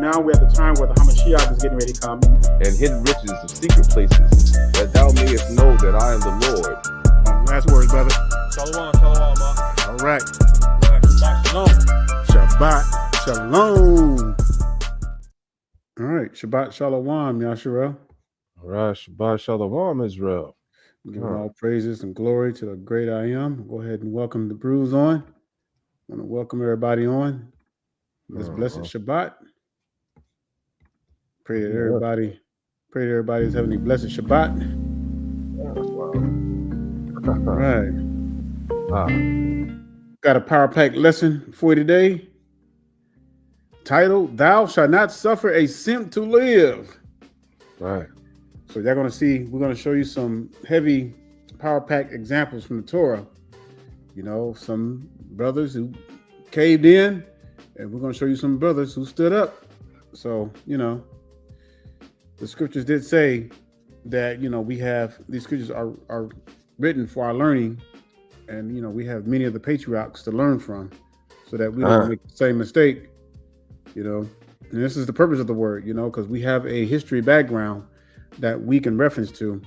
now we're at the time where the Hamashiach is getting ready to come. And hidden riches of secret places, that thou mayest know that I am the Lord. Last words, brother. Shalom, ma. All right. Shabbat shalom. Shabbat shalom. All right. Shabbat shalom, Yasharel. All right, Shabbat shalom, Israel. Give all praises and glory to the great I am. Go ahead and welcome the brews on. I want to welcome everybody on this blessed Shabbat. Pray that everybody is having a blessed Shabbat. All right. Got a power pack lesson for you today. Titled, Thou Shalt Not Suffer a Simp to Live. Right. So you're going to see, we're going to show you some heavy power pack examples from the Torah. You know, some brothers who caved in, and we're going to show you some brothers who stood up. So, you know, the scriptures did say that, you know, we have, these scriptures are written for our learning. And, you know, we have many of the patriarchs to learn from so that we don't make the same mistake, you know. And this is the purpose of the word, you know, because we have a history background that we can reference to,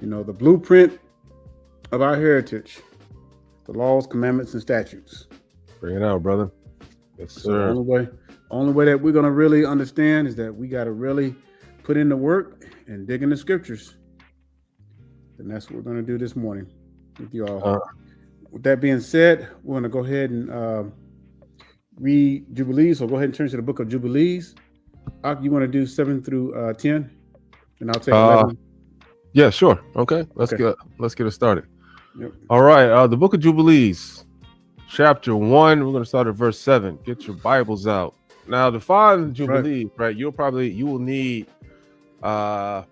you know, the blueprint of our heritage, the laws, commandments, and statutes. Bring it out, brother. Yes, sir. So the only way that we're going to really understand is that we got to really put in the work and dig in the scriptures. And that's what we're going to do this morning with you all. With that being said, we're going to go ahead and read Jubilees. So go ahead and turn to the book of Jubilees. You want to do 7 through 10? And I'll take 11. Yeah, sure. Okay. Let's get it started. Yep. All right. The book of Jubilees, chapter 1. We're going to start at verse 7. Get your Bibles out. Now, to find Jubilees, right, you will need the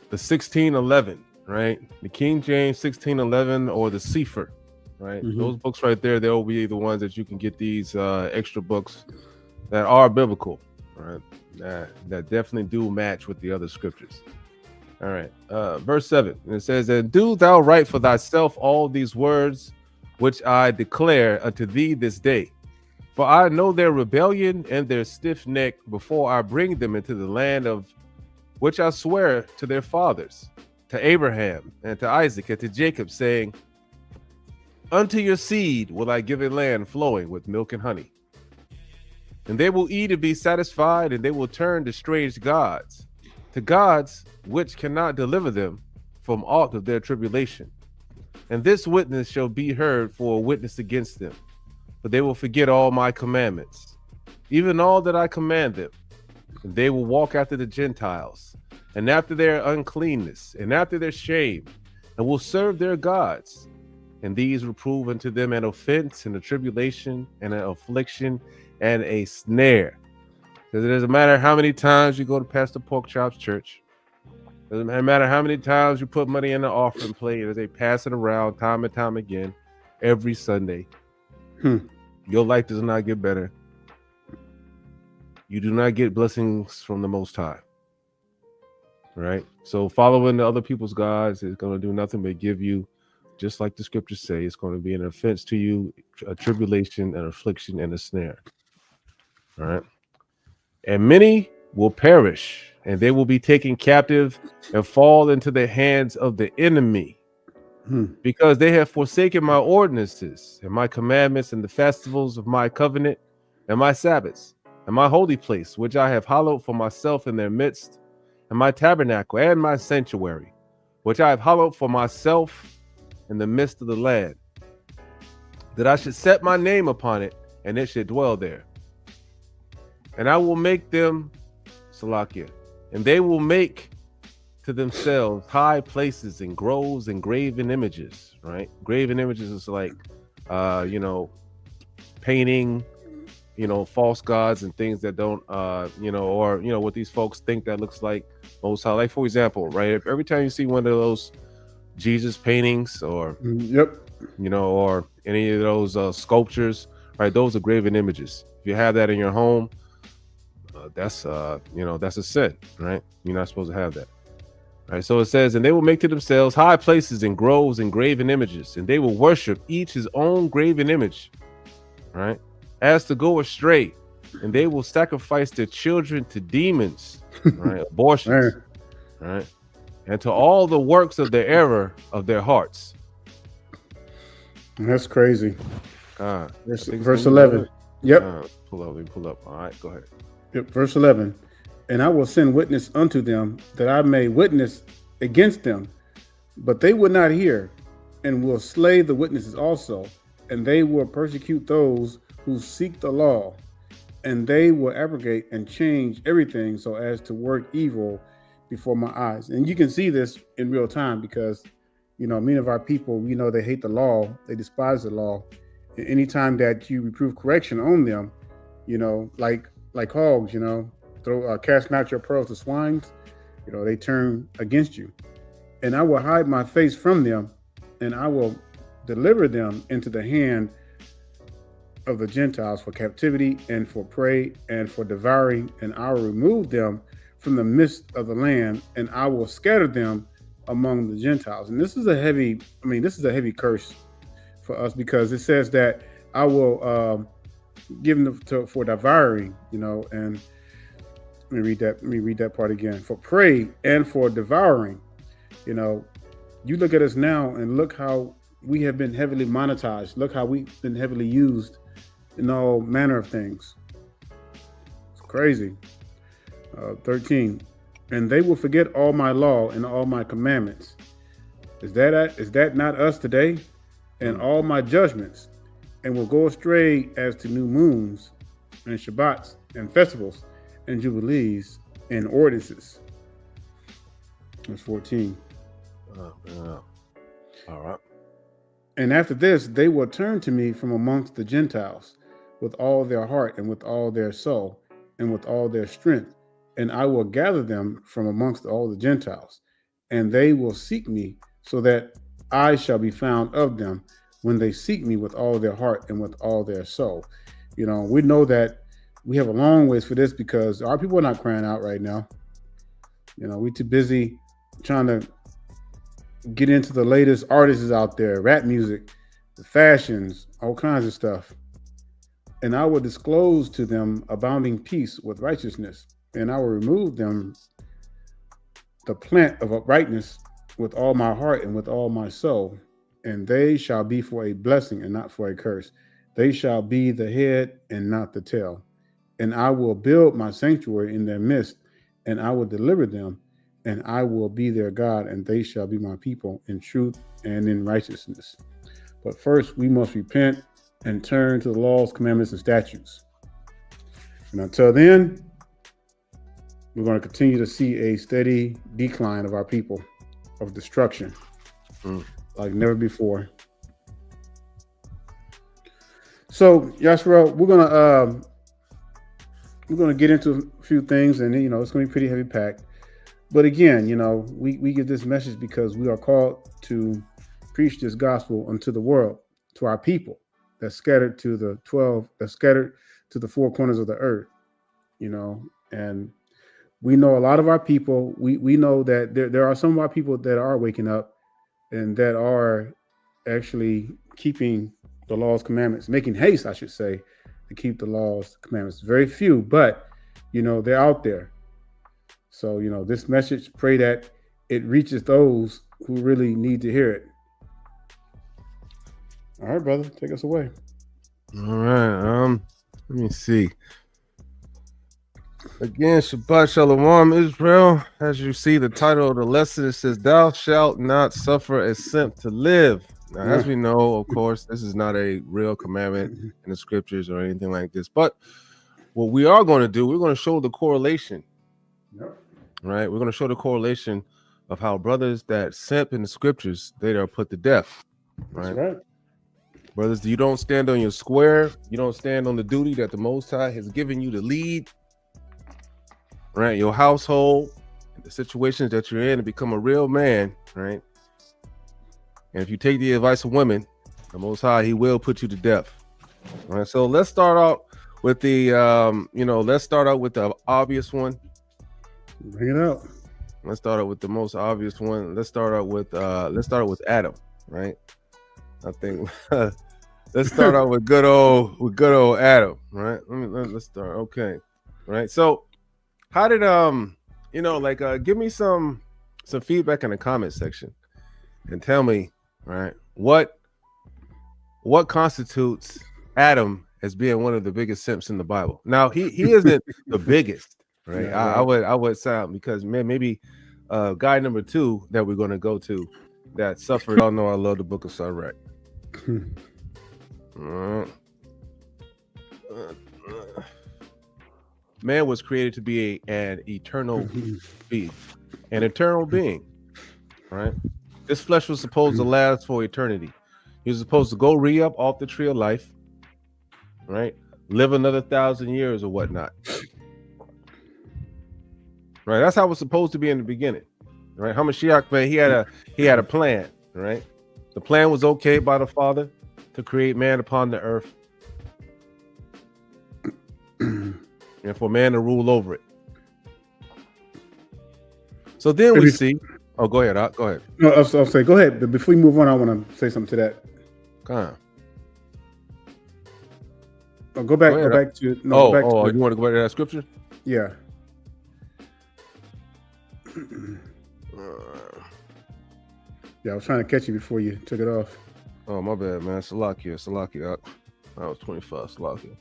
1611, right? The King James 1611 or the Sefer, right? Mm-hmm. Those books right there, they'll be the ones that you can get these extra books that are biblical, right? That definitely do match with the other scriptures. All right, verse 7, and it says, And do thou write for thyself all these words which I declare unto thee this day. For I know their rebellion and their stiff neck before I bring them into the land of which I swear to their fathers, to Abraham and to Isaac and to Jacob, saying, Unto your seed will I give a land flowing with milk and honey. And they will eat and be satisfied, and they will turn to strange gods, to gods which cannot deliver them from aught of their tribulation. And this witness shall be heard for a witness against them, for they will forget all my commandments, even all that I command them. And they will walk after the Gentiles, and after their uncleanness, and after their shame, and will serve their gods. And these will prove unto them an offense and a tribulation and an affliction and a snare. Because it doesn't matter how many times you go to Pastor Porkchop's church. It doesn't matter how many times you put money in the offering plate as they pass it around time and time again every Sunday. Your life does not get better. You do not get blessings from the Most High. Right? So following the other people's gods is going to do nothing but give you, just like the scriptures say, it's going to be an offense to you, a tribulation, an affliction, and a snare. All right. And many will perish, and they will be taken captive and fall into the hands of the enemy, because they have forsaken my ordinances and my commandments and the festivals of my covenant and my Sabbaths and my holy place, which I have hallowed for myself in their midst, and my tabernacle and my sanctuary, which I have hallowed for myself in the midst of the land, that I should set my name upon it, and it should dwell there. And I will make them, Salakia, and they will make to themselves high places and groves and graven images, right? Graven images is like, painting, false gods and things that don't, or, what these folks think that looks like Most High. Like, for example, right? Every time you see one of those Jesus paintings or, or any of those sculptures, right? Those are graven images. If you have that in your home, that's a sin, right? You're not supposed to have that. Right, so it says, and they will make to themselves high places and groves and graven images, and they will worship each his own graven image, right? As to go astray, and they will sacrifice their children to demons, right? Abortions, Man, right? And to all the works of the error of their hearts. that's crazy. I Verse, think verse you know 11. it. Yep. Let me pull up. All right, go ahead. Yep. Verse 11. And I will send witness unto them that I may witness against them, but they would not hear, and will slay the witnesses also, and they will persecute those who seek the law, and they will abrogate and change everything so as to work evil before my eyes. And you can see this in real time because, many of our people, we know they hate the law, they despise the law. And anytime that you reprove correction on them, like hogs, cast not your pearls to swines, they turn against you. And I will hide my face from them, and I will deliver them into the hand of the Gentiles for captivity and for prey and for devouring, and I will remove them from the midst of the land, and I will scatter them among the Gentiles. And this is a heavy curse for us because it says that I will give them for devouring, and let me read that part again. For prey and for devouring. You look at us now and look how we have been heavily monetized. Look how we've been heavily used in all manner of things. It's crazy. 13. And they will forget all my law and all my commandments. Is that not us today? And all my judgments, and will go astray as to new moons and Shabbats and festivals and jubilees and ordinances. Verse 14. All right. And after this, they will turn to me from amongst the Gentiles with all their heart and with all their soul and with all their strength. And I will gather them from amongst all the Gentiles, and they will seek me so that I shall be found of them when they seek me with all their heart and with all their soul. We know that we have a long ways for this because our people are not crying out right now. We're too busy trying to get into the latest artists out there, rap music, the fashions, all kinds of stuff. And I will disclose to them abounding peace with righteousness, and I will remove them the plant of uprightness with all my heart and with all my soul. And they shall be for a blessing and not for a curse. They shall be the head and not the tail. And I will build my sanctuary in their midst, and I will deliver them, and I will be their God, and they shall be my people in truth and in righteousness. But first, we must repent and turn to the laws, commandments, and statutes. And until then, we're going to continue to see a steady decline of our people, of destruction, like never before. So, Yashua, we're gonna get into a few things, and it's gonna be pretty heavy packed. But again, we get this message because we are called to preach this gospel unto the world, to our people that's scattered to the 12, that's scattered to the four corners of the earth. And we know a lot of our people. We know that there are some of our people that are waking up and that are actually keeping the laws, commandments, making haste, I should say, to keep the laws, commandments. Very few, but they're out there. So this message, pray that it reaches those who really need to hear it. All right, brother, take us away. All right. Let me see. Again, Shabbat Shalom, Israel. As you see, the title of the lesson, it says, "Thou shalt not suffer a simp to live." Now, as we know, of course, this is not a real commandment in the scriptures or anything like this. But what we are going to do, we're going to show the correlation. Yep. Right? We're going to show the correlation of how brothers that simp in the scriptures, they are put to death. Right? That's right. Brothers, you don't stand on your square. You don't stand on the duty that the Most High has given you to lead. Right? Your household, the situations that you're in, to become a real man. Right? And if you take the advice of women, the Most High, He will put you to death. All right. So let's start out with the, let's start out with the obvious one. Bring it out. Let's start out with the most obvious one. Let's start out with Adam. Right. I think Let's start out with good old Adam, right? Let's start. Okay, right. So, how did give me some feedback in the comment section and tell me, right, what constitutes Adam as being one of the biggest simps in the Bible? Now, he isn't the biggest, right? Yeah, right. I would sound because maybe guy number 2 that we're going to go to that suffered. Y'all know I love the Book of Sirach. Man was created to be an eternal being, right? This flesh was supposed to last for eternity. He was supposed to go re-up off the tree of life, right? Live another 1,000 years or whatnot, right? That's how it was supposed to be in the beginning, right? Hamashiach, man, he had a plan, right? The plan was okayed by the Father to create man upon the earth and for man to rule over it. So then we see. Oh, go ahead. Go ahead. No, I'll say go ahead. But before we move on, I want to say something to that. Come on. Go back. Go back to. No, you want to go back to that scripture? Yeah. Yeah, I was trying to catch you before you took it off. Oh, my bad, man. Salakia. I was 25. Salakia.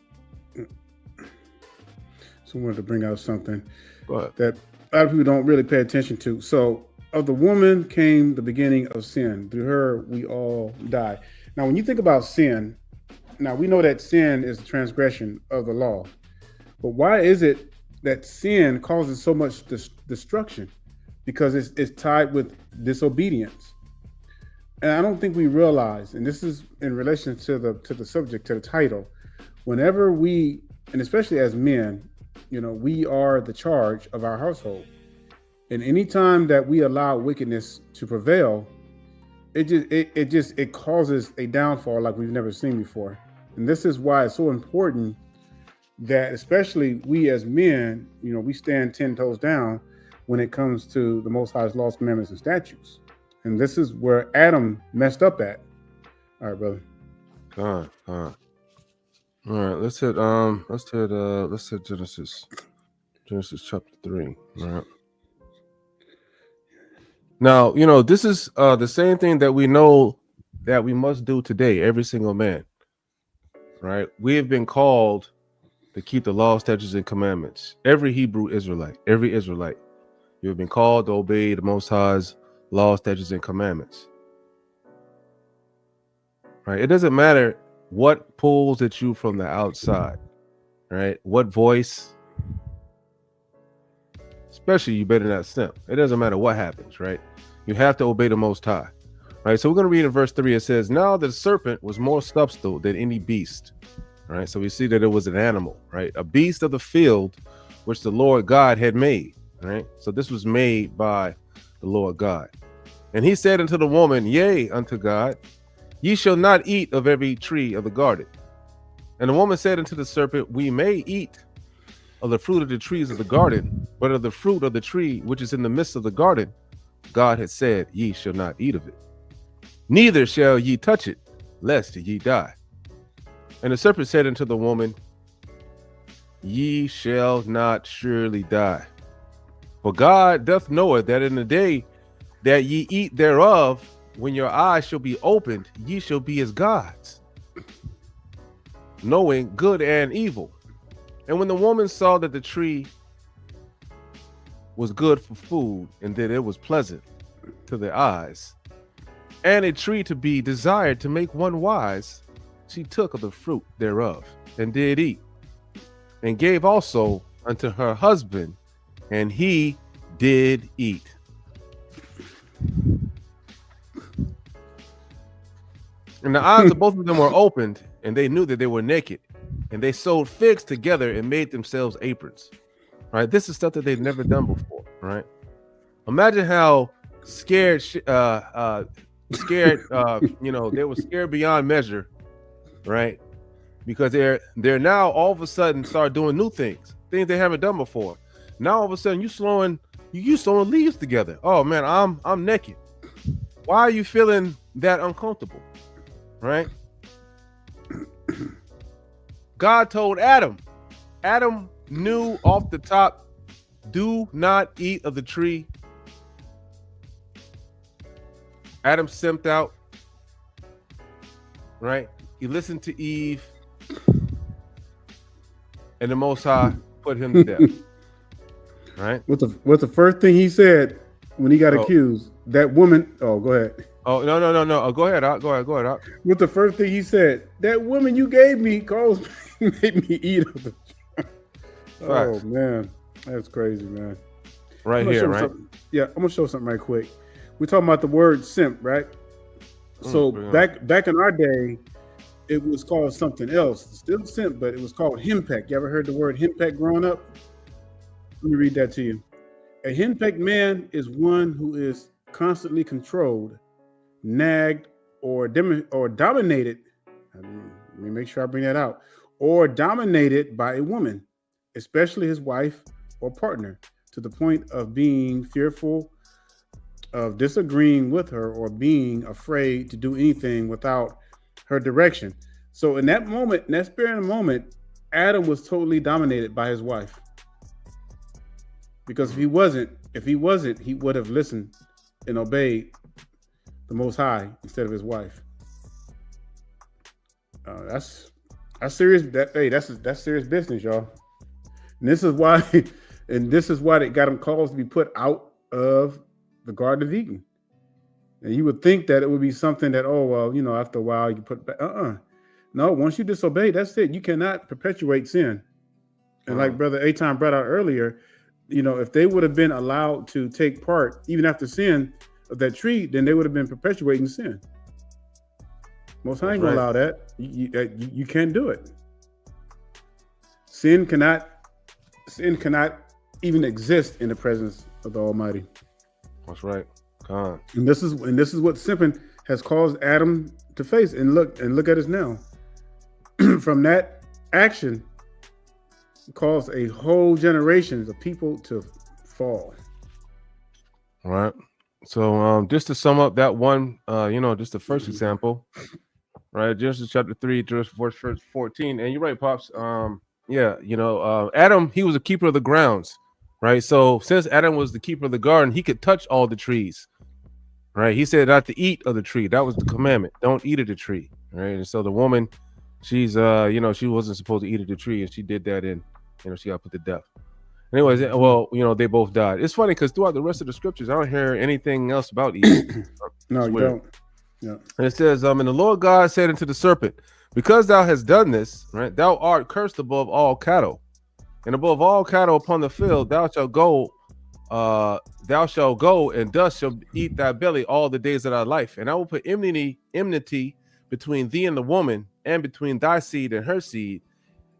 So I wanted to bring out something that a lot of people don't really pay attention to. So, of the woman came the beginning of sin. Through her, we all die. Now, when you think about sin, now we know that sin is the transgression of the law. But why is it that sin causes so much destruction? Because it's tied with disobedience. And I don't think we realize, and this is in relation to the subject, to the title, whenever we, and especially as men, we are the charge of our household. And any time that we allow wickedness to prevail, it causes a downfall like we've never seen before. And this is why it's so important that, especially we as men, we stand 10 toes down when it comes to the Most High's laws, commandments, and statutes. And this is where Adam messed up at. All right, brother. All right, let's hit Genesis chapter 3. All right. Now, this is the same thing that we know that we must do today, every single man. Right? We have been called to keep the law, statutes, and commandments. Every Hebrew Israelite, you have been called to obey the Most High's law, statutes, and commandments. Right? It doesn't matter what pulls at you from the outside, right? What voice, especially you better not simp. It doesn't matter what happens, right? You have to obey the Most High, right? So we're going to read in verse 3. It says, now the serpent was more subtle than any beast, right? So we see that it was an animal, right? A beast of the field, which the Lord God had made, right? So this was made by the Lord God. And he said unto the woman, yea, unto God, ye shall not eat of every tree of the garden. And the woman said unto the serpent, we may eat of the fruit of the trees of the garden, but of the fruit of the tree which is in the midst of the garden, God had said, ye shall not eat of it. Neither shall ye touch it, lest ye die. And the serpent said unto the woman, ye shall not surely die. For God doth know it, that in the day that ye eat thereof, when your eyes shall be opened, ye shall be as gods, knowing good and evil. And when the woman saw that the tree was good for food, and that it was pleasant to the eyes, and a tree to be desired to make one wise, she took of the fruit thereof, and did eat, and gave also unto her husband, and he did eat. And the eyes of both of them were opened, and they knew that they were naked, and they sewed figs together and made themselves aprons. Right? This is stuff that they've never done before. Right? Imagine how scared, they were scared beyond measure, right? Because they're now all of a sudden start doing new things they haven't done before. Now all of a sudden you sewing leaves together. Oh man, I'm naked. Why are you feeling that uncomfortable? Right? God told Adam. Adam knew off the top, do not eat of the tree. Adam simped out, right? He listened to Eve, and the Most High put him to death, right? What's the first thing he said when he got accused? That woman. Oh, go ahead. Oh, no. Oh, go ahead, Go ahead, Doc. What's the first thing he said? That woman you gave me caused made me eat of the. Oh man, that's crazy, man. Right here, right? Yeah, I'm gonna show something right quick. We're talking about the word simp, right? So back in our day, it was called something else. Still simp, but it was called henpeck. You ever heard the word henpeck growing up? Let me read that to you. A henpecked man is one who is constantly controlled, nagged, or dominated. Let me make sure I bring that out. Or dominated by a woman, especially his wife or partner, to the point of being fearful of disagreeing with her or being afraid to do anything without her direction. So in that moment, in that spare moment, Adam was totally dominated by his wife. Because if he wasn't, he would have listened and obeyed the Most High instead of his wife. That's serious. That's serious business, y'all. And this is why they got him caused to be put out of the Garden of Eden. And you would think that it would be something that, oh well, after a while you put back. No, once you disobey, that's it. You cannot perpetuate sin. And like Brother Aton brought out earlier, if they would have been allowed to take part even after sin of that tree, then they would have been perpetuating sin. Most High ain't gonna allow that. You can't do it. Sin cannot even exist in the presence of the Almighty. That's right. And this is what simping has caused Adam to face. And look at us now. From that action, it caused a whole generation of people to fall. All right. So just to sum up that one, just the first example, right? Genesis chapter 3, verse 14. And you're right, Pops. Adam, he was a keeper of the grounds, right? So since Adam was the keeper of the garden, he could touch all the trees, right? He said not to eat of the tree. That was the commandment. Don't eat of the tree, right? And so the woman, she's, she wasn't supposed to eat of the tree, and she did that, and she got put to death. Anyways, well, they both died. It's funny because throughout the rest of the scriptures, I don't hear anything else about Eve. No, you don't. Yeah. And it says, and the Lord God said unto the serpent, because thou hast done this, right, thou art cursed above all cattle, and above all cattle upon the field, thou shalt go, and dust shall eat thy belly all the days of thy life. And I will put enmity between thee and the woman, and between thy seed and her seed.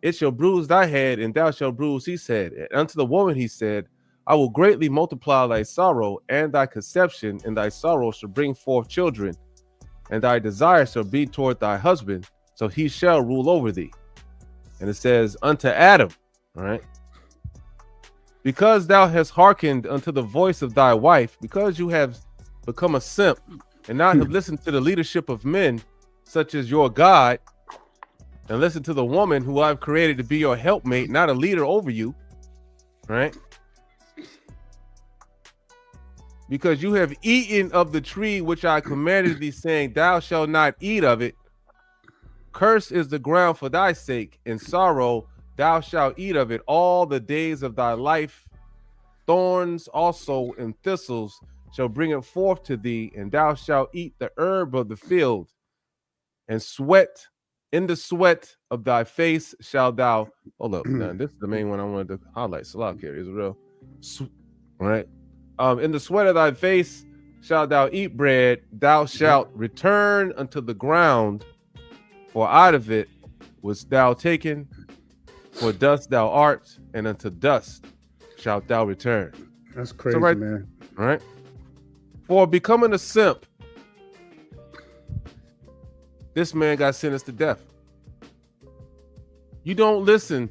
It shall bruise thy head, and thou shalt bruise his head. And unto the woman he said, I will greatly multiply thy sorrow and thy conception, and thy sorrow shall bring forth children, and thy desire shall be toward thy husband, so he shall rule over thee. And it says, unto Adam, all right, because thou hast hearkened unto the voice of thy wife, because you have become a simp, and not have listened to the leadership of men, such as your God, and listen to the woman who I've created to be your helpmate, not a leader over you, right? Because you have eaten of the tree which I commanded thee, saying, thou shalt not eat of it. Cursed is the ground for thy sake, in sorrow thou shalt eat of it all the days of thy life. Thorns also and thistles shall bring it forth to thee, and thou shalt eat the herb of the field, and in the sweat of thy face shalt thou. Hold up, now, this is the main one I wanted to highlight. Salak here is real, right? In the sweat of thy face shalt thou eat bread. Thou shalt return unto the ground, for out of it wast thou taken. For dust thou art, and unto dust shalt thou return. That's crazy, man. All right. For becoming a simp, this man got sentenced to death. You don't listen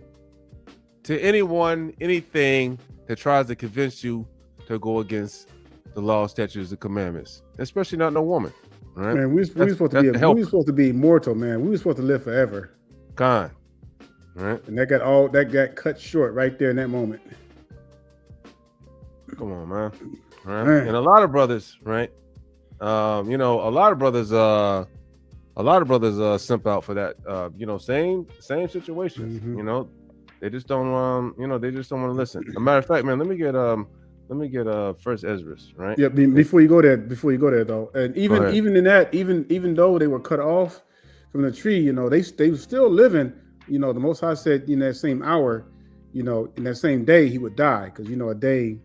to anything that tries to convince you to go against the law, statutes, and commandments, especially not no woman. Right? Man, we were supposed to be immortal, man. We were supposed to live forever. God. right? And that got cut short right there in that moment. Come on, man. Right? Man. And a lot of brothers, right? A lot of brothers simp out for that. Same situations. Mhm. They just don't they just don't want to listen. As a matter of fact, man, let me get First Ezra, right? Yeah, before you go there though, and Go ahead. even in that, even though they were cut off from the tree, they were still living. The Most High said in that same hour, in that same day he would die, because a day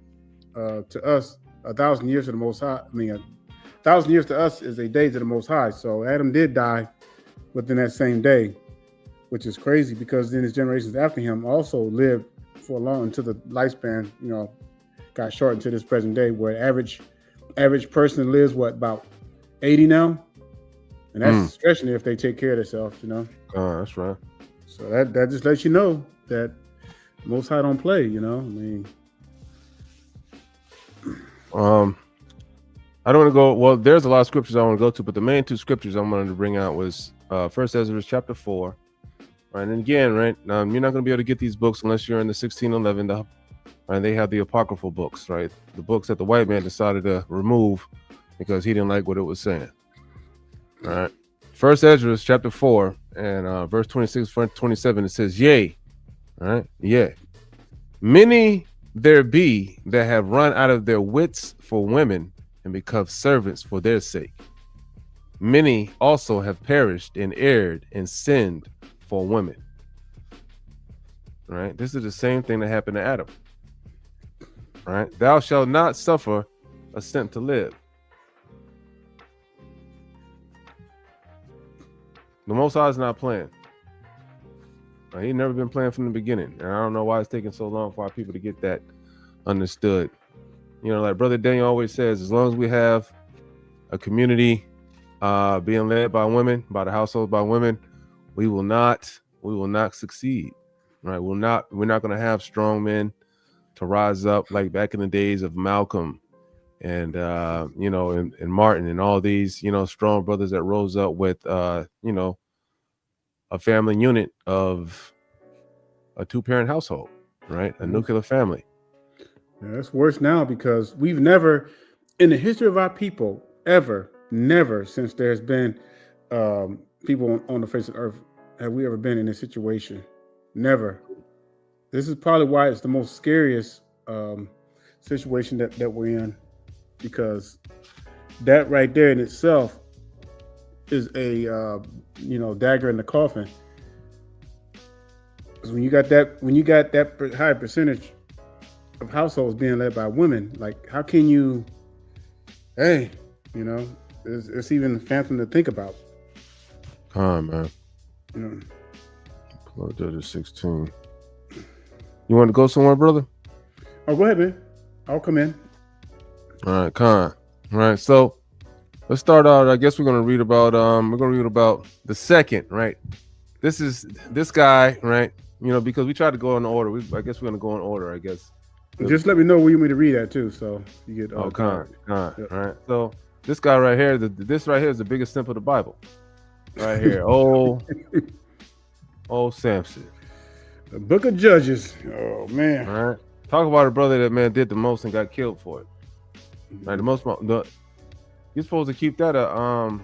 to us, 1,000 years to the Most High. I mean, 1,000 years to us is a day to the Most High. So Adam did die within that same day, which is crazy, because then his generations after him also lived for long until the lifespan, got shortened to this present day, where average person lives about 80 now, and that's stretching it if they take care of themselves. That's right. So that just lets you know that Most High don't play. I mean, I don't want to go. Well, there's a lot of scriptures I want to go to, but the main two scriptures I wanted to bring out was First Ezra chapter 4, right? And again, right, you're not going to be able to get these books unless you're in the 1611. Right? They have the apocryphal books, right? The books that the white man decided to remove because he didn't like what it was saying. All right. First Ezra chapter 4 and verse 26, 27, it says, "Yea, all right, yeah, many there be that have run out of their wits for women and become servants for their sake. Many also have perished and erred and sinned for women." All right. This is the same thing that happened to Adam. All right. "Thou shalt not suffer a simp to live." The Most High is not playing. He's never been playing from the beginning. And I don't know why it's taking so long for our people to get that understood. Like Brother Daniel always says, as long as we have a community being led by women, by the household by women, we will not succeed. Right? We're not going to have strong men to rise up like back in the days of Malcolm and and Martin and all these strong brothers that rose up with a family unit of a two-parent household, right? A nuclear family. Yeah, it's worse now, because we've never, in the history of our people, never since there's been people on the face of the earth, have we ever been in this situation. Never. This is probably why it's the most scariest situation that we're in, because that right there in itself is a dagger in the coffin. Because when you got that high percentage of households being led by women, like, how can you? Hey, it's even phantom to think about. Come on, man. Pull up Judges 16. You want to go somewhere, brother? Oh, go ahead, man. I'll come in. All right, Con. All right, so let's start out. I guess we're gonna read about the second, right? This is this guy, right? Because we tried to go in order. I guess we're gonna go in order, I guess. Just let me know where you want me to read at too, so you get. Con. Yep. All right. So this guy right here, this right here is the biggest simp of the Bible, right here. Old Samson. The Book of Judges. Oh man. All right. Talk about a brother that did the most and got killed for it. Right. You're supposed to keep that and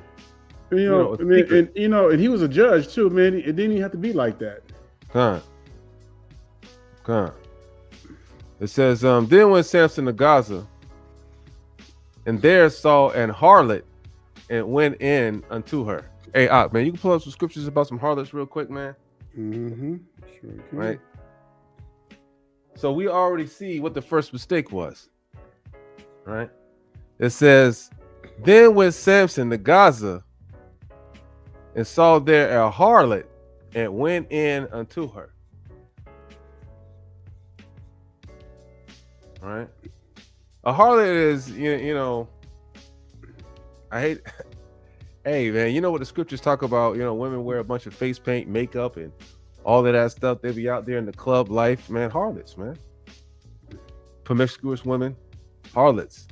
he was a judge too, man. It didn't even have to be like that. Con. It says, then went Samson to Gaza, and there saw an harlot, and went in unto her. Hey, man, you can pull up some scriptures about some harlots real quick, man. Mm-hmm. Sure can. Right. So we already see what the first mistake was. Right. It says, then went Samson to Gaza, and saw there a harlot, and went in unto her. All right. A harlot is, I hate. Hey, man, you know what the scriptures talk about? Women wear a bunch of face paint, makeup, and all of that stuff. They be out there in the club life, man. Harlots, man. Promiscuous women, harlots.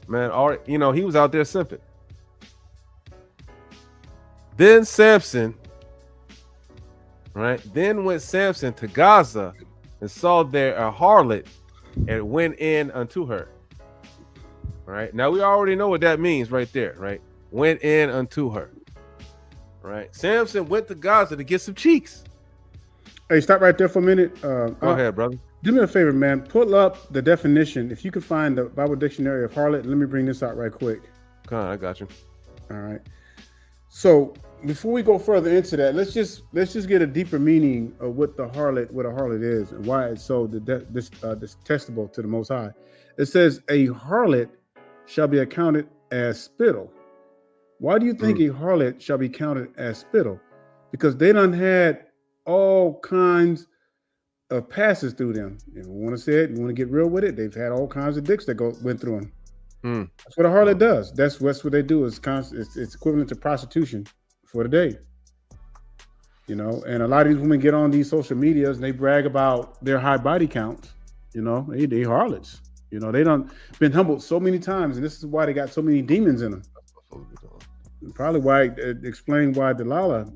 Man, he was out there simping. Then Samson right? Then went Samson to Gaza and saw there a harlot and went in unto her. Right now, we already know what that means right there, right? Went in unto her. Right. Samson went to Gaza to get some cheeks. Hey, stop right there for a minute. Go ahead, brother. Do me a favor, man. Pull up the definition. If you can find the Bible dictionary of harlot, let me bring this out right quick. Come on, I got you. All right. So before we go further into that, let's just get a deeper meaning of what a harlot is, and why it's so detestable to the Most High. It says a harlot shall be accounted as spittle. Why do you think a harlot shall be counted as spittle? Because they done had all kinds of passes through them. If you want to say it, you want to get real with it, they've had all kinds of dicks that went through them. That's what a harlot does. That's what they do. It's equivalent to prostitution for the day. You know, and a lot of these women get on these social medias and they brag about their high body counts. You know, they harlots. You know, they done been humbled so many times, and this is why they got so many demons in them. Probably why explain why Delilah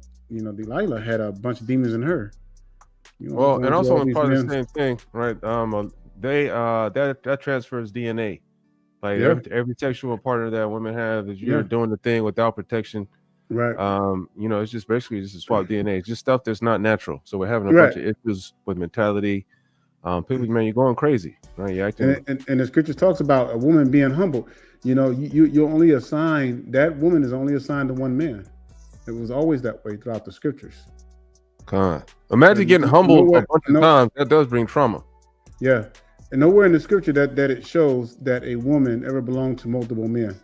had a bunch of demons in her. You know, well, and also part of the same thing, right? That transfers DNA. Like every sexual partner that women have is you're doing the thing without protection. Right. You know, it's just basically just a swap DNA. It's just stuff that's not natural. So we're having a bunch of issues with mentality. People, man, you're going crazy, right? You're acting. And the scripture talks about a woman being humble. You know, you only assign that woman is only assigned to one man. It was always that way throughout the scriptures. Imagine getting humbled a bunch of times. That does bring trauma. Yeah, and nowhere in the scripture that it shows that a woman ever belonged to multiple men.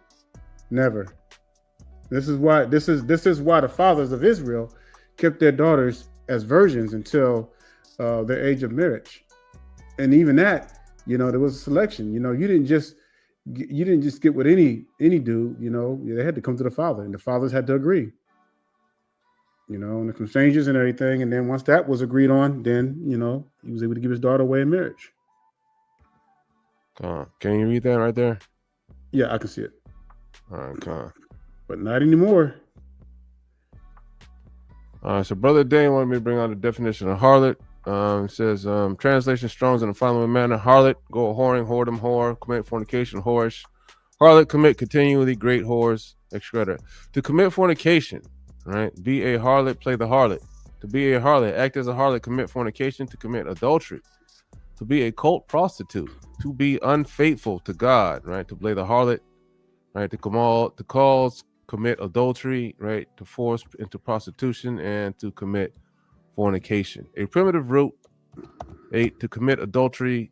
Never. This is why the fathers of Israel kept their daughters as virgins until their age of marriage. And even that, you know, there was a selection. You know, you didn't just get with any dude. You know, they had to come to the father, and the fathers had to agree. You know, and some strangers and everything. And then once that was agreed on, then you know he was able to give his daughter away in marriage. Can you read that right there? Yeah, I can see it. All right, but not anymore. So Brother Dane wanted me to bring out the definition of harlot. It says, translation Strong's in the following manner: harlot, go a whoring, whoredom, whore, commit fornication, whorish. Harlot, commit continually great whores, etc. To commit fornication, right? Be a harlot, play the harlot. To be a harlot, act as a harlot, commit fornication, to commit adultery. To be a cult prostitute, to be unfaithful to God, right? To play the harlot, right? To cause, commit adultery, right? To force into prostitution and to commit fornication. A primitive root. 8, to commit adultery,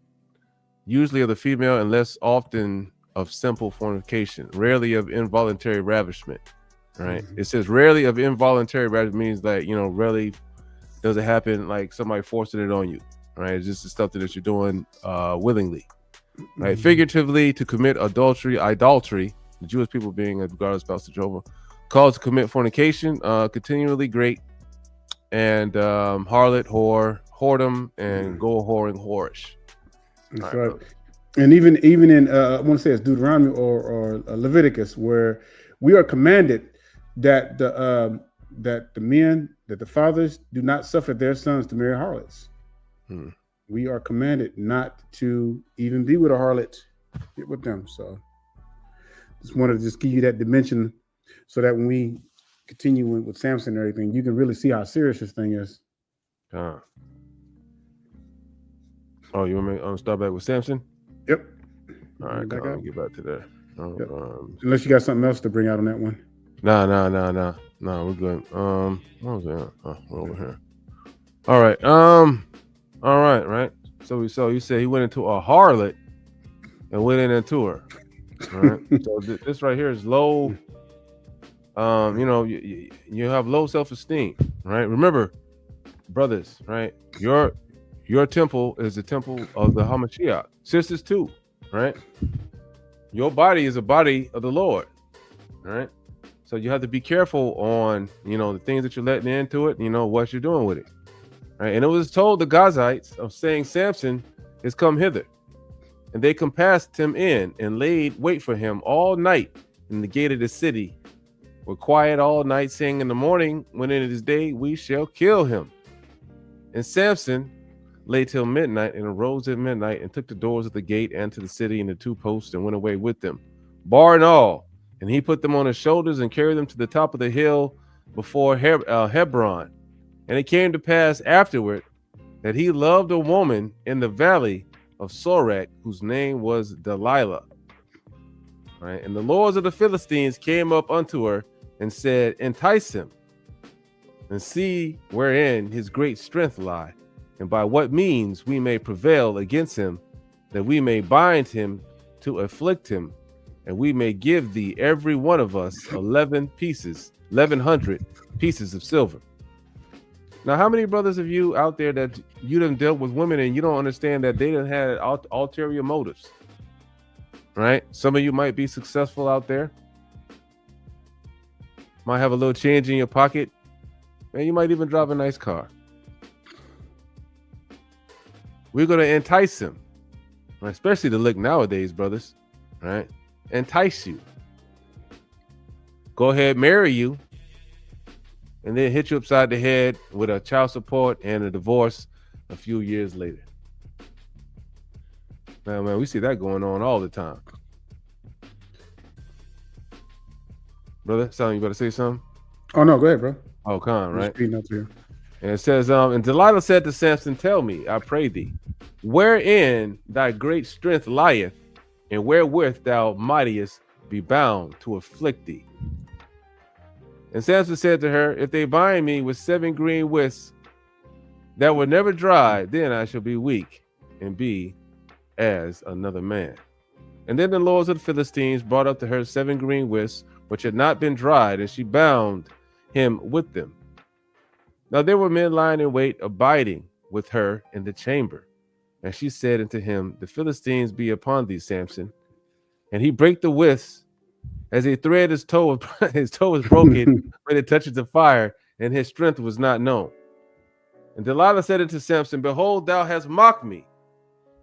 usually of the female and less often of simple fornication, rarely of involuntary ravishment, right? It says rarely of involuntary ravishment means that, you know, rarely does it happen like somebody forcing it on you, right? It's just the stuff that you're doing willingly, right? Figuratively, to commit adultery, idolatry, the Jewish people being a regarded spouse to Jehovah, called to commit fornication, continually great, and harlot, whore, whoredom, and go whoring, whorish. That's right. And even in I want to say it's Deuteronomy or Leviticus, where we are commanded that the fathers do not suffer their sons to marry harlots. We are commanded not to even be with a harlot, get with them. So just wanted to give you that dimension so that when we continue with Samson and everything, you can really see how serious this thing is. Oh, you want me to start back with Samson? Yep. All right, I'll get back to that. Unless you got something else to bring out on that one. No, we're good. What was that? Oh, we're over here. All right. Right. So you said he went into a harlot and went into her. All right. So this right here is low. You know, you have low self-esteem, right? Remember, brothers, right? Your temple is the temple of the Hamashiach. Sisters too, right? Your body is a body of the Lord, right? So you have to be careful on, you know, the things that you're letting into it, you know, what you're doing with it, right? And it was told the Gazites of saying, Samson is come hither. And they compassed him in and laid wait for him all night in the gate of the city. Were quiet all night, saying, in the morning, when it is day, we shall kill him. And Samson lay till midnight and arose at midnight and took the doors of the gate and to the city and the two posts and went away with them, bar and all. And he put them on his shoulders and carried them to the top of the hill before Hebron. And it came to pass afterward that he loved a woman in the valley of Sorek, whose name was Delilah. Right? And the lords of the Philistines came up unto her and said, entice him, and see wherein his great strength lie, and by what means we may prevail against him, that we may bind him to afflict him, and we may give thee every one of us 1100 pieces of silver. Now, how many brothers of you out there that you done dealt with women and you don't understand that they done had ulterior motives? Right? Some of you might be successful out there, might have a little change in your pocket, and you might even drive a nice car. We're going to entice him, right? Especially the look nowadays, brothers, right? Entice you. Go ahead, marry you, and then hit you upside the head with a child support and a divorce a few years later. Man, we see that going on all the time. Brother, something you better say something? Oh no, go ahead, bro. Oh, come on, right? Up here. And it says, and Delilah said to Samson, tell me, I pray thee, wherein thy great strength lieth, and wherewith thou mightest be bound to afflict thee. And Samson said to her, if they bind me with 7 green withs that will never dry, then I shall be weak and be as another man. And then the lords of the Philistines brought up to her 7 green withs, which had not been dried, and she bound him with them. Now there were men lying in wait, abiding with her in the chamber. And she said unto him, the Philistines be upon thee, Samson. And he brake the withs as he thread his toe. His toe was broken when it touches the fire, and his strength was not known. And Delilah said unto Samson, behold, thou hast mocked me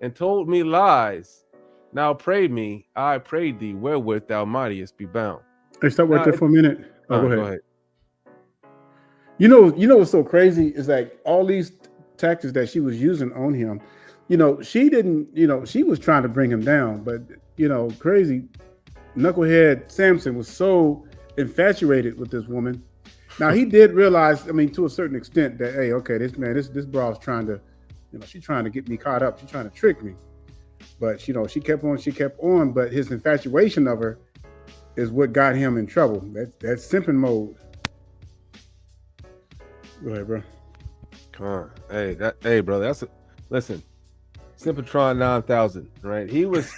and told me lies. Now pray me, I pray thee, wherewith thou mightest be bound. Hey, stop right there for a minute. Oh, go ahead. You know what's so crazy is like all these tactics that she was using on him. She didn't. She was trying to bring him down, but crazy knucklehead Samson was so infatuated with this woman. Now he did realize, to a certain extent, that hey, okay, this broad's trying to, she's trying to get me caught up. She's trying to trick me. But she kept on. But his infatuation of her is what got him in trouble. That's simping mode. Go ahead, bro. Come on. Hey, brother. Listen. Simpatron 9000, right? He was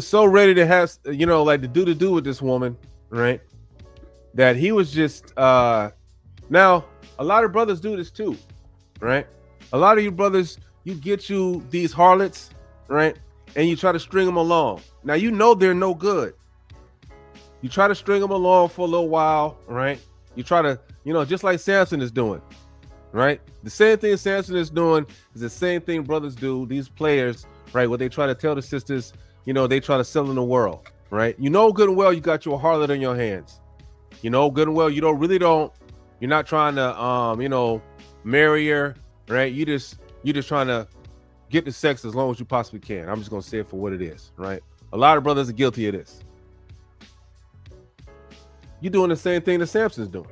so ready to have, like to do with this woman, right? That he was just now a lot of brothers do this too, right? A lot of you brothers, you get you these harlots, right? And you try to string them along. Now they're no good. You try to string them along for a little while, right? You try to, just like Samson is doing, right? The same thing Samson is doing is the same thing brothers do, these players, right? What they try to tell the sisters, they try to sell in the world, right? Good and well you got your harlot in your hands. Good and well you're not trying to marry her, right? You just trying to get the sex as long as you possibly can. I'm just gonna say it for what it is, right? A lot of brothers are guilty of this. You're doing the same thing that Samson's doing.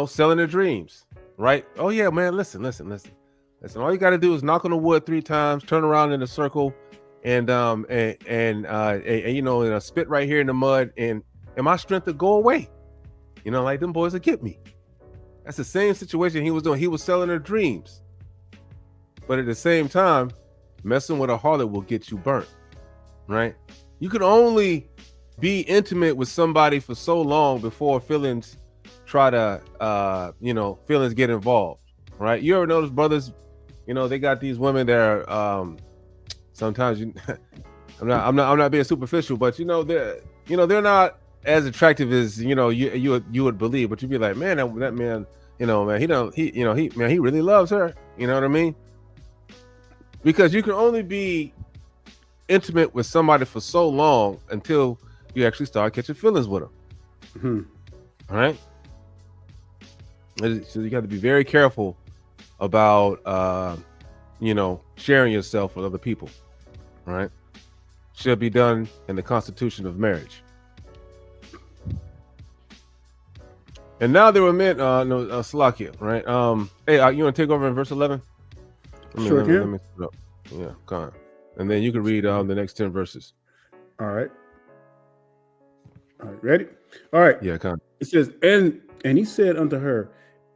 Selling their dreams, right? Oh yeah, man, listen. All you got to do is knock on the wood 3 times, turn around in a circle, and spit right here in the mud, and my strength will go away. Like them boys will get me. That's the same situation he was doing. He was selling their dreams, but at the same time, messing with a harlot will get you burnt, right? You can only be intimate with somebody for so long before feelings try to feelings get involved, right? You ever notice brothers, they got these women that are sometimes I'm not being superficial, but they're not as attractive as you would believe, but you'd be like, man, that man, he really loves her, you know what I mean? Because you can only be intimate with somebody for so long until you actually start catching feelings with them. Mm-hmm. All right. So you got to be very careful about sharing yourself with other people, right? Shall be done in the constitution of marriage. And now there were men, Salakia, right? Hey, you want to take over in verse 11? Sure can. Let me put it up. Yeah, come on. And then you can read the next 10 verses. All right. Ready? All right. Yeah, come on. It says, and he said unto her,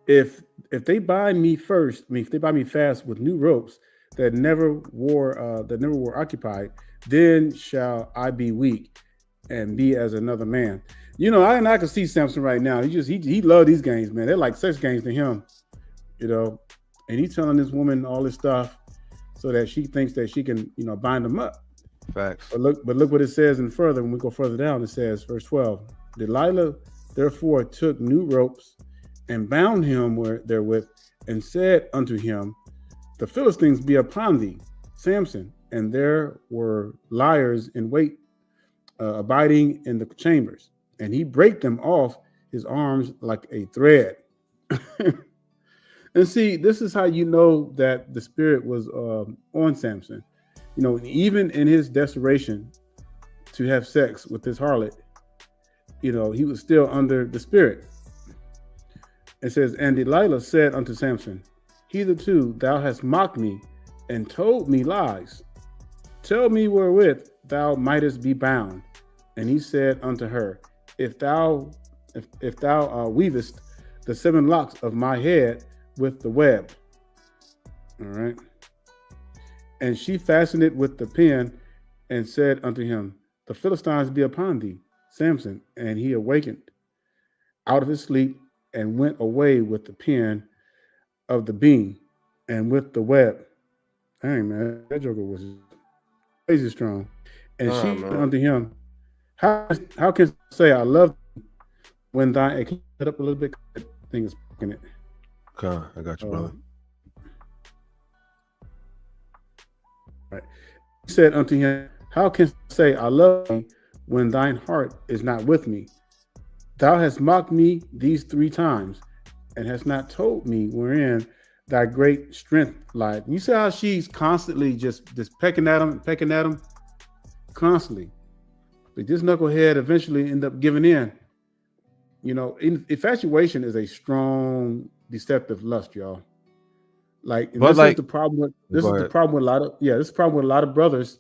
if they buy me fast with new ropes that never were occupied, then shall I be weak and be as another man. I can see Samson right now. He loved these games, man. They're like sex games to him, and he's telling this woman all this stuff so that she thinks that she can, bind him up. Facts. But look what it says when we go further down, it says, verse 12, Delilah therefore took new ropes and bound him therewith and said unto him, the Philistines be upon thee, Samson. And there were liars in wait, abiding in the chambers. And he brake them off his arms like a thread. And see, this is how you know that the spirit was on Samson. Even in his desperation to have sex with this harlot, he was still under the spirit. It says, and Delilah said unto Samson, hitherto thou hast mocked me and told me lies. Tell me wherewith thou mightest be bound. And he said unto her, if thou weavest the 7 locks of my head with the web. All right. And she fastened it with the pin and said unto him, the Philistines be upon thee, Samson. And he awakened out of his sleep and went away with the pin of the beam and with the web. Dang, man, that joker was crazy strong. And she said unto him, how can I say I love you when thy, can you put up a little bit? That thing is fucking it. Okay, I got you, brother. Right. He said unto him, how can I say I love thee when thine heart is not with me? Thou hast mocked me these 3 times and hast not told me wherein thy great strength lies. You see how she's constantly just pecking at him constantly. But this knucklehead eventually end up giving in. Infatuation is a strong, deceptive lust, y'all. This is the problem with a lot of brothers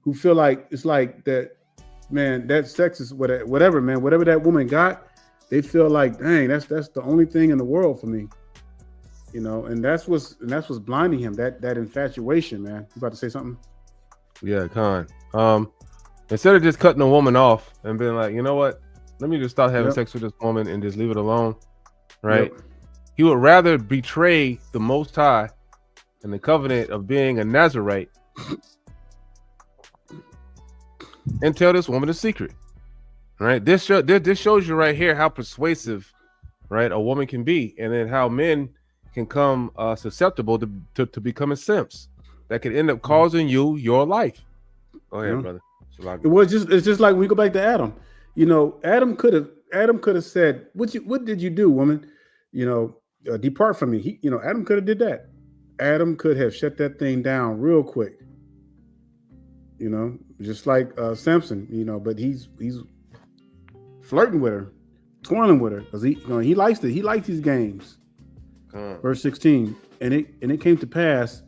who feel like it's like that, man, that sex is whatever, man, whatever that woman got, they feel like, dang, that's the only thing in the world for me. And that's what's blinding him, that infatuation, man. You about to say something? Yeah, Khan. Instead of just cutting a woman off and being like, you know what, let me just stop having sex with this woman and just leave it alone, right? Yep. He would rather betray the Most High and the covenant of being a Nazarite and tell this woman a secret, right? This shows you right here how persuasive, right, a woman can be, and then how men can come susceptible to becoming simps that could end up causing you your life. Go ahead, brother. It's just like when we go back to Adam. Adam could have said, what did you do, woman? Depart from me. Adam could have did that. Adam could have shut that thing down real quick. Just like Samson. But he's flirting with her, toiling with her, because he likes it. He likes these games. Verse 16, and it came to pass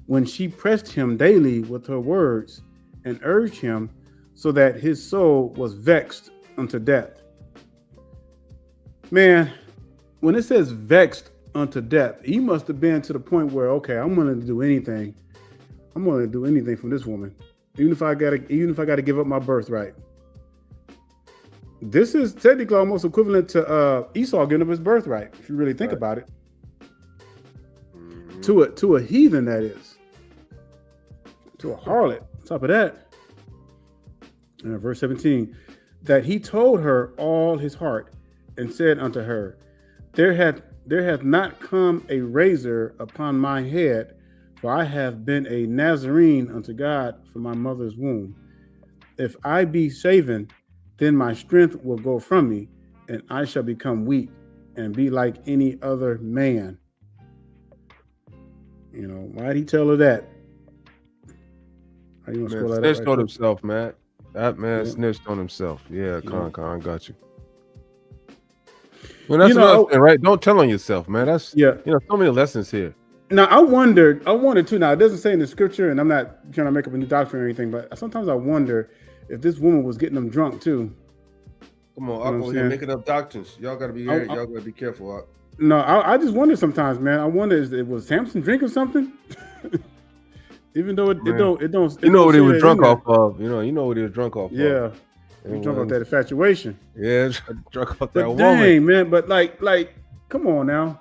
when she pressed him daily with her words and urged him, so that his soul was vexed unto death. Man, when it says vexed unto death, he must have been to the point where, okay, I'm willing to do anything. I'm willing to do anything from this woman, even if I gotta give up my birthright. This is technically almost equivalent to Esau giving up his birthright, if you really think about it. To a heathen, that is. To a harlot. On top of that, verse 17, that he told her all his heart and said unto her, there hath not come a razor upon my head, for I have been a Nazarene unto God from my mother's womb. If I be shaven, then my strength will go from me, and I shall become weak and be like any other man. You know, why did he tell her that? How you gonna Man, scroll that up snitched right on quick? himself, man. That man Yeah. snitched on himself. Yeah, Yeah. Con, got you. Well, that's You know, another thing, right? Don't tell on yourself, man. That's yeah. so many lessons here. Now I wondered too. Now it doesn't say in the scripture, and I'm not trying to make up a new doctrine or anything, but sometimes I wonder if this woman was getting them drunk too. Come on, You know what I'm Uncle, here saying? making up doctrines. Y'all gotta be I- y'all gotta be careful. Unc. No, I just wonder sometimes, man. I wonder is it was Samson drinking something? Even though it Man. don't You know what he say was that drunk in there. off of. You know what he was drunk off of. Yeah, he It drunk off wasn't- that infatuation. Yeah, drunk off that But woman. dang, man, but like, come on now.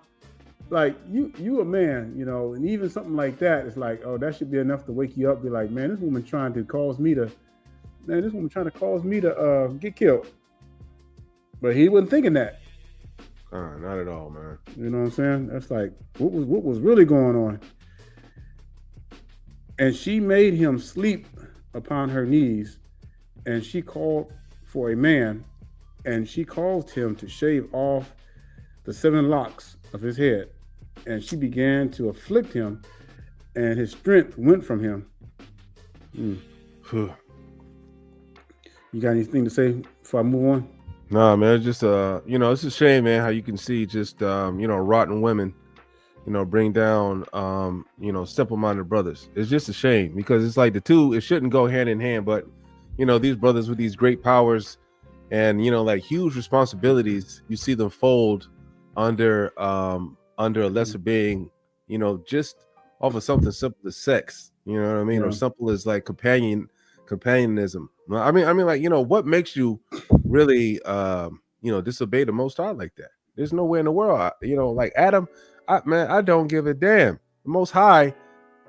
Like you a man, you know, and even something like that, it's like, oh, that should be enough to wake you up. Be like, man, this woman trying to cause me to get killed. But he wasn't thinking that. Not at all, man. You know what I'm saying? That's like what was really going on. And she made him sleep upon her knees, and she called for a man, and she caused him to shave off the 7 locks of his head, and she began to afflict him, and his strength went from him. You got anything to say before I move on? Nah, man, it's just it's a shame, man, how you can see just rotten women, bring down simple-minded brothers. It's just a shame because it's like the two, it shouldn't go hand in hand, but these brothers with these great powers and like huge responsibilities, you see them fold under a lesser being, just off of something simple as sex, you know what I mean, or simple as like companionism. I mean, like, what makes you really, disobey the Most High like that? There's no way in the world, like Adam, I don't give a damn. The Most High,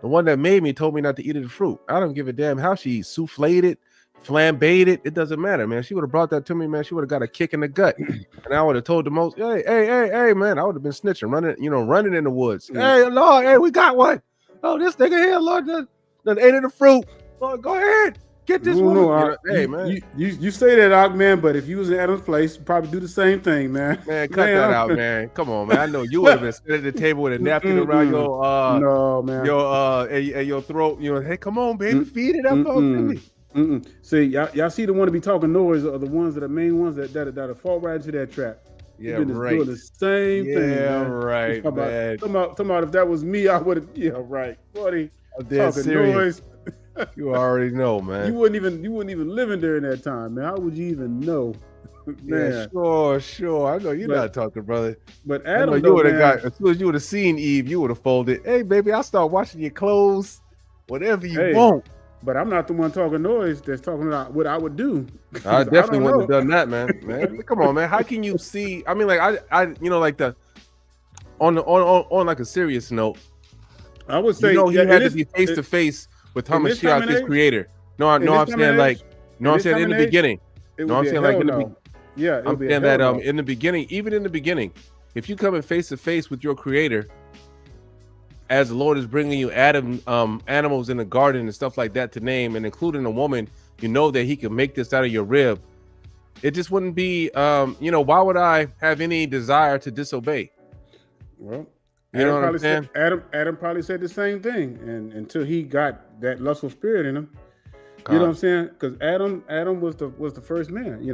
the one that made me, told me not to eat of the fruit. I don't give a damn how she souffled it, flambéed it. It doesn't matter, man. She would have brought that to me, man. She would have got a kick in the gut, and I would have told the most, hey, man. I would have been snitching, running in the woods. Hey, Lord, hey, we got one. Oh, this nigga here, Lord, done ate of the fruit. Lord, go ahead. Get this woman. Hey, man. You say that, Ock, man, but if you was in Adam's place, you'd probably do the same thing, man. Man, cut that out, man. Come on, man. I know you would have been sitting at the table with a napkin around your no, man. your throat. Hey, come on, baby, feed it up to me. See, y'all see the one to be talking noise are the ones that are main ones that fall right into that trap. Yeah, right. Doing the same thing. Yeah, man. right, man. Talking about if that was me, I would have. Yeah, right, buddy. Talking serious. Noise. You already know, man. You wouldn't even living during that time, man. How would you even know? Man. Yeah, sure. I know you're not talking, brother. But Adam, you would have got, as soon as you would have seen Eve, you would have folded. Hey, baby, I'll start washing your clothes, whatever you want. But I'm not the one talking noise that's talking about what I would do. I definitely wouldn't have done that, man. Come on, man. How can you see? I mean, like I like the on like a serious note. I would say he had to be face to face with Hamashiach, his creator. No, I'm saying like, I'm saying in the beginning. No, I'm saying like in the beginning. Yeah, I'm saying that in the beginning, even in the beginning, if you come in face to face with your creator, as the Lord is bringing you animals in the garden and stuff like that to name, and including a woman, that he can make this out of your rib. It just wouldn't be, why would I have any desire to disobey? Well, Adam probably said the same thing, and until he got that lustful spirit in him, you know what I'm saying? Because Adam was the first man.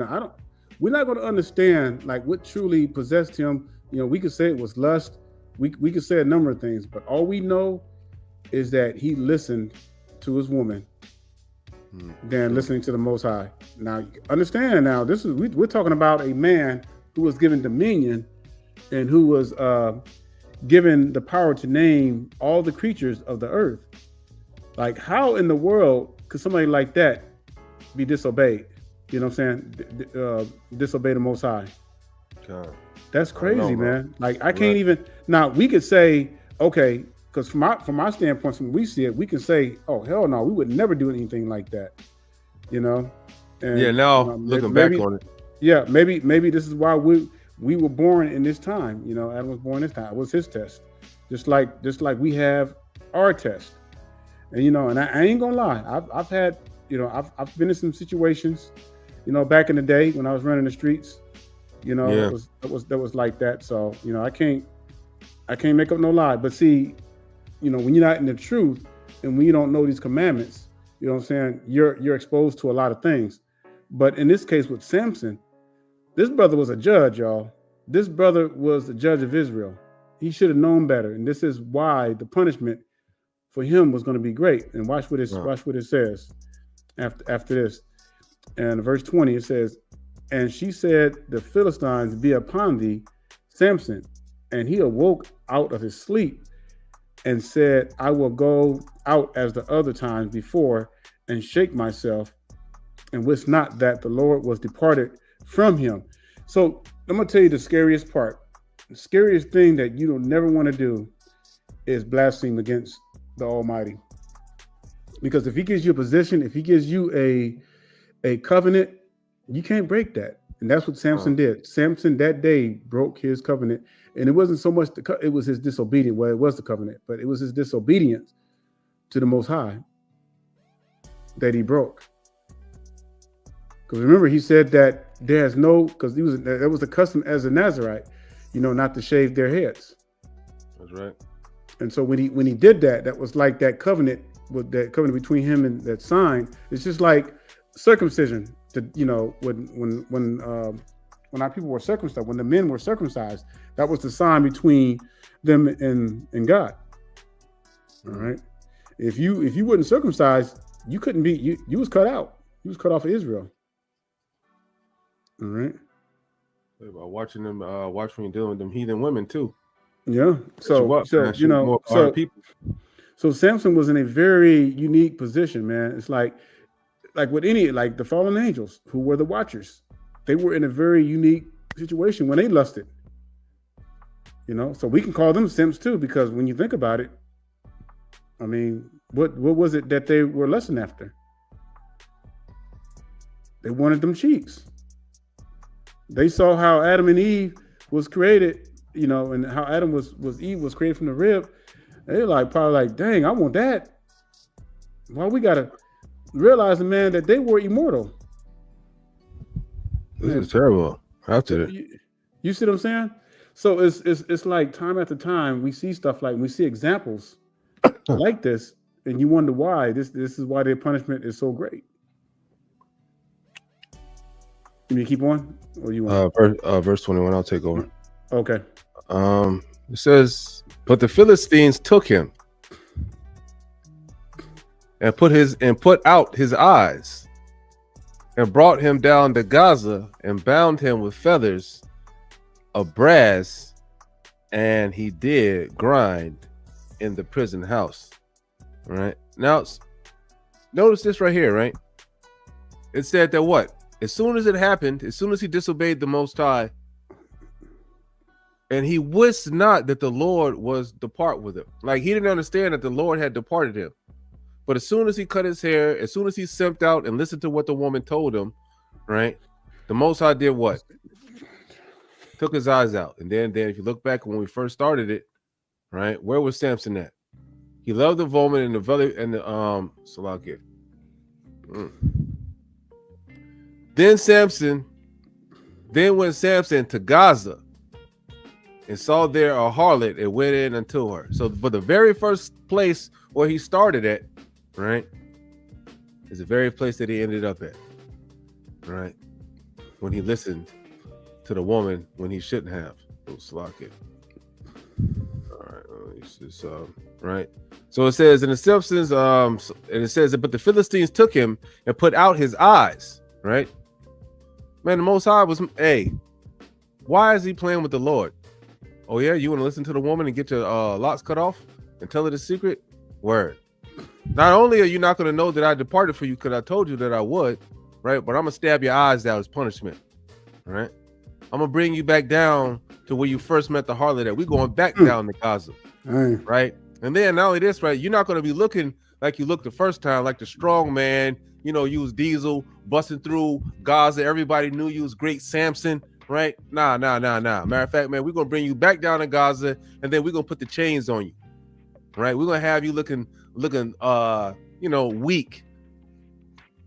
We're not going to understand like what truly possessed him. We could say it was lust. We could say a number of things, but all we know is that he listened to his woman than listening to the Most High. Now, understand. Now, we're talking about a man who was given dominion and who was given the power to name all the creatures of the earth. Like, how in the world could somebody like that be disobeyed? You know what I'm saying? Disobey the Most High. God. That's crazy, man. Like, I can't even. Now, we could say, okay, because from our standpoint, when we see it, we can say, oh, hell no, we would never do anything like that. And, looking back on it. Yeah, maybe this is why we were born in this time. Adam was born this time. It was his test. Just like we have our test. And, and I ain't gonna lie. I've had, I've been in some situations, back in the day when I was running the streets. That was like that. So I can't make up no lie. But see, when you're not in the truth and when you don't know these commandments, you know what I'm saying, you're exposed to a lot of things. But in this case with Samson, this brother was a judge, y'all. This brother was the judge of Israel. He should have known better. And this is why the punishment for him was going to be great. And watch what it says after this. And verse 20, it says, and she said, the Philistines be upon thee, Samson. And he awoke out of his sleep and said, I will go out as the other times before and shake myself, and wist not that the Lord was departed from him. So I'm going to tell you the scariest part. The scariest thing that you don't never want to do is blaspheme against the Almighty. Because if he gives you a position, if he gives you a covenant, you can't break that. And that's what Samson did. Samson that day broke his covenant. And it wasn't so much, it was his disobedience. Well, it was the covenant, but it was his disobedience to the Most High that he broke. Because remember, he said that there's no, because that was the custom as a Nazirite, not to shave their heads. That's right. And so when he did that, that was like that covenant between him and that sign. It's just like circumcision. When our people were circumcised, when the men were circumcised, that was the sign between them and God. All right. If you weren't circumcised, you couldn't be. You was cut out. You was cut off of Israel. All right. About watching them, watch when you're dealing with them heathen women too. Yeah. So people. So Samson was in a very unique position, man. It's like with any, like the fallen angels who were the watchers, they were in a very unique situation when they lusted. So we can call them simps too, because when you think about it, I mean, what was it that they were lusting after? They wanted them cheeks. They saw how Adam and Eve was created, and how Adam Eve was created from the rib. They're probably like, dang, I want that. Well, we gotta realize, man, that they were immortal. This is terrible. After that, you see what I'm saying? So it's like time after time we see stuff like we see examples like this, and you wonder why this is why their punishment is so great. You mean keep on, or you want verse 21? I'll take over. Okay. It says, but the Philistines took him and put out his eyes and brought him down to Gaza and bound him with feathers of brass, and he did grind in the prison house. All right. Now, notice this right here, right? It said that what? As soon as it happened, as soon as he disobeyed the Most High, and he wist not that the Lord was depart with him. Like he didn't understand that the Lord had departed him. But as soon as he cut his hair, as soon as he simped out and listened to what the woman told him, right? The Most High did what? Took his eyes out. And then if you look back when we first started it, right? Where was Samson at? He loved the woman in the valley and the Salakia. Then went Samson to Gaza and saw there a harlot and went in unto her. So for the very first place where he started at, right, is the very place that he ended up at, right? When he listened to the woman when he shouldn't have. Salakia. All right, it's just, right. So it says in the Simpsons, and it says that, but the Philistines took him and put out his eyes, right? Man, the Most High was, hey, why is he playing with the Lord? Oh yeah, you want to listen to the woman and get your locks cut off and tell her the secret? Word. Not only are you not going to know that I departed for you because I told you that I would, right? But I'm going to stab your eyes out as punishment, all right? I'm going to bring you back down to where you first met the harlot at. We're going back down to Gaza, right? And then not only this, right? You're not going to be looking like you looked the first time, like the strong man, you was Diesel busting through Gaza. Everybody knew you was great Samson, right? Nah. Matter of fact, man, we're going to bring you back down to Gaza, and then we're going to put the chains on you, right? We're going to have you looking, weak.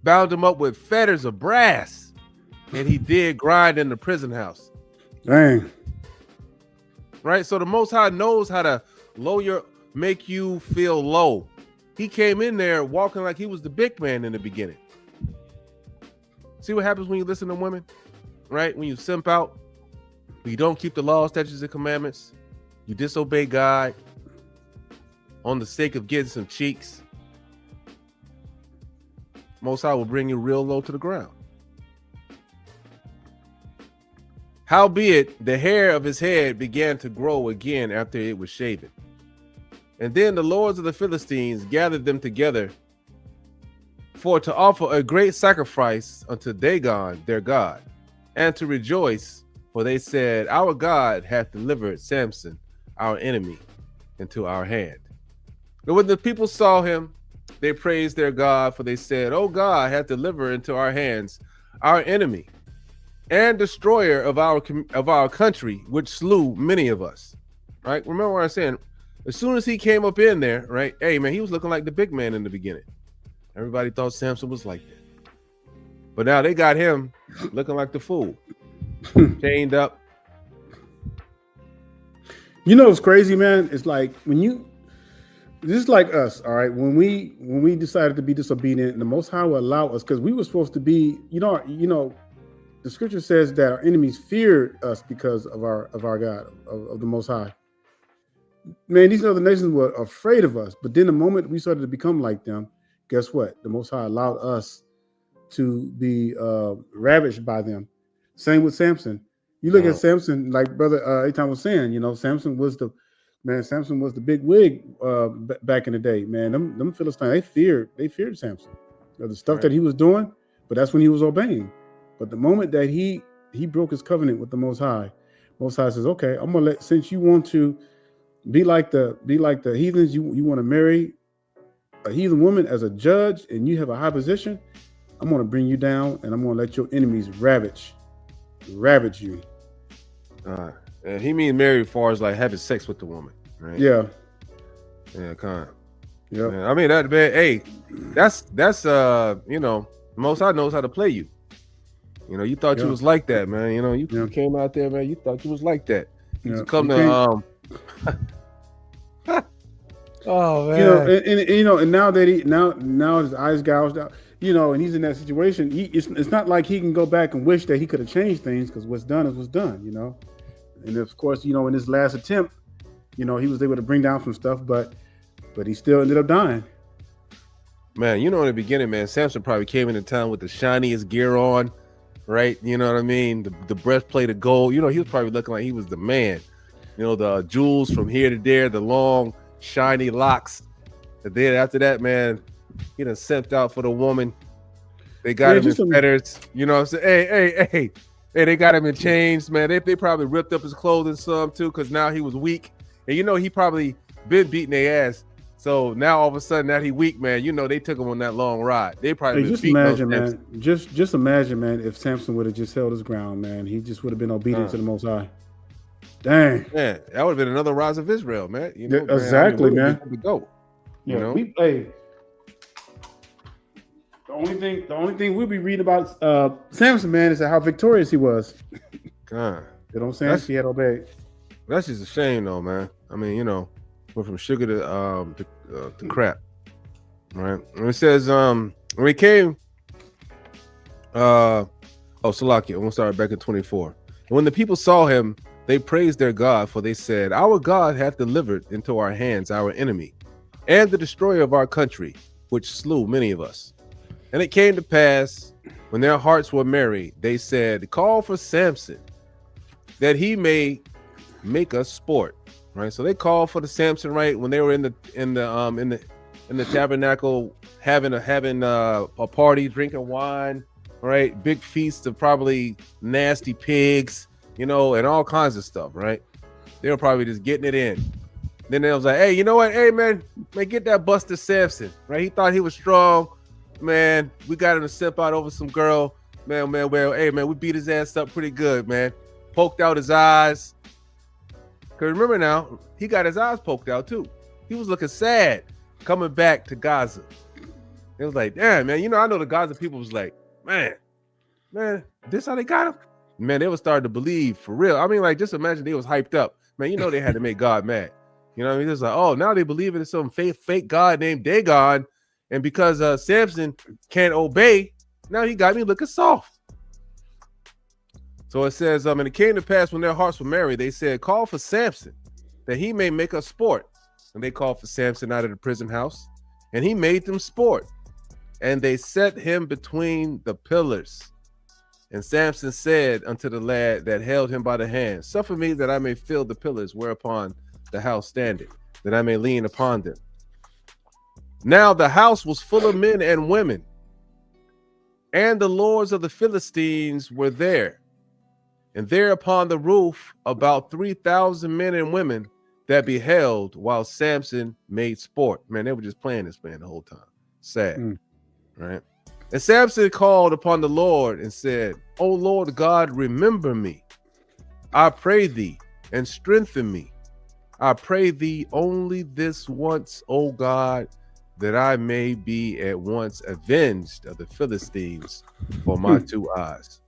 Bound him up with fetters of brass, and he did grind in the prison house. Dang. Right? So the Most High knows how to lower make you feel low. He came in there walking like he was the big man in the beginning. See what happens when you listen to women, right? When you simp out, when you don't keep the laws, statutes, and commandments, you disobey God on the sake of getting some cheeks. Most High will bring you real low to the ground. Howbeit, the hair of his head began to grow again after it was shaven. And then the lords of the Philistines gathered them together for to offer a great sacrifice unto Dagon, their god, and to rejoice, for they said, our God hath delivered Samson, our enemy, into our hand. But when the people saw him, they praised their God, for they said, O God hath delivered into our hands our enemy, and destroyer of our country, which slew many of us. Right? Remember what I'm saying? As soon as he came up in there, right? Hey, man, he was looking like the big man in the beginning. Everybody thought Samson was like that. But now they got him looking like the fool. Chained up. You know what's crazy, man? It's like this is like us, all right. When we decided to be disobedient, the Most High will allow us, because we were supposed to be, you know, the scripture says that our enemies feared us because of our God, of the Most High. Man, these other nations were afraid of us. But then the moment we started to become like them, guess what? The Most High allowed us to be ravaged by them. Same with Samson. You look at Samson, like Brother Eitan was saying, you know, Samson was the big wig back in the day, man. Them Philistines, they feared Samson. The stuff that he was doing, but that's when he was obeying. But the moment that he broke his covenant with the Most High says, okay, I'm gonna since you want to be like the heathens, you want to marry a heathen woman as a judge, and you have a high position, I'm gonna bring you down, and I'm gonna let your enemies ravage you. And he means marry as far as like having sex with the woman, right? Yeah, kind of. yeah. I mean that, man. Hey, that's you know, Most High knows how to play you. You know, you thought you was like that, man. You know, you came out there, man. You thought you was like that. You come to oh man, you know, and now that now his eyes gouged out, you know, and he's in that situation. It's not like he can go back and wish that he could have changed things, because what's done is what's done, you know. And of course, you know, in his last attempt, you know, he was able to bring down some stuff, but he still ended up dying. Man, you know, in the beginning, man, Samson probably came into town with the shiniest gear on, right? You know what I mean? The breastplate of gold. You know, he was probably looking like he was the man. You know, the jewels from here to there, the long, shiny locks. And then after that, man, he done simped out for the woman. They got him in fetters. You know what I'm saying? Hey, they got him in chains, man. They probably ripped up his clothing some too, because now he was weak. And you know, he probably been beating their ass. So now all of a sudden that he weak, man, you know, they took him on that long ride. They probably just imagine, man. Just imagine, man, if Samson would have just held his ground, man. He just would have been obedient to the Most High. Dang. Man, that would have been another rise of Israel, man. You know, exactly, man. To go. You know? The only thing we'll be reading about Samson, man, is how victorious he was. God. You know what I'm saying? He had obeyed. That's just a shame, though, man. I mean, you know, went from sugar to crap, right? And it says, when he came, Salakia, I'm gonna start back at 24. And when the people saw him, they praised their God, for they said, our God hath delivered into our hands our enemy, and the destroyer of our country, which slew many of us. And it came to pass, when their hearts were merry, they said, call for Samson, that he may make us sport. Right, so they called for the Samson, right, when they were in the tabernacle having a party, drinking wine, right, big feast of probably nasty pigs, you know, and all kinds of stuff, right? They were probably just getting it in. Then they was like, hey, you know what? Hey, man, get that Buster Samson, right? He thought he was strong, man. We got him to simp out over some girl, man. Well, hey, man, we beat his ass up pretty good, man. Poked out his eyes. Because remember now, he got his eyes poked out too. He was looking sad coming back to Gaza. It was like, damn, man, you know, I know the Gaza people was like, man, this how they got him? Man, they was starting to believe for real. I mean, like, just imagine they was hyped up. Man, you know they had to make God mad. You know what I mean? It's like, oh, now they believe in some fake god named Dagon. And because Samson can't obey, now he got me looking soft. So it says, and it came to pass when their hearts were merry, they said, call for Samson, that he may make us sport. And they called for Samson out of the prison house, and he made them sport. And they set him between the pillars. And Samson said unto the lad that held him by the hand, suffer me that I may fill the pillars whereupon the house standeth, that I may lean upon them. Now the house was full of men and women, and the lords of the Philistines were there. And there upon the roof about 3,000 men and women that beheld while Samson made sport. Man, they were just playing this man the whole time. Sad, right? And Samson called upon the Lord and said, O Lord God, remember me, I pray thee, and strengthen me. I pray thee only this once, O God, that I may be at once avenged of the Philistines for my 2 eyes.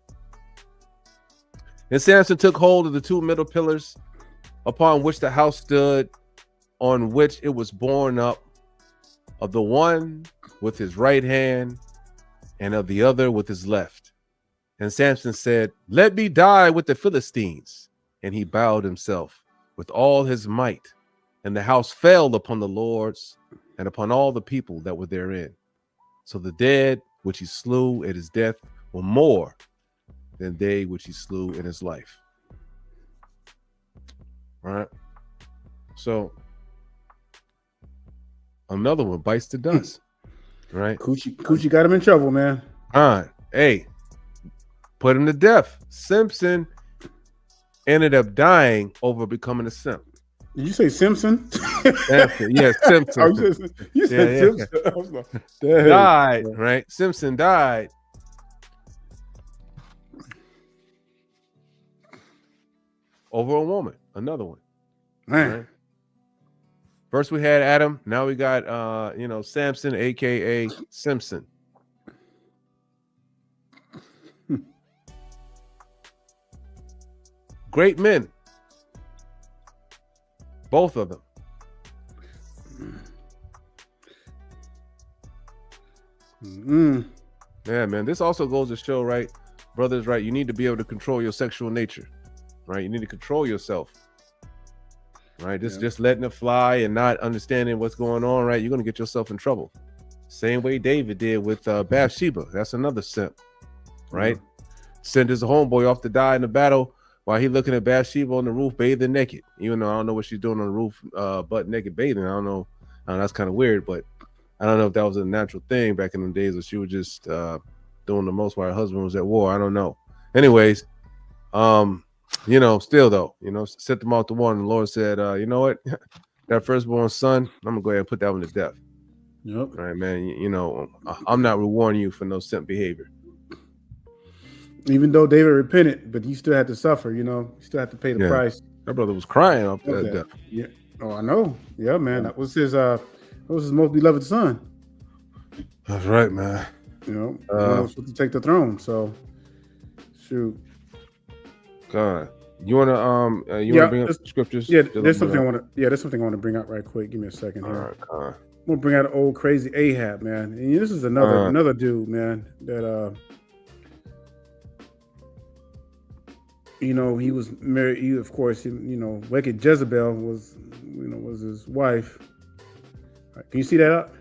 And Samson took hold of the 2 middle pillars upon which the house stood, on which it was borne up, of the one with his right hand and of the other with his left. And Samson said, let me die with the Philistines. And he bowed himself with all his might. And the house fell upon the lords and upon all the people that were therein. So the dead which he slew at his death were more than they which he slew in his life. All right. So another one bites the dust. Right. Coochie got him in trouble, man. All right. Hey, put him to death. Simpson ended up dying over becoming a simp. Did you say Simpson? Simpson. Yes, Simpson. Oh, you said Simpson. I was like, died, right? Simpson died. Over a woman, another one. Man. Right? First we had Adam, now we got Samson, aka Simpson. Great men. Both of them. Yeah, man. This also goes to show, right, brothers, right? You need to be able to control your sexual nature, right? You need to control yourself, right? Just letting it fly and not understanding what's going on, right? You're going to get yourself in trouble. Same way David did with Bathsheba. That's another simp, right? Sent his homeboy off to die in the battle while he looking at Bathsheba on the roof bathing naked. Even though I don't know what she's doing on the roof, butt naked bathing. I don't know. That's kind of weird, but I don't know if that was a natural thing back in the days, or she was just doing the most while her husband was at war. I don't know. Anyways, still though, set them out to one. And the Lord said, you know what? That firstborn son, I'm gonna go ahead and put that one to death. Yep. All right, man. I'm not rewarding you for no simp behavior. Even though David repented, but he still had to suffer, he still had to pay the price. That brother was crying off that death. Yeah. Oh, I know. Yeah, man. That was his most beloved son. That's right, man. Was supposed to take the throne. So shoot. God. You wanna bring up scriptures? Yeah, there's something I want to bring out right quick. Give me a second here. All right. I'm gonna bring out an old crazy Ahab, man. And this is another dude, man, that he was married. He, of course, wicked Jezebel was his wife. Right, can you see that up?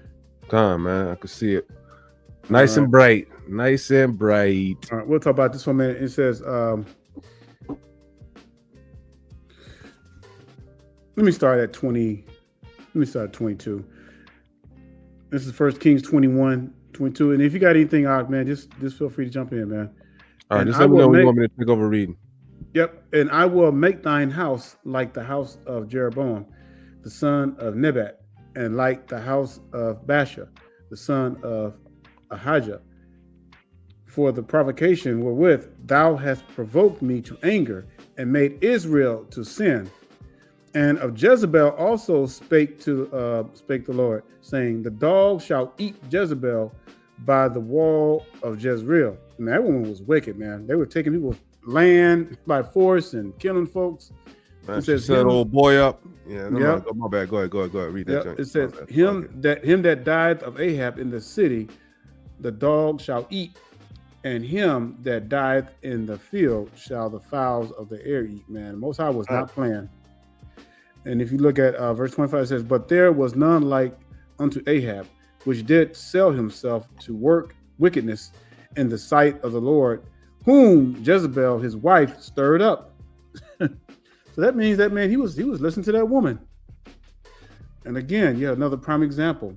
Come on, man. I can see it. Nice and bright. Nice and bright. All right, we'll talk about this for a minute. It says, let me start at 20. Let me start at 22. This is 1 Kings 21, 22. And if you got anything out, man, just feel free to jump in, man. All right, just let me know when you want me to take over reading. Yep. And I will make thine house like the house of Jeroboam, the son of Nebat, and like the house of Baasha, the son of Ahijah. For the provocation wherewith thou hast provoked me to anger and made Israel to sin. And of Jezebel also spake the Lord, saying, the dog shall eat Jezebel by the wall of Jezreel. And that woman was wicked, man. They were taking people's land by force and killing folks. Man, It she says set him. old boy up. Yeah, no, Yep. my bad. Go ahead. Read that. Yep. Joint. It says My bad. him that died of Ahab in the city, the dog shall eat, and him that died in the field shall the fowls of the air eat. Man, the Most High was not playing. And if you look at verse 25, it says, "But there was none like unto Ahab, which did sell himself to work wickedness in the sight of the Lord, whom Jezebel his wife stirred up." So that means that man he was listening to that woman. And again, yeah, another prime example.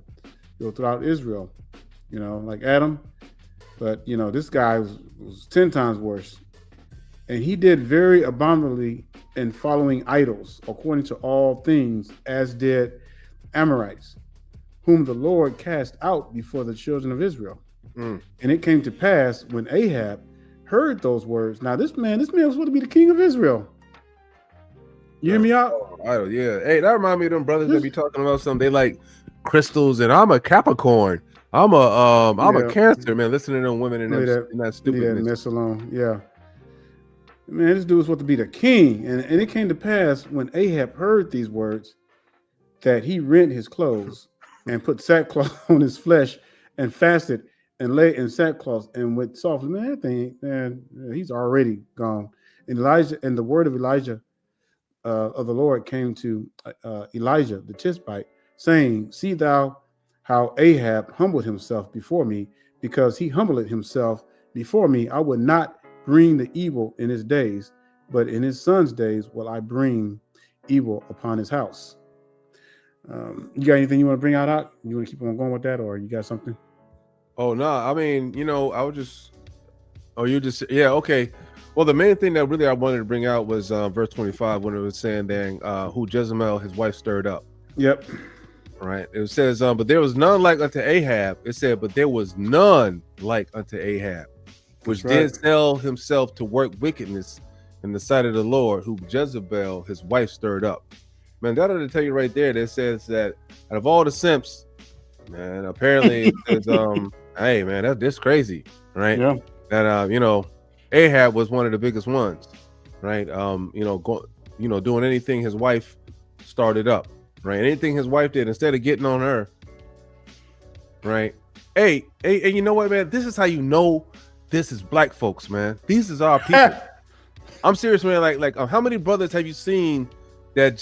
Throughout Israel, like Adam, but this guy was 10 times worse, and he did very abominably in following idols, according to all things, as did Amorites, whom the Lord cast out before the children of Israel. And it came to pass when Ahab heard those words. Now this man was supposed to be the king of Israel. You hear me out? Oh, yeah. Hey, that reminds me of them brothers that be talking about something. They like crystals, and I'm a Capricorn. I'm a Cancer, man. Listen to them women in that stupid leave that mess alone. Yeah. Man, this dude was supposed to be the king. And it came to pass when Ahab heard these words that he rent his clothes and put sackcloth on his flesh and fasted and lay in sackcloth and went softly. Man, he's already gone. And the word of Elijah of the Lord came to Elijah the Tishbite, saying, "See thou how Ahab humbled himself before me, because he humbled himself before me. I would not bring the evil in his days, but in his son's days will I bring evil upon his house." You got anything you want to bring out? You want to keep on going with that, or you got something? Oh no, I mean, I would just. Oh, yeah, okay. Well, the main thing that really I wanted to bring out was verse 25 when it was saying that who Jezebel his wife stirred up. Yep. Right. It says, but there was none like unto Ahab. It said, but there was none like unto Ahab, which did sell himself to work wickedness in the sight of the Lord, who Jezebel his wife stirred up. Man, that ought to tell you right there. That says that out of all the simps, man, apparently it says, hey man, that's crazy, right? Yeah. That Ahab was one of the biggest ones, right? Doing anything his wife started up, right? Anything his wife did, instead of getting on her, right? Hey, and you know what, man? This is how you know this is black folks, man. These is our people. I'm serious, man. Like, how many brothers have you seen that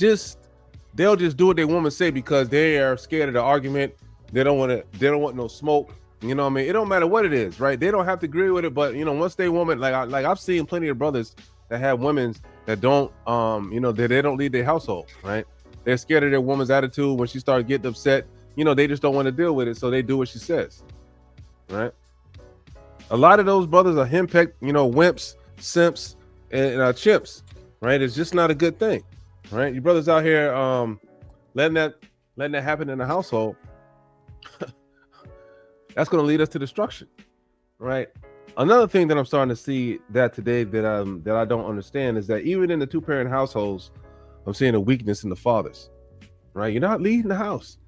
they'll just do what they woman say because they are scared of the argument? They don't want no smoke. You know what I mean? It don't matter what it is, right? They don't have to agree with it, but once they woman, like I've seen plenty of brothers that have women that don't, that they don't lead their household, right? They're scared of their woman's attitude. When she starts getting upset, they just don't want to deal with it, so they do what she says, right? A lot of those brothers are henpecked, wimps, simps, and chimps, right? It's just not a good thing, right? You brothers out here letting that happen in the household. That's going to lead us to destruction, right? Another thing that I'm starting to see that today that I don't understand is that even in the two-parent households, I'm seeing a weakness in the fathers, right? You're not leading the house.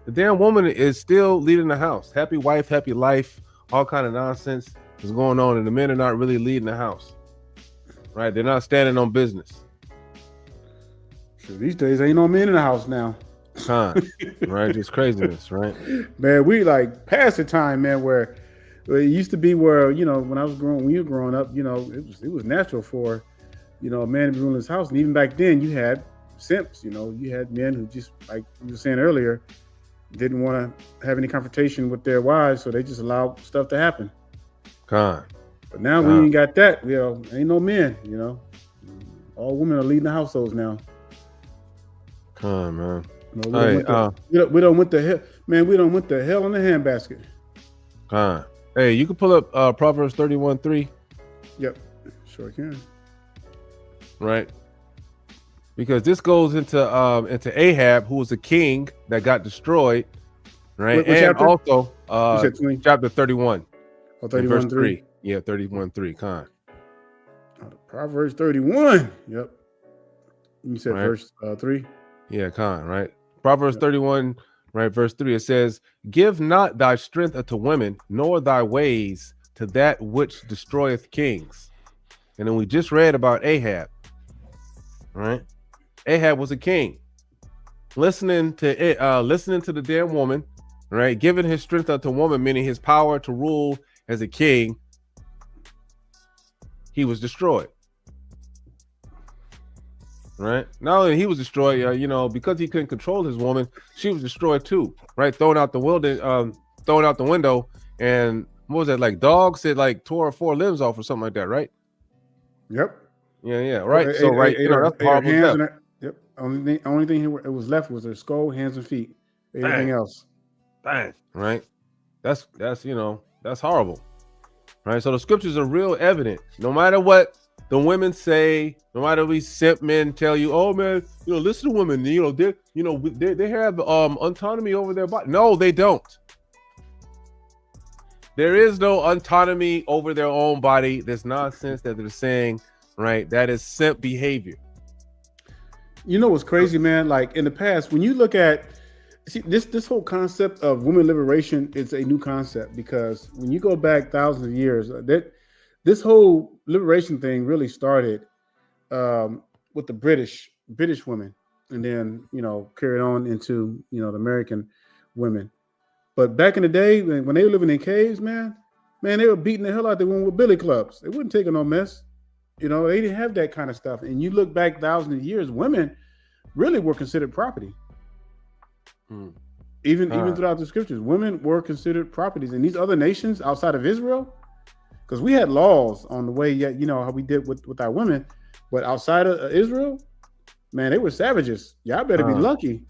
The damn woman is still leading the house. Happy wife, happy life, all kind of nonsense is going on, and the men are not really leading the house, right? They're not standing on business. Sure, these days ain't no men in the house now. Right? Just craziness, right? Man, we like past the time, man, where it used to be where, when you were growing up, it was natural for, a man to be ruling his house. And even back then you had simps, you had men who just, like you were saying earlier, didn't want to have any confrontation with their wives, so they just allowed stuff to happen. But now we ain't got that, ain't no men, all women are leading the households now. Man. We don't went the hell, man. We don't went the hell in the handbasket. Hey, you can pull up Proverbs 31:3. Yep, sure can. Right, because this goes into Ahab, who was a king that got destroyed, right? What and chapter? Also, chapter 31. Oh, 31:3. Yeah, 31:3. Proverbs 31. Yep. You said right. verse 3. Yeah, right. Proverbs 31, right, verse 3, it says, "Give not thy strength unto women, nor thy ways to that which destroyeth kings." And then we just read about Ahab, right? Ahab was a king, listening to the damn woman, right? Giving his strength unto woman, meaning his power to rule as a king. He was destroyed. Right? Not only he was destroyed, because he couldn't control his woman, she was destroyed too. Right? Thrown out the window, and what was that? Like dogs that like tore her 4 limbs off or something like that, right? Yep. Yeah, right. Ate- So ate- right, ate her- that's ate her horrible hands death. and her, yep. Only thing it was left was her skull, hands, and feet. Everything Bang. else. Bang. Right? That's that's horrible. Right? So the scriptures are real evident. No matter what the women say, no matter we simp men tell you, oh man, listen to women, they have autonomy over their body. No, they don't. There is no autonomy over their own body. This nonsense that they're saying, right? That is simp behavior. You know what's crazy, man? Like in the past, when you look at this whole concept of women liberation, it's a new concept because when you go back thousands of years, this whole liberation thing really started with the British women, and then carried on into the American women. But back in the day, when they were living in caves, man, they were beating the hell out of the women with billy clubs. They wouldn't take no mess. They didn't have that kind of stuff. And you look back thousands of years, women really were considered property. Even throughout the scriptures, women were considered properties. And these other nations outside of Israel, because we had laws on the way, how we did with our women, but outside of Israel, man, they were savages. Y'all better be lucky,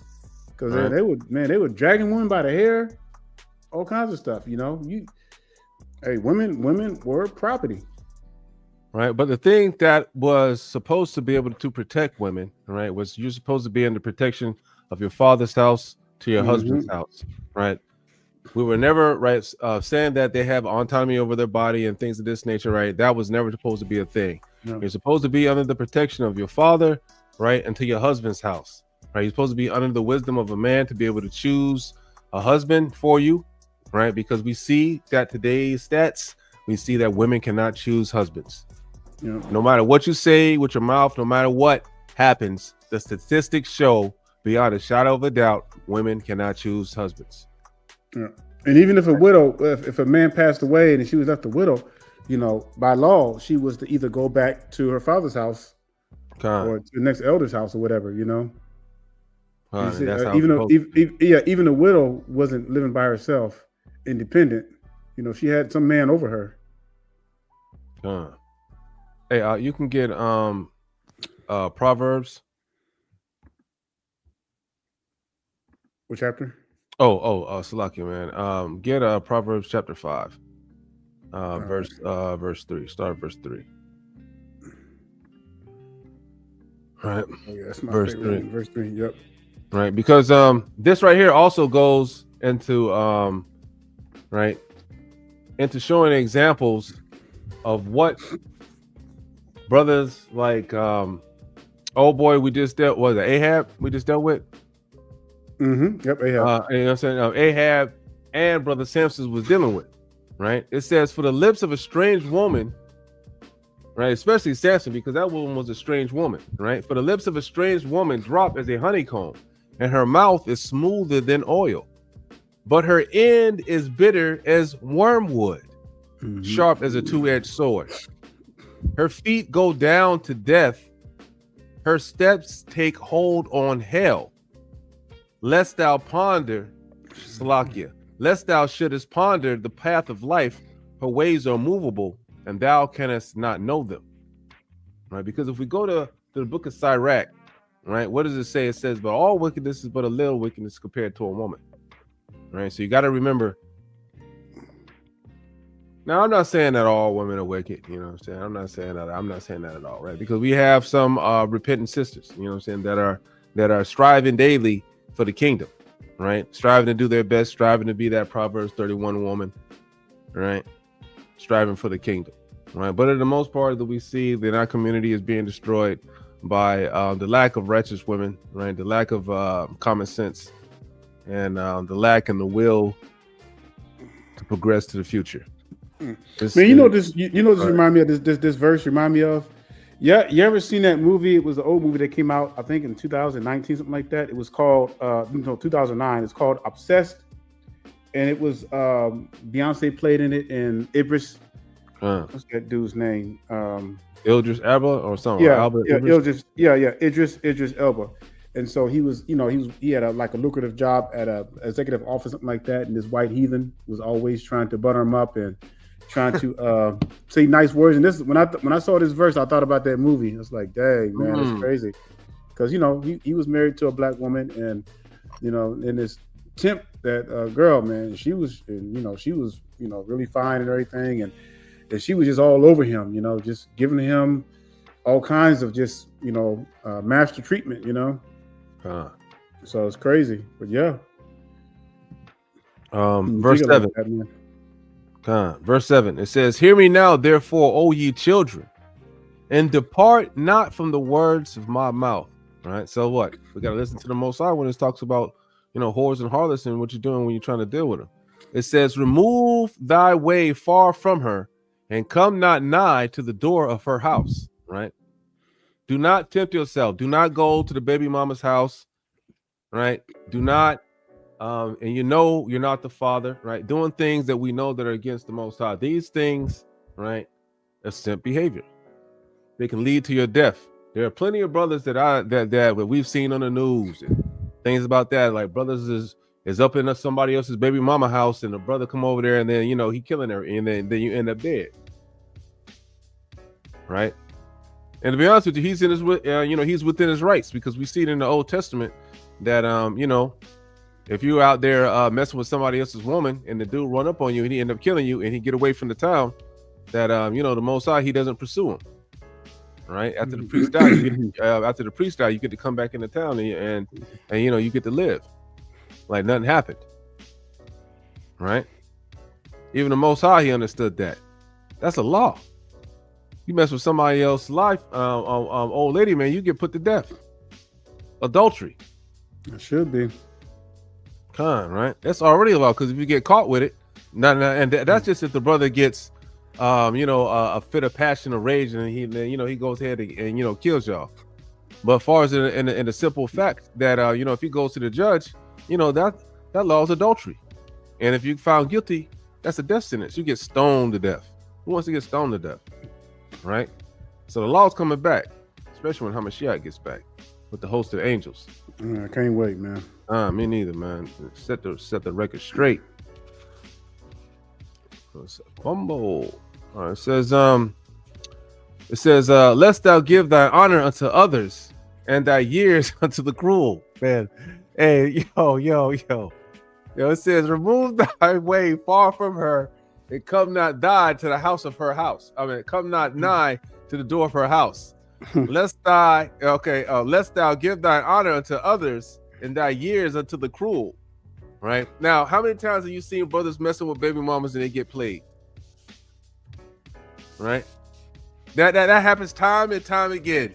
because right. they were dragging women by the hair, all kinds of stuff. Women were property. Right, but the thing that was supposed to be able to protect women, right, was you're supposed to be in the protection of your father's house to your husband's house, right? We were never saying that they have autonomy over their body and things of this nature, right? That was never supposed to be a thing. No. You're supposed to be under the protection of your father, right, and to your husband's house, right? You're supposed to be under the wisdom of a man to be able to choose a husband for you, right? Because we see that today's stats, we see that women cannot choose husbands. Yeah. No matter what you say with your mouth, no matter what happens, the statistics show beyond a shadow of a doubt, women cannot choose husbands. Yeah. And even if a widow, if a man passed away and she was left a widow, by law, she was to either go back to her father's house or to the next elder's house or whatever, even a widow wasn't living by herself, independent. She had some man over her. Hey, you can get Proverbs. What chapter? Salakia, man. Get Proverbs chapter 5, verse 3. Start at verse 3. Right. Oh, yeah, that's my verse favorite. 3. Verse 3. Yep. Right, because this right here also goes into into showing examples of what brothers like we just dealt with Ahab. We just dealt with. Yep, Ahab. You know what I'm saying? Ahab and brother Samson was dealing with, right? It says, for the lips of a strange woman, right? Especially Samson, because that woman was a strange woman, right? For the lips of a strange woman drop as a honeycomb, and her mouth is smoother than oil, but her end is bitter as wormwood, sharp as a two-edged sword. Her feet go down to death. Her steps take hold on hell. Lest thou ponder, Salakia, lest thou shouldest ponder the path of life, her ways are movable, and thou canst not know them. Right? Because if we go to the book of Sirach, right, what does it say? It says, but all wickedness is but a little wickedness compared to a woman. Right? So you got to remember. Now, I'm not saying that all women are wicked, you know what I'm saying? I'm not saying that at all, right? Because we have some repentant sisters, you know what I'm saying, that are striving daily for the kingdom, right? Striving to do their best, striving to be that Proverbs 31 woman, right? Striving for the kingdom, right? But in the most part that we see that our community is being destroyed by the lack of righteous women, right? The lack of common sense and the lack and the will to progress to the future. Man, this remind me of this verse remind me of, Yeah, you ever seen that movie? It was an old movie that came out, I think, in 2019, something like that. It was called, no, 2009. It's called Obsessed, and it was Beyonce played in it, and Idris. Huh. What's that dude's name? Idris Elba or something? Or Yeah, Albert yeah, Idris? Idris Elba. And so he was, he had like a lucrative job at a executive office, something like that. And this white heathen was always trying to butter him up and trying to say nice words. And this, when I saw this verse, I thought about that movie. I was like, dang, man, it's crazy. Because he was married to a black woman, and in this Simp, that girl, man, she was really fine and everything, and she was just all over him, just giving him all kinds of just master treatment, Huh. So it's crazy, but yeah. Verse 7. Verse 7. It says, "Hear me now, therefore, O ye children, and depart not from the words of my mouth." Right. So what? We got to listen to the Most High when it talks about whores and harlots and what you're doing when you're trying to deal with them. It says, "Remove thy way far from her, and come not nigh to the door of her house." Right. Do not tempt yourself. Do not go to the baby mama's house. Right. Do not. And you're not the father, right? Doing things that we know that are against the Most High. These things, right, are simp behavior. They can lead to your death. There are plenty of brothers that we've seen on the news and things about that. Like brothers is up in somebody else's baby mama house, and the brother come over there, and then he killing her, and then you end up dead, right? And to be honest with you, he's in his he's within his rights, because we see it in the Old Testament that if you out there messing with somebody else's woman and the dude run up on you and he end up killing you and he get away from the town, that the Most High, he doesn't pursue him. Right after the priest died, you get to come back into town and you get to live like nothing happened. Right? Even the Most High, he understood that. That's a law. You mess with somebody else's life, old lady, man, you get put to death. Adultery. It should be. Right? That's already a law, because if you get caught with it, that's just if the brother gets a fit of passion or rage, and he goes ahead and kills y'all. But as far as in the simple fact that if he goes to the judge, that law is adultery, and if you found guilty, that's a death sentence. You get stoned to death. Who wants to get stoned to death? Right? So the law's coming back, especially when Hamashiach gets back with the host of angels. I can't wait, man. Me neither, man. Set the record straight. Fumble. All right, it says, "Lest thou give thy honor unto others, and thy years unto the cruel." Man, hey, yo. It says, "Remove thy way far from her, and come not nigh to the house of her house." I mean, come not nigh to the door of her house. Lest thou give thy honor unto others, and thy years unto the cruel. Right? Now, how many times have you seen brothers messing with baby mamas and they get played? Right? That happens time and time again.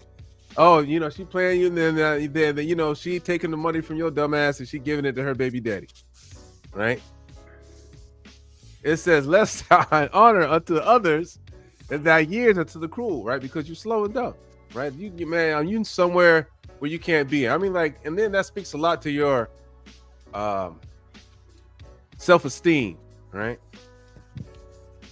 Oh, she playing you, and then she taking the money from your dumb ass and she giving it to her baby daddy. Right? It says, "Lest thine honor unto others, and thy years unto the cruel." Right? Because you're slowing down. Right? You somewhere where you can't be. I mean, and then that speaks a lot to your self-esteem, right?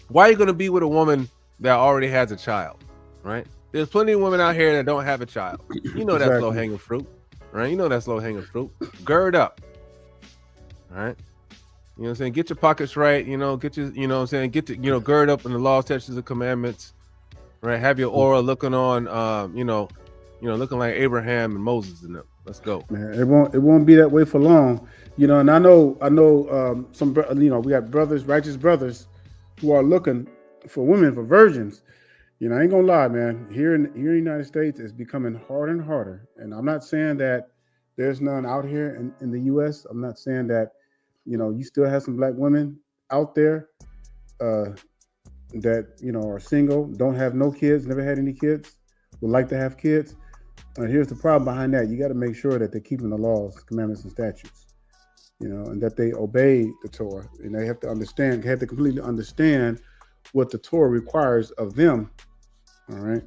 Why are you going to be with a woman that already has a child, right? There's plenty of women out here that don't have a child. Exactly. That's low-hanging fruit, right? That's low-hanging fruit. Gird up, right? What I'm saying? Get your pockets right, get your, get to, gird up in the laws, statutes, and commandments, right? Have your aura looking on, looking like Abraham and Moses in them. Let's go. Man, it won't be that way for long, and I know some, we got brothers, righteous brothers, who are looking for women, for virgins. I ain't gonna lie, man. Here in the United States, it's becoming harder and harder. And I'm not saying that there's none out here in the U.S. I'm not saying that, you still have some black women out there that are single, don't have no kids, never had any kids, would like to have kids. And here's the problem behind that: you got to make sure that they're keeping the laws, commandments, and statutes, and that they obey the Torah. And they have to completely understand what the Torah requires of them. All right.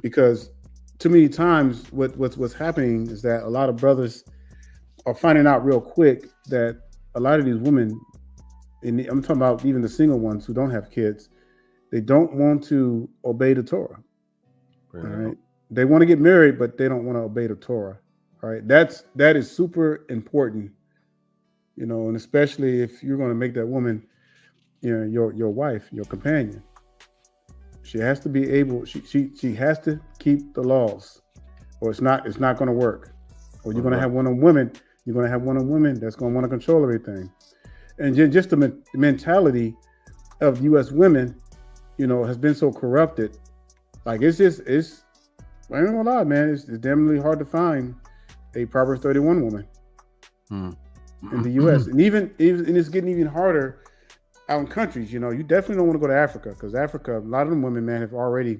because too many times what's happening is that a lot of brothers are finding out real quick that a lot of these women, and I'm talking about even the single ones who don't have kids, they don't want to obey the Torah. All right, they want to get married, but they don't want to obey the Torah. All right, that is super important, you know, and especially if you're going to make that woman, you know, your wife, your companion. She has to be able. She has to keep the laws, or it's not going to work. Or you're going to have one of women. You're going to have one of women that's going to want to control everything, and just the mentality of U.S. women, you know, has been so corrupted. Like I ain't gonna lie, man. It's definitely hard to find a Proverbs 31 woman in the U.S. and even it's getting even harder out in countries. You know, you definitely don't want to go to Africa, because Africa, a lot of them women, man, have already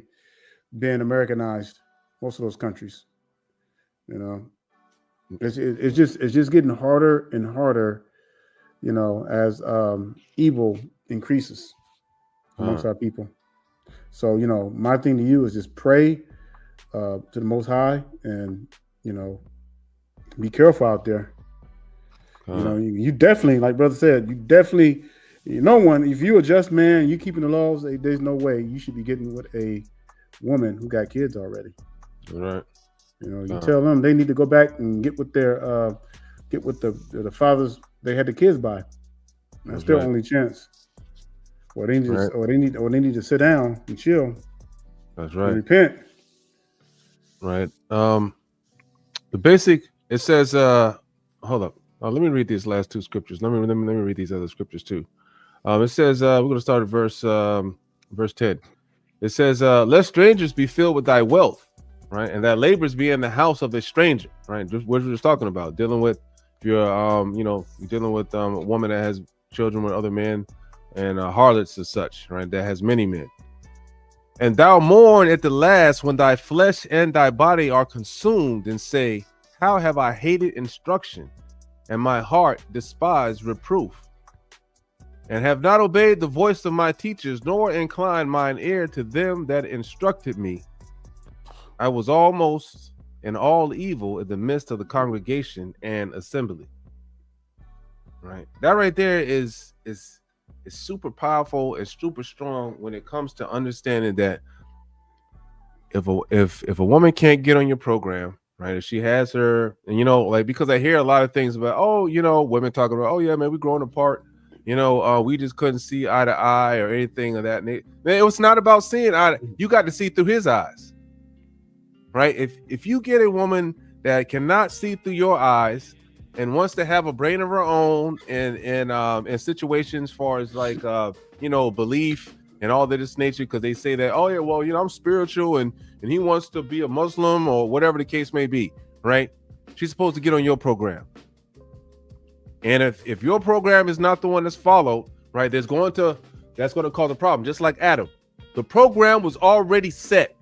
been Americanized. Most of those countries, you know, it's just getting harder and harder, you know, as evil increases amongst our people. So, you know, my thing to you is just pray to the Most High, and, you know, be careful out there. You know, you definitely, like brother said, no one, if you're a just man, you keeping the laws, there's no way you should be getting with a woman who got kids already. Right. You know, you tell them they need to go back and get with the fathers they had the kids by. That's their only chance. Or they need to sit down and chill. That's right. And repent. Right. The basic, it says, hold up. Let me read these last two scriptures. Let me read these other scriptures too. It says, we're going to start at verse 10. It says, let strangers be filled with thy wealth, right? And that labors be in the house of a stranger, right? Just what we're just talking about, dealing with, if you're, you're dealing with a woman that has children with other men, and harlots and such, right? That has many men. And thou mourn at the last when thy flesh and thy body are consumed, and say, how have I hated instruction, and my heart despised reproof, and have not obeyed the voice of my teachers, nor inclined mine ear to them that instructed me. I was almost in all evil in the midst of the congregation and assembly. Right? That right there is super powerful and super strong when it comes to understanding that if a woman can't get on your program, right? If she has her, and you know, like, because I hear a lot of things about, oh, you know, women talking about, oh yeah, man, we growing apart, you know, we just couldn't see eye to eye or anything of that. Man, it was not about seeing eye. You got to see through his eyes, right? If you get a woman that cannot see through your eyes and wants to have a brain of her own in situations far as like you know, belief and all that this nature, because they say that, oh yeah, well, you know, I'm spiritual and he wants to be a Muslim or whatever the case may be, right? She's supposed to get on your program. And if your program is not the one that's followed, right, that's going to cause a problem. Just like Adam, the program was already set.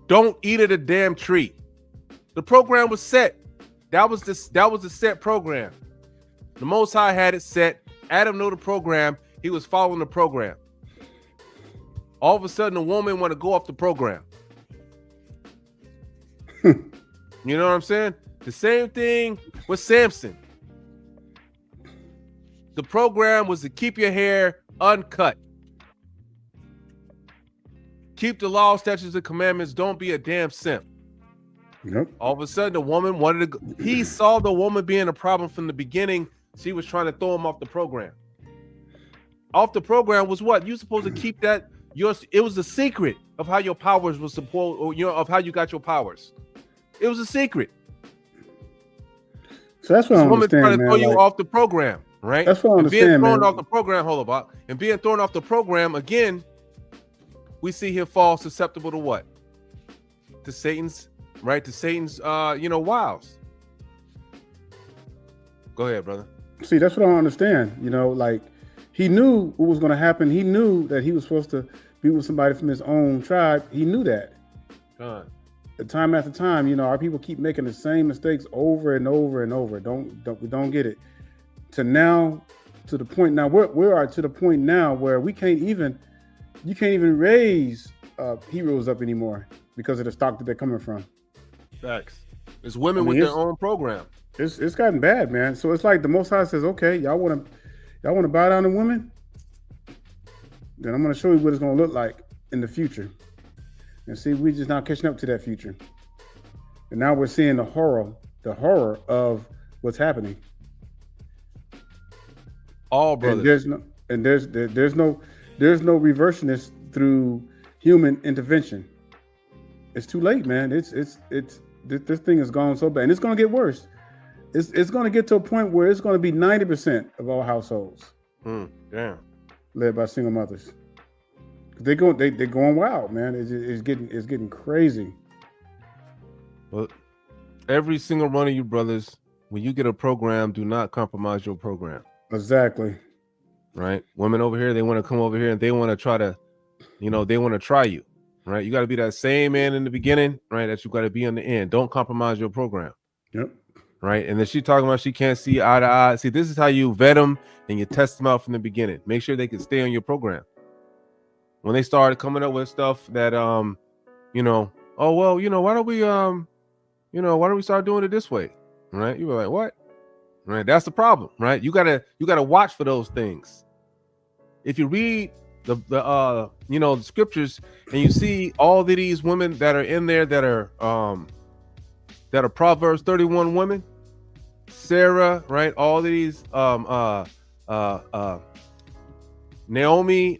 Don't eat at a damn tree. The program was set. That was the set program. The Most High had it set. Adam knew the program. He was following the program. All of a sudden, a woman want to go off the program. You know what I'm saying? The same thing with Samson. The program was to keep your hair uncut. Keep the law, statutes, and commandments. Don't be a damn simp. Yep. All of a sudden, the woman wanted to go. He saw the woman being a problem from the beginning. She was trying to throw him off the program. Off the program was what? You supposed to keep that. It was a secret of how your powers were supposed, or, you know, of how you got your powers. It was a secret. So that's what I understand, man. Trying to throw you off the program, right? That's what I understand, being thrown man. off the program, hold up, and being thrown off the program again, we see him fall susceptible to what? To Satan's, right? To Satan's, wiles. Go ahead, brother. See, that's what I don't understand. You know, like, he knew what was going to happen. He knew that he was supposed to be with somebody from his own tribe. He knew that. Time after time, you know, our people keep making the same mistakes over and over and over. We don't get it. To the point now, we are to the point now where you can't even raise heroes up anymore because of the stock that they're coming from. Facts. It's women I mean, with their it's- own program. It's gotten bad, man. So it's like the Most High says, okay, y'all want to bow down to women? Then I'm going to show you what it's going to look like in the future. And see, we just not catching up to that future. And now we're seeing the horror of what's happening. All brothers. And there's no reversing this through human intervention. It's too late, man. This thing has gone so bad, and it's going to get worse. It's going to get to a point where it's going to be 90% of all households Damn. led by single mothers. They're going wild, man. It's getting crazy. Well, every single one of you brothers, when you get a program, do not compromise your program. Exactly. Right? Women over here, they want to come over here and they want to try to, they want to try you. Right? You got to be that same man in the beginning, right? That you got to be on the end. Don't compromise your program. Yep. Right? And then she talking about she can't see eye to eye. See, this is how you vet them and you test them out from the beginning. Make sure they can stay on your program. When they started coming up with stuff that oh well, why don't we start doing it this way? Right? You were like, what? Right? That's the problem, right? You gotta watch for those things. If you read the scriptures and you see all of these women that are in there that are Proverbs 31 women, Sarah, right? All of these Naomi,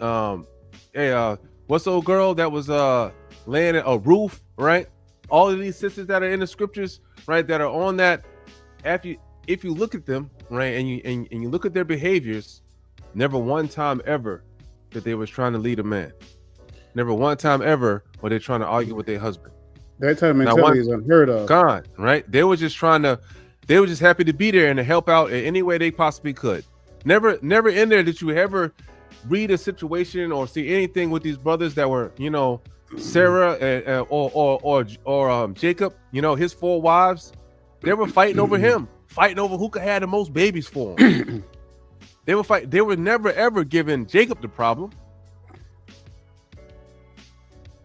what's the old girl that was laying at a roof, right? All of these sisters that are in the scriptures, right, that are on that. If you look at them, right, and you look at their behaviors, never one time ever that they was trying to lead a man. Never one time ever were they trying to argue with their husband. That type of mentality is unheard of. Gone, right? They were just happy to be there and to help out in any way they possibly could. Never in there did you ever read a situation or see anything with these brothers that were, Sarah or Jacob, his 4 wives. They were fighting over him, fighting over who could have the most babies for him. They were never ever giving Jacob the problem,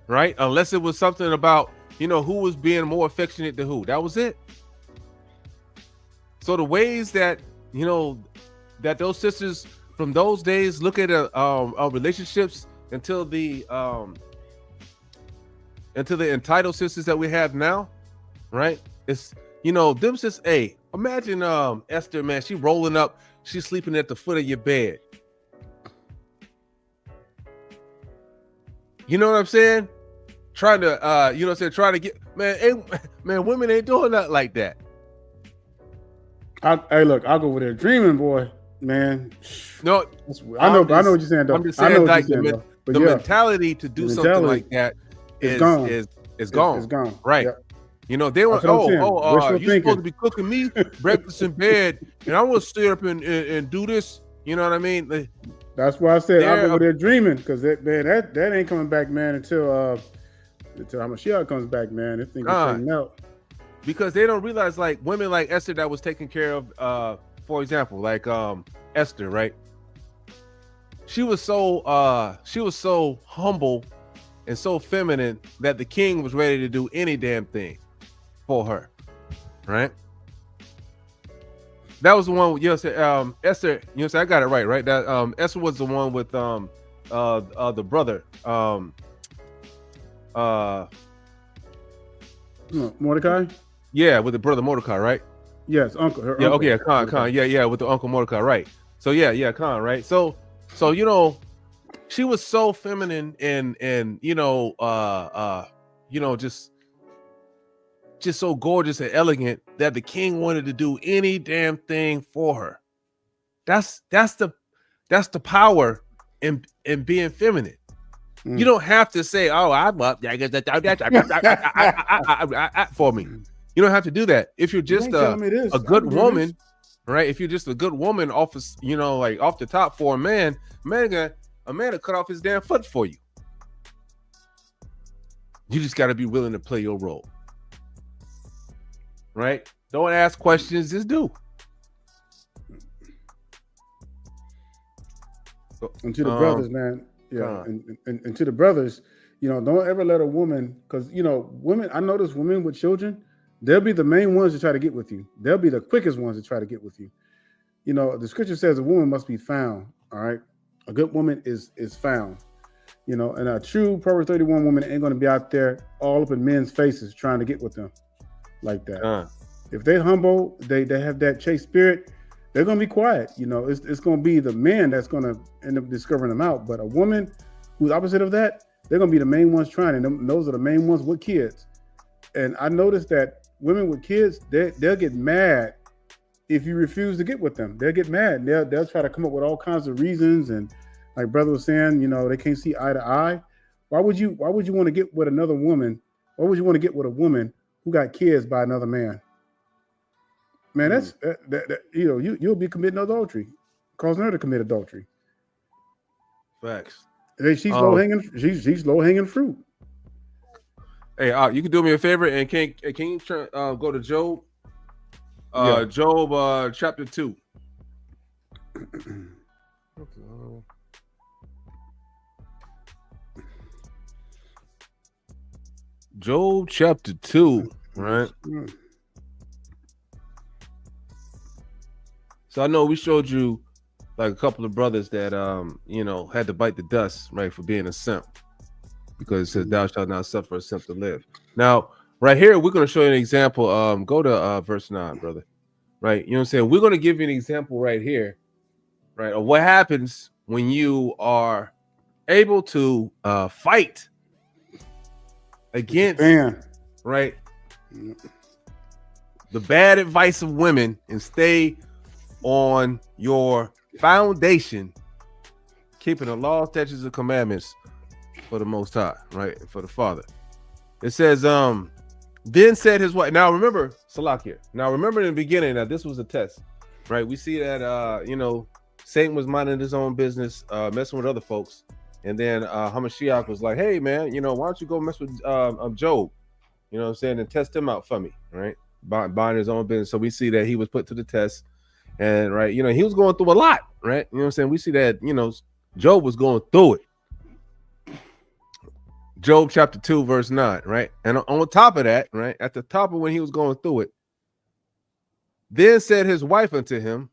right? Unless it was something about, who was being more affectionate to who. That was it. So the ways that, that those sisters from those days look at relationships until the entitled sisters that we have now, right? It's them sisters. Hey, imagine Esther, man. She rolling up, she's sleeping at the foot of your bed. You know what I'm saying? Trying to trying to get man, women ain't doing nothing like that. Hey, look, I'll go over there dreaming, boy. Man, no, I know what you're saying, though. I'm just saying, like the mentality to do something like that is gone. It's gone. Right. Yeah. They were, you supposed to be cooking me breakfast in bed, and I want to stay up and do this. You know what I mean? That's why I said I'll go over there dreaming, because that ain't coming back, man, until Mashiach comes back, man. This thing is straightened out. Because they don't realize, like, women like Esther that was taken care of, for example, like Esther, right? She was so humble and so feminine that the king was ready to do any damn thing for her, right? That was the one. Esther. I got it right? That Esther was the one with the brother, Mordecai. Yeah, with the brother Mordecai, right? Yes, uncle. Yeah, uncle. okay, Khan. Yeah, with the uncle Mordecai, right? So yeah, Khan, right? So she was so feminine and just so gorgeous and elegant that the king wanted to do any damn thing for her. That's the power in being feminine. You don't have to say, "Oh, I'm up," for me. You don't have to do that. If you're just a good woman, right? If you're just a good woman off of, like off the top for a man will cut off his damn foot for you. You just got to be willing to play your role, right? Don't ask questions, just do. And to the brothers, man, Yeah, and to the brothers, don't ever let a woman, because women. I notice women with children, they'll be the main ones to try to get with you. They'll be the quickest ones to try to get with you. The scripture says a woman must be found. All right, a good woman is found. And a true Proverbs 31 woman ain't going to be out there all up in men's faces trying to get with them like that. If they're humble, they have that chase spirit, they're going to be quiet. It's going to be the man that's going to end up discovering them out. But a woman who's opposite of that, they're going to be the main ones trying. And those are the main ones with kids. And I noticed that women with kids, they'll get mad if you refuse to get with them. They'll get mad. They'll try to come up with all kinds of reasons. And like brother was saying, they can't see eye to eye. Why would you want to get with another woman? Why would you want to get with a woman who got kids by another man? Man, that's you'll be committing adultery, causing her to commit adultery. Facts. She's low hanging. She's low hanging fruit. Hey, you can do me a favor and can you go to Job? Job chapter 2. Job chapter 2, right? So I know we showed you like a couple of brothers that had to bite the dust, right, for being a simp, because it says thou shalt not suffer a simp to live. Now, right here, we're going to show you an example. Go to verse 9, brother. Right, you know what I'm saying? We're going to give you an example right here, right, of what happens when you are able to fight against, right, the bad advice of women and stay on your foundation, keeping the law, statutes, and commandments for the Most High, right, for the Father. It says, then said his wife. Now remember, Salak Now remember in the beginning that this was a test, right? We see that Satan was minding his own business, messing with other folks, and then Hamashiach was like, "Hey man, why don't you go mess with Job? You know what I'm saying, and test him out for me, right? Buying his own business." So we see that he was put to the test, and right, he was going through a lot, right? You know what I'm saying? We see that Job was going through it. Job chapter 2, verse 9, right? And on top of that, right, at the top of when he was going through it, then said his wife unto him,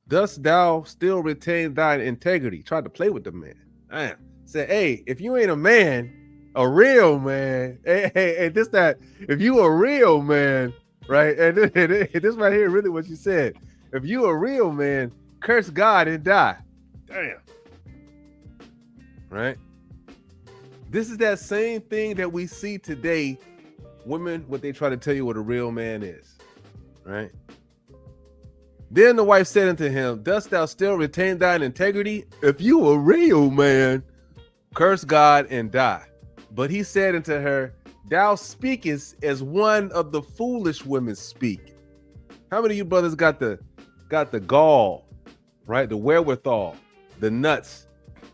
dost thou still retain thine integrity? Tried to play with the man. Man, said, hey, if you ain't a man, a real man, hey, this, that, if you a real man, right? And this right here, really what she said. If you a real man, curse God and die. Damn. Right? This is that same thing that we see today. Women, what they try to tell you what a real man is, right? Then the wife said unto him, dost thou still retain thine integrity? If you a real man, curse God and die. But he said unto her, thou speakest as one of the foolish women speak. How many of you brothers got the gall, right? The wherewithal, the nuts,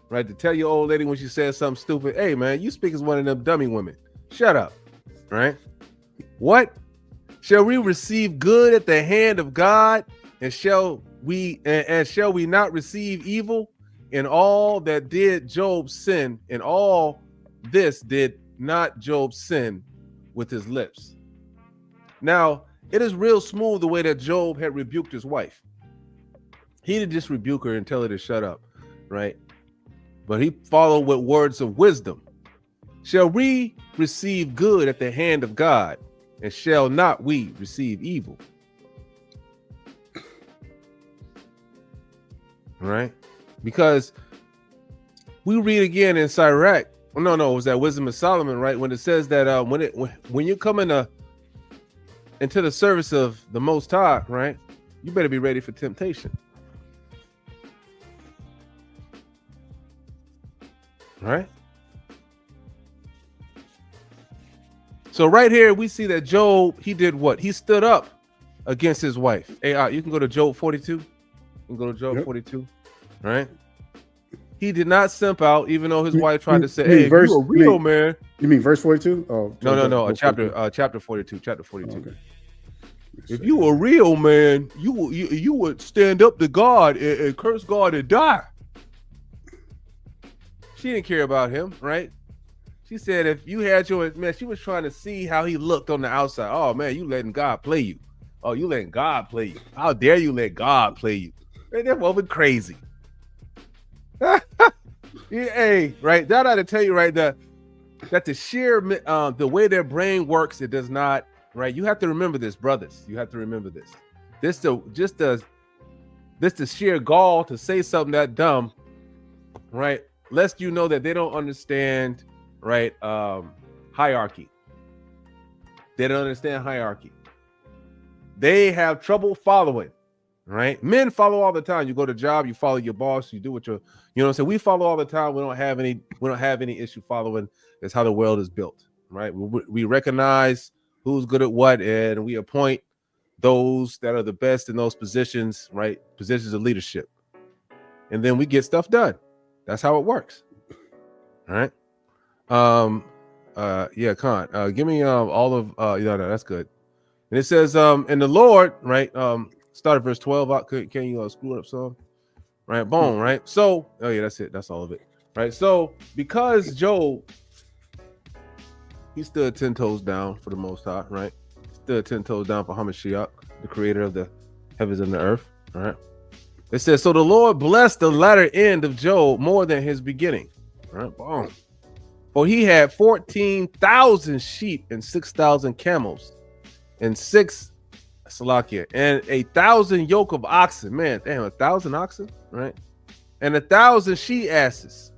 right, to tell your old lady when she says something stupid, hey man, you speak as one of them dummy women. Shut up, right? What? Shall we receive good at the hand of God, and shall we not receive evil? In all that did Job sin, in all this did not Job sin with his lips. Now, it is real smooth the way that Job had rebuked his wife. He didn't just rebuke her and tell her to shut up, right? But he followed with words of wisdom. Shall we receive good at the hand of God, and shall not we receive evil? Right? Because we read again in Sirach. No, it was that Wisdom of Solomon, right? When it says that when you come into the service of the Most High, right? You better be ready for temptation. Right? So right here we see that Job, he did what? He stood up against his wife. Hey, you can go to Job 42. You can go to Job 42. Right? He did not simp out, even though his wife tried to say, "Hey, verse, you a real man." You mean verse 42? Oh, no. Chapter 42. Chapter 42. Okay. If you a real man, you would stand up to God and curse God and die. She didn't care about him, right? She said if you had your man, she was trying to see how he looked on the outside. Oh man, you letting God play you. Oh, you letting God play you. How dare you let God play you? Man, that woman crazy. Hey, right? That ought to tell you right that the sheer the way their brain works, it does not, right? You have to remember this, brothers. You have to remember this. This the sheer gall to say something that dumb, right? Lest you know that they don't understand, right? Hierarchy. They don't understand hierarchy. They have trouble following, right? Men follow all the time. You go to job, you follow your boss, you do what you know what I'm saying? We follow all the time. We don't have any issue following. That's how the world is built, right? We recognize who's good at what, and we appoint those that are the best in those positions, right? Positions of leadership. And then we get stuff done. That's how it works. All right. Yeah, Khan. Give me all of no, that's good. And it says, and the Lord, right? Start at verse 12. Can you screw it up some? Right, boom, right? So, oh yeah, that's it. That's all of it. Right. So because Job, he stood 10 toes down for the Most High, right? Stood 10 toes down for Hamashiach, the creator of the heavens and the earth. All right. It says, so the Lord blessed the latter end of Job more than his beginning. All right, boom. For he had 14,000 sheep and 6,000 camels and 1,000 yoke of oxen. Man, damn, 1,000 oxen, right? And 1,000 she asses.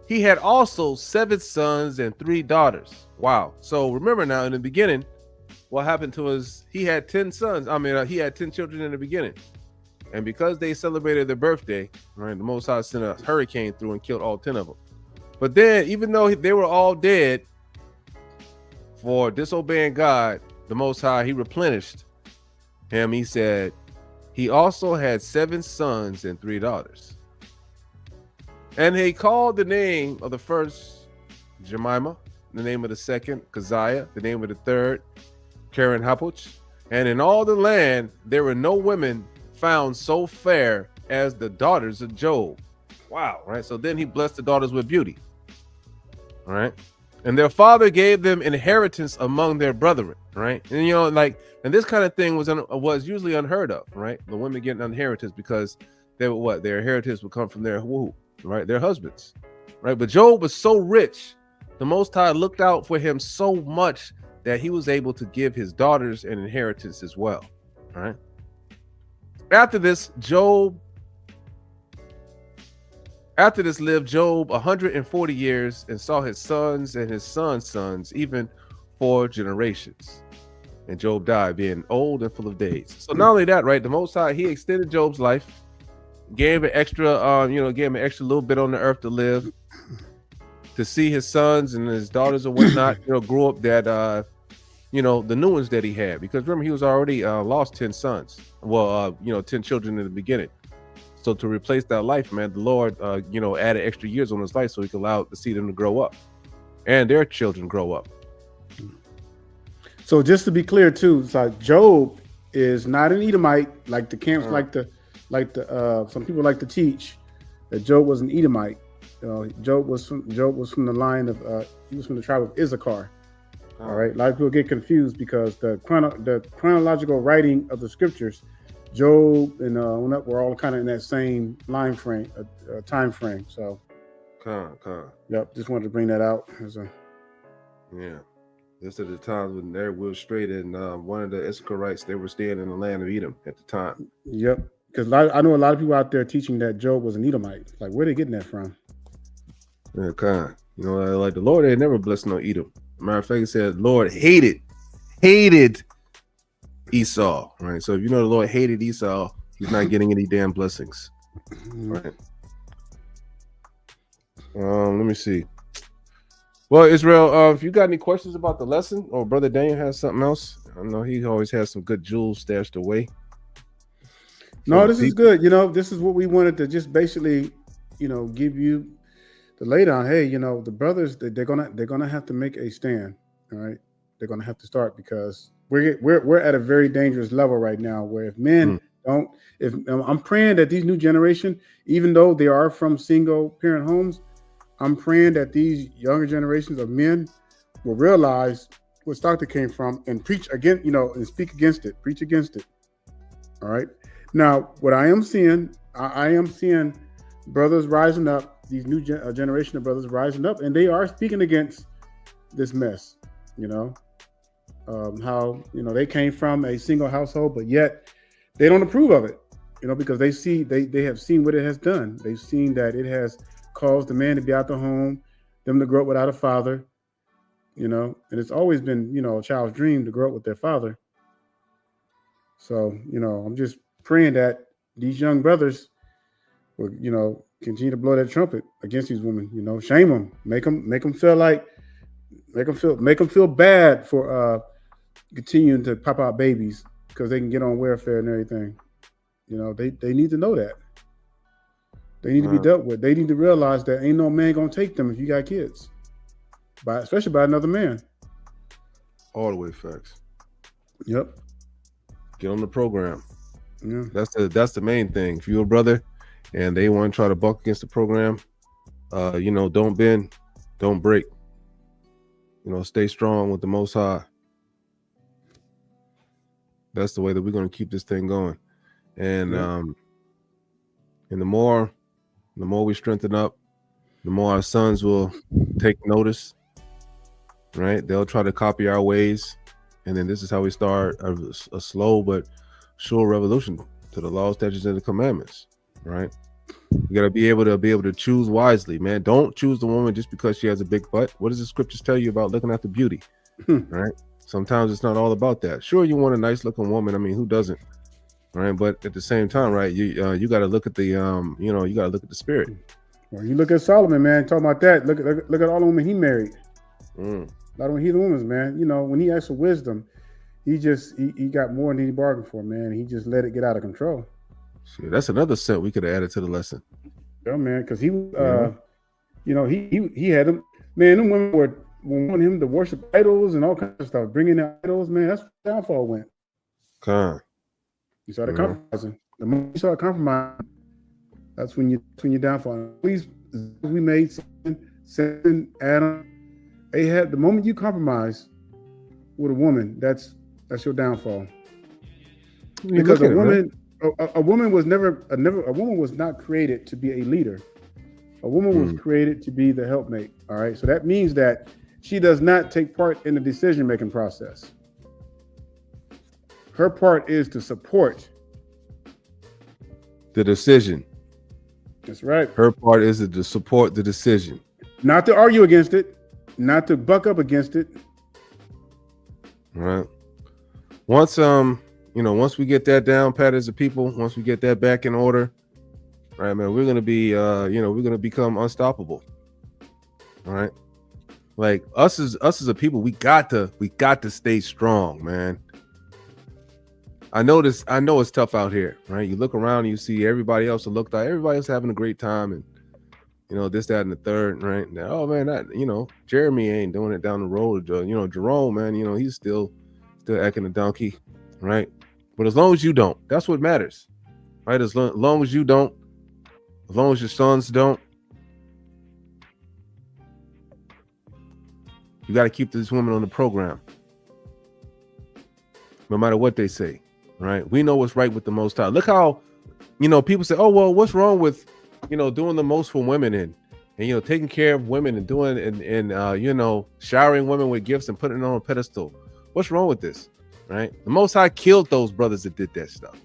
He had also 7 sons and 3 daughters. Wow. So remember now, in the beginning, what happened to us, he had 10 sons. He had 10 children in the beginning. And because they celebrated their birthday, right, the Most High sent a hurricane through and killed all 10 of them. But then, even though they were all dead for disobeying God, the Most High, he replenished him. He said he also had 7 sons and 3 daughters. And he called the name of the first Jemima, the name of the second Keziah, the name of the third Karen Hapuch. And in all the land, there were no women found so fair as the daughters of Job. Wow, right? So then he blessed the daughters with beauty. All right. And their father gave them inheritance among their brethren, right? And and this kind of thing was usually unheard of, right? The women getting inheritance because their inheritance would come from their right? Their husbands, right? But Job was so rich, the Most High looked out for him so much that he was able to give his daughters an inheritance as well, all right? After this lived Job 140 years and saw his sons and his sons' sons, even 4 generations. And Job died being old and full of days. So not only that, right? The Most High, he extended Job's life, gave an extra, little bit on the earth to live, to see his sons and his daughters and whatnot, grow up that, the new ones that he had. Because remember, he was already lost 10 sons. Well, 10 children in the beginning. So to replace that life, man, the Lord, added extra years on his life so he could allow to see them to grow up and their children grow up. So just to be clear too, it's like Job is not an Edomite like the camps some people like to teach that Job was an Edomite. Job was from the line of he was from the tribe of Issachar. All right, a lot of people get confused because the chronological writing of the scriptures, Job and we're all kind of in that same time frame. So, yep, just wanted to bring that out yeah. This is the times when they were straight and one of the Issacharites, they were staying in the land of Edom at the time. Yep, because I know a lot of people out there teaching that Job was an Edomite. Like, where are they getting that from? Yeah, like the Lord ain't never blessed no Edom. Matter of fact, he said Lord hated Esau, right? So if you know the Lord hated Esau, he's not getting any damn blessings, right? Let me see. Well, Israel, if you got any questions about the lesson, or Brother Daniel has something else, I know he always has some good jewels stashed away. No, this is good. This is what we wanted to just basically, give you the lay down. Hey, the brothers, they're gonna have to make a stand. All right, they're gonna have to start because we're at a very dangerous level right now. Where if men Don't. If I'm praying that these new generation, even though they are from single parent homes, I'm praying that these younger generations of men will realize what Stockton came from and preach against, and speak against it, preach against it. All right. Now, what I am seeing, I am seeing brothers rising up, these new generation of brothers rising up, and they are speaking against this mess. How they came from a single household, but yet they don't approve of it. Because they have seen what it has done. They've seen that it has caused the man to be out the home, them to grow up without a father. And it's always been a child's dream to grow up with their father. So I'm just praying that these young brothers will continue to blow that trumpet against these women. Shame them, make them feel bad for continuing to pop out babies because they can get on welfare and everything. They need to know that. They need to be dealt with. They need to realize that ain't no man gonna take them if you got kids, especially by another man. All the way facts. Yep. Get on the program. Yeah. That's the main thing. If you're a brother and they want to try to buck against the program, don't bend, don't break. Stay strong with the Most High. That's the way that we're going to keep this thing going. And and the more we strengthen up, the more our sons will take notice. Right? They'll try to copy our ways, and then this is how we start a slow but sure revolution to the laws, statutes, and the commandments. Right? You got to be able to choose wisely, man. Don't choose the woman just because she has a big butt. What does the scriptures tell you about looking at the beauty? Right? Sometimes it's not all about that. Sure, you want a nice looking woman. I mean, who doesn't? Right? But at the same time, right? You got to look at the you got to look at the spirit. Well, you look at Solomon, man. Talking about that. Look at all the women he married. A lot of heathen women, man. When he asked for wisdom, he got more than he bargained for, man. He just let it get out of control. See, that's another set we could have added to the lesson. Yeah, man, because he had them, man. Them women were wanting him to worship idols and all kinds of stuff, bringing in idols, man. That's where the downfall went. You started compromising. The moment you start compromising, that's when you downfall. We made sin, Adam, Ahab. The moment you compromise with a woman, that's your downfall. Because a woman was a woman was not created to be a leader. A woman was created to be the helpmate. All right. So that means that she does not take part in the decision-making process. Her part is to support the decision. That's right. Her part is to support the decision. Not to argue against it, not to buck up against it. Right. Once we get that down pat as a people, once we get that back in order, right, man, we're gonna be we're gonna become unstoppable. All right. Like us as a people, we got to stay strong, man. I know it's tough out here, right? You look around and you see everybody else everybody's having a great time, and this, that, and the third, right? Now, oh man, Jeremy ain't doing it down the road. Jerome, man, he's still acting a donkey, right? But as long as you don't, that's what matters, right? As long as you don't, as long as your sons don't, you got to keep this woman on the program, no matter what they say, right? We know what's right with the Most High. Look how, people say, oh, well, what's wrong with, doing the most for women and taking care of women and doing and showering women with gifts and putting it on a pedestal. What's wrong with this, right? The Most High killed those brothers that did that stuff.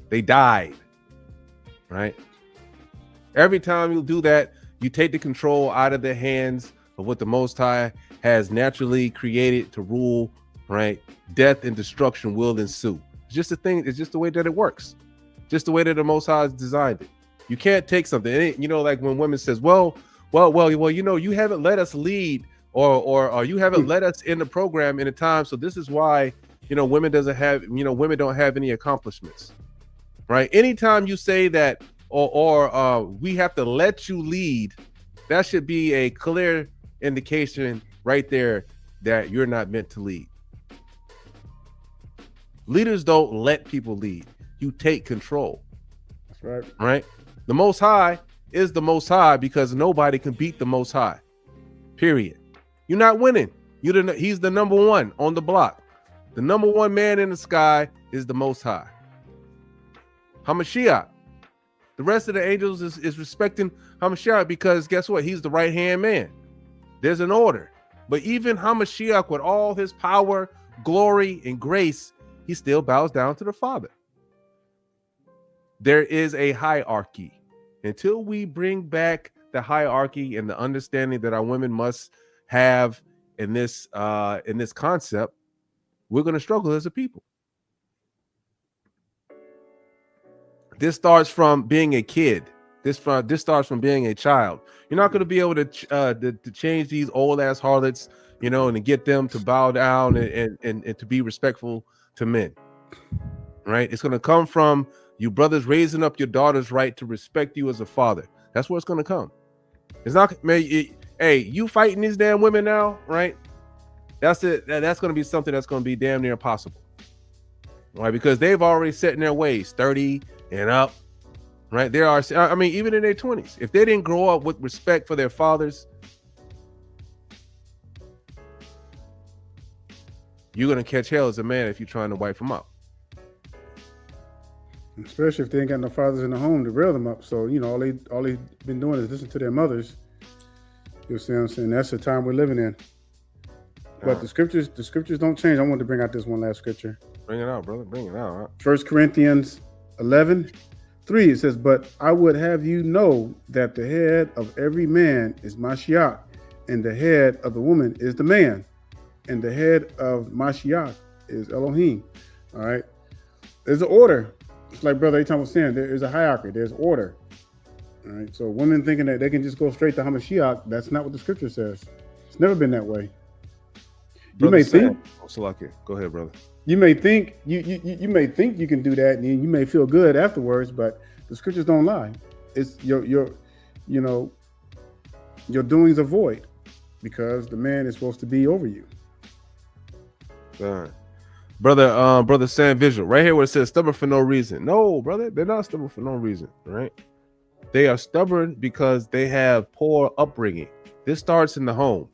They died, right? Every time you do that, you take the control out of the hands of what the Most High has naturally created to rule, right? Death and destruction will ensue. It's just a thing. It's just the way that it works. Just the way that the Most High has designed it. You can't take something. Like when women says, well, you haven't let us lead or you haven't let us in the program in a time. So this is why, women don't have any accomplishments, right? Anytime you say that, or we have to let you lead, that should be a clear indication right there that you're not meant to lead. Leaders don't let people lead. you take control. That's right. Right? The Most High is the Most High because nobody can beat the Most High. Period. You're not winning. He's the number one on the block. The number one man in the sky is the Most High. Hamashiach. The rest of the angels is respecting Hamashiach because guess what? He's the right-hand man. There's an order. But even Hamashiach, with all his power, glory, and grace, he still bows down to the Father. There is a hierarchy. Until we bring back the hierarchy and the understanding that our women must have in this concept, we're going to struggle as a people. This starts from being a kid. This starts from being a child. You're not going to be able to change these old ass harlots, and to get them to bow down and to be respectful to men. Right? It's going to come from you brothers raising up your daughters right to respect you as a father. That's where it's going to come. It's not, man. Hey, you fighting these damn women now, right? That's it. That's going to be something that's going to be damn near impossible, right? Because they've already set in their ways, 30 and up, right? There are, I mean, even in their 20s, if they didn't grow up with respect for their fathers, you're going to catch hell as a man if you're trying to wipe them out. Especially if they ain't got no fathers in the home to rail them up. So, all they've been doing is listen to their mothers. You see what I'm saying? That's the time we're living in. But the scriptures don't change. I wanted to bring out this one last scripture. Bring it out, brother. Bring it out. Huh? 1 Corinthians 11:3. It says, "But I would have you know that the head of every man is Mashiach, and the head of the woman is the man, and the head of Mashiach is Elohim." All right. There's an order. It's like Brother Eitan was saying, there is a hierarchy. There's order. All right. So women thinking that they can just go straight to Hamashiach, that's not what the scripture says. It's never been that way. Brother You may think. Go ahead, brother. You may think you may think you can do that, and you may feel good afterwards, but the scriptures don't lie. It's your doings are void because the man is supposed to be over you. Brother Sam Visual, right here where it says stubborn for no reason. No, brother, they're not stubborn for no reason, right? They are stubborn because they have poor upbringing. This starts in the home,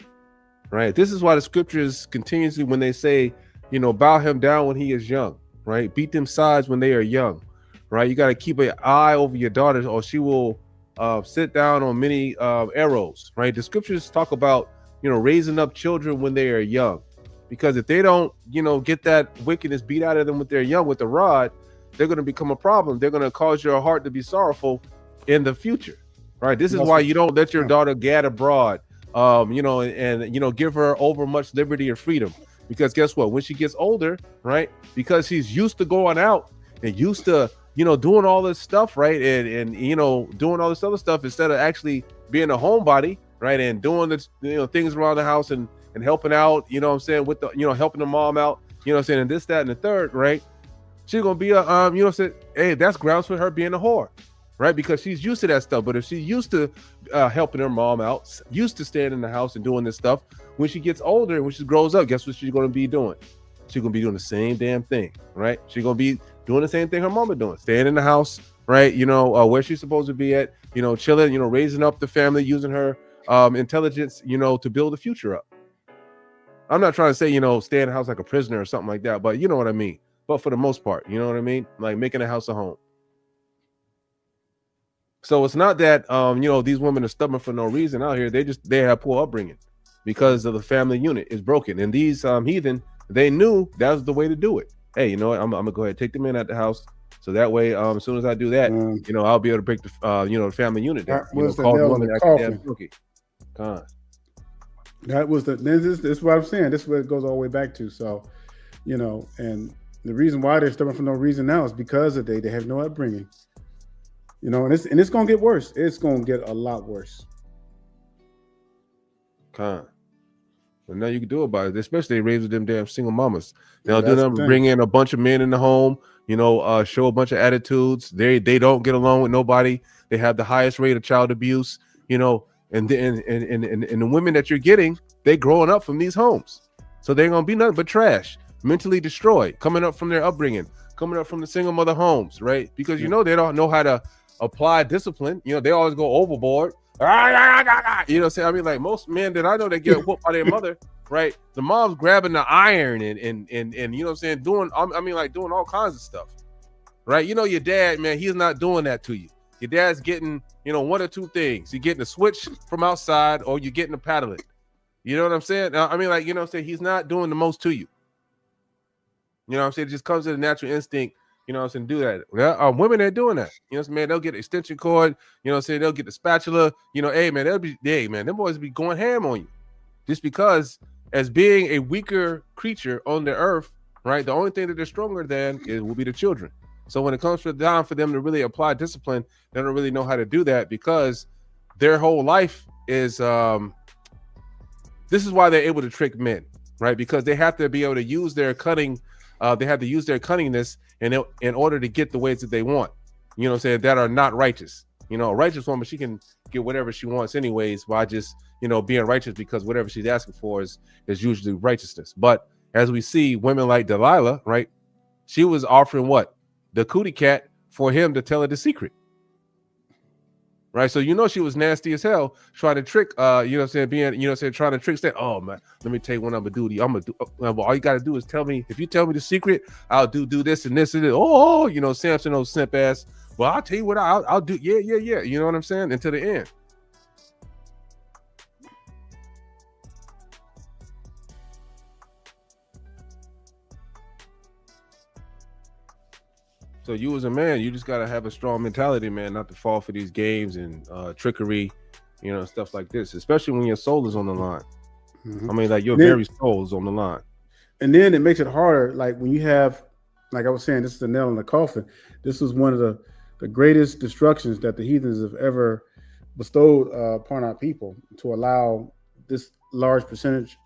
right? This is why the scriptures continuously, when they say, bow him down when he is young, right? Beat them sides when they are young, right? You got to keep an eye over your daughters or she will sit down on many arrows, right? The scriptures talk about, raising up children when they are young. Because if they don't, get that wickedness beat out of them when they're young with the rod, they're going to become a problem. They're going to cause your heart to be sorrowful in the future, right? This is why you don't let your daughter gad abroad, and give her over much liberty and freedom. Because guess what? When she gets older, right? Because she's used to going out and used to, doing all this stuff, right? And doing all this other stuff instead of actually being a homebody, right? And doing this, things around the house and helping out, with the, helping the mom out, and this, that, and the third, right? She's gonna be a, hey, that's grounds for her being a whore, right? Because she's used to that stuff. But if she's used to helping her mom out, used to staying in the house and doing this stuff, when she gets older and when she grows up, guess what she's gonna be doing? She's gonna be doing the same damn thing, right? She's gonna be doing the same thing her mama doing, staying in the house, right? Where she's supposed to be at, chilling, raising up the family, using her intelligence, to build the future up. I'm not trying to say, stay in the house like a prisoner or something like that, but you know what I mean. But for the most part, you know what I mean? Like making a house a home. So it's not that, these women are stubborn for no reason out here. They have poor upbringing because of the family unit is broken. And these heathen, they knew that was the way to do it. Hey, you know what? I'm going to go ahead and take them in at the house. So that way, as soon as I do that, I'll be able to break the, the family unit down. Call the woman That was this is what I'm saying. This is what it goes all the way back to. So, and the reason why they're stubborn for no reason now is because of they have no upbringing. And it's gonna get worse. It's gonna get a lot worse. Well, now you can do about it, especially raising them damn single mamas. They'll do them, bring in a bunch of men in the home, show a bunch of attitudes. They don't get along with nobody. They have the highest rate of child abuse, and the women that you're getting, they growing up from these homes. So they're going to be nothing but trash, mentally destroyed, coming up from their upbringing, coming up from the single mother homes, right? Because you know they don't know how to apply discipline. You know, they always go overboard. You know what I'm saying? I mean, like most men that I know that get whooped by their mother, right? The mom's grabbing the iron and you know what I'm saying, doing like doing all kinds of stuff. Right? You know, your dad, man, he's not doing that to you. Your dad's getting, you know, one or two things. You're getting a switch from outside or you're getting a paddling. You know what I'm saying? I mean, like, you know what I'm saying? He's not doing the most to you. You know what I'm saying? It just comes to the natural instinct, you know what I'm saying, do that. Well, women are doing that. You know what I'm saying, man? They'll get an extension cord, you know what I'm saying? They'll get the spatula, you know, hey, man, them boys be going ham on you. Just because as being a weaker creature on the earth, right, the only thing that they're stronger than will be the children. So when it comes down for them to really apply discipline, they don't really know how to do that because their whole life is, this is why they're able to trick men, right? Because they have to be able to use their cunning, they have to use their cunningness in order to get the ways that they want, you know what I'm saying, that are not righteous. You know, a righteous woman, she can get whatever she wants anyways by just, you know, being righteous because whatever she's asking for is usually righteousness. But as we see women like Delilah, right, she was offering what? The cootie cat for him to tell her the secret. Right. So, you know, she was nasty as hell trying to trick, you know what I'm saying, being, you know what I'm saying, trying to trick that. Oh, man, let me tell you what I'm going to do. I'm going to do. Well, all you got to do is tell me. If you tell me the secret, I'll do this and this and this. Oh, you know, Samson, old simp ass. Well, I'll tell you what I'll do. Yeah. You know what I'm saying? Until the end. So you as a man, you just got to have a strong mentality, man, not to fall for these games and trickery, you know, stuff like this, especially when your soul is on the line. I mean, like your very soul is on the line. And then it makes it harder. Like when you have, like I was saying, this is the nail in the coffin. This was one of the greatest destructions that the heathens have ever bestowed upon our people, to allow this large percentage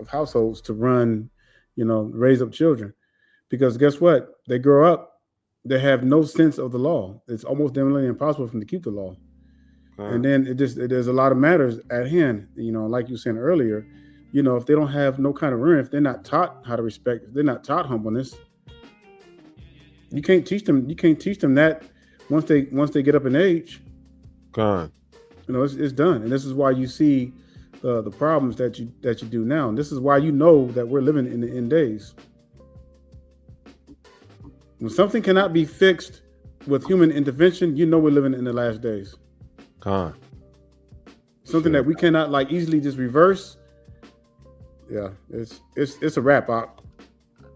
of households to run, you know, raise up children. Because guess what? They grow up, they have no sense of the law. It's almost definitely impossible for them to keep the law. And then there's a lot of matters at hand. You know, like you were saying earlier, you know, if they don't have no kind of room, if they're not taught how to respect, if they're not taught humbleness, you can't teach them. You can't teach them that once they get up in age. God. You know, it's done. And this is why you see the problems that you do now. And this is why you know that we're living in the end days. When something cannot be fixed with human intervention, you know we're living in the last days. Something that we cannot like easily just reverse. Yeah, it's a wrap up.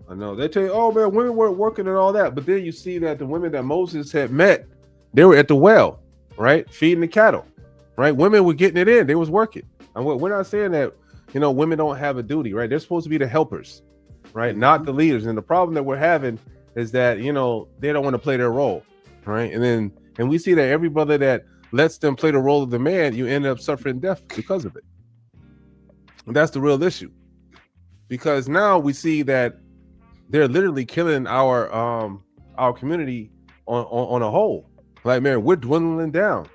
I know. They tell you, oh man, women weren't working and all that, but then you see that the women that Moses had met, they were at the well, right, feeding the cattle, right? Women were getting it in. They was working. And we're not saying that, you know, women don't have a duty, right? They're supposed to be the helpers, right, not the leaders. And the problem that we're having is that, you know, they don't want to play their role, right? And we see that every brother that lets them play the role of the man, you end up suffering death because of it. And that's the real issue. Because now we see that they're literally killing our community on a whole. Like, man, we're dwindling down,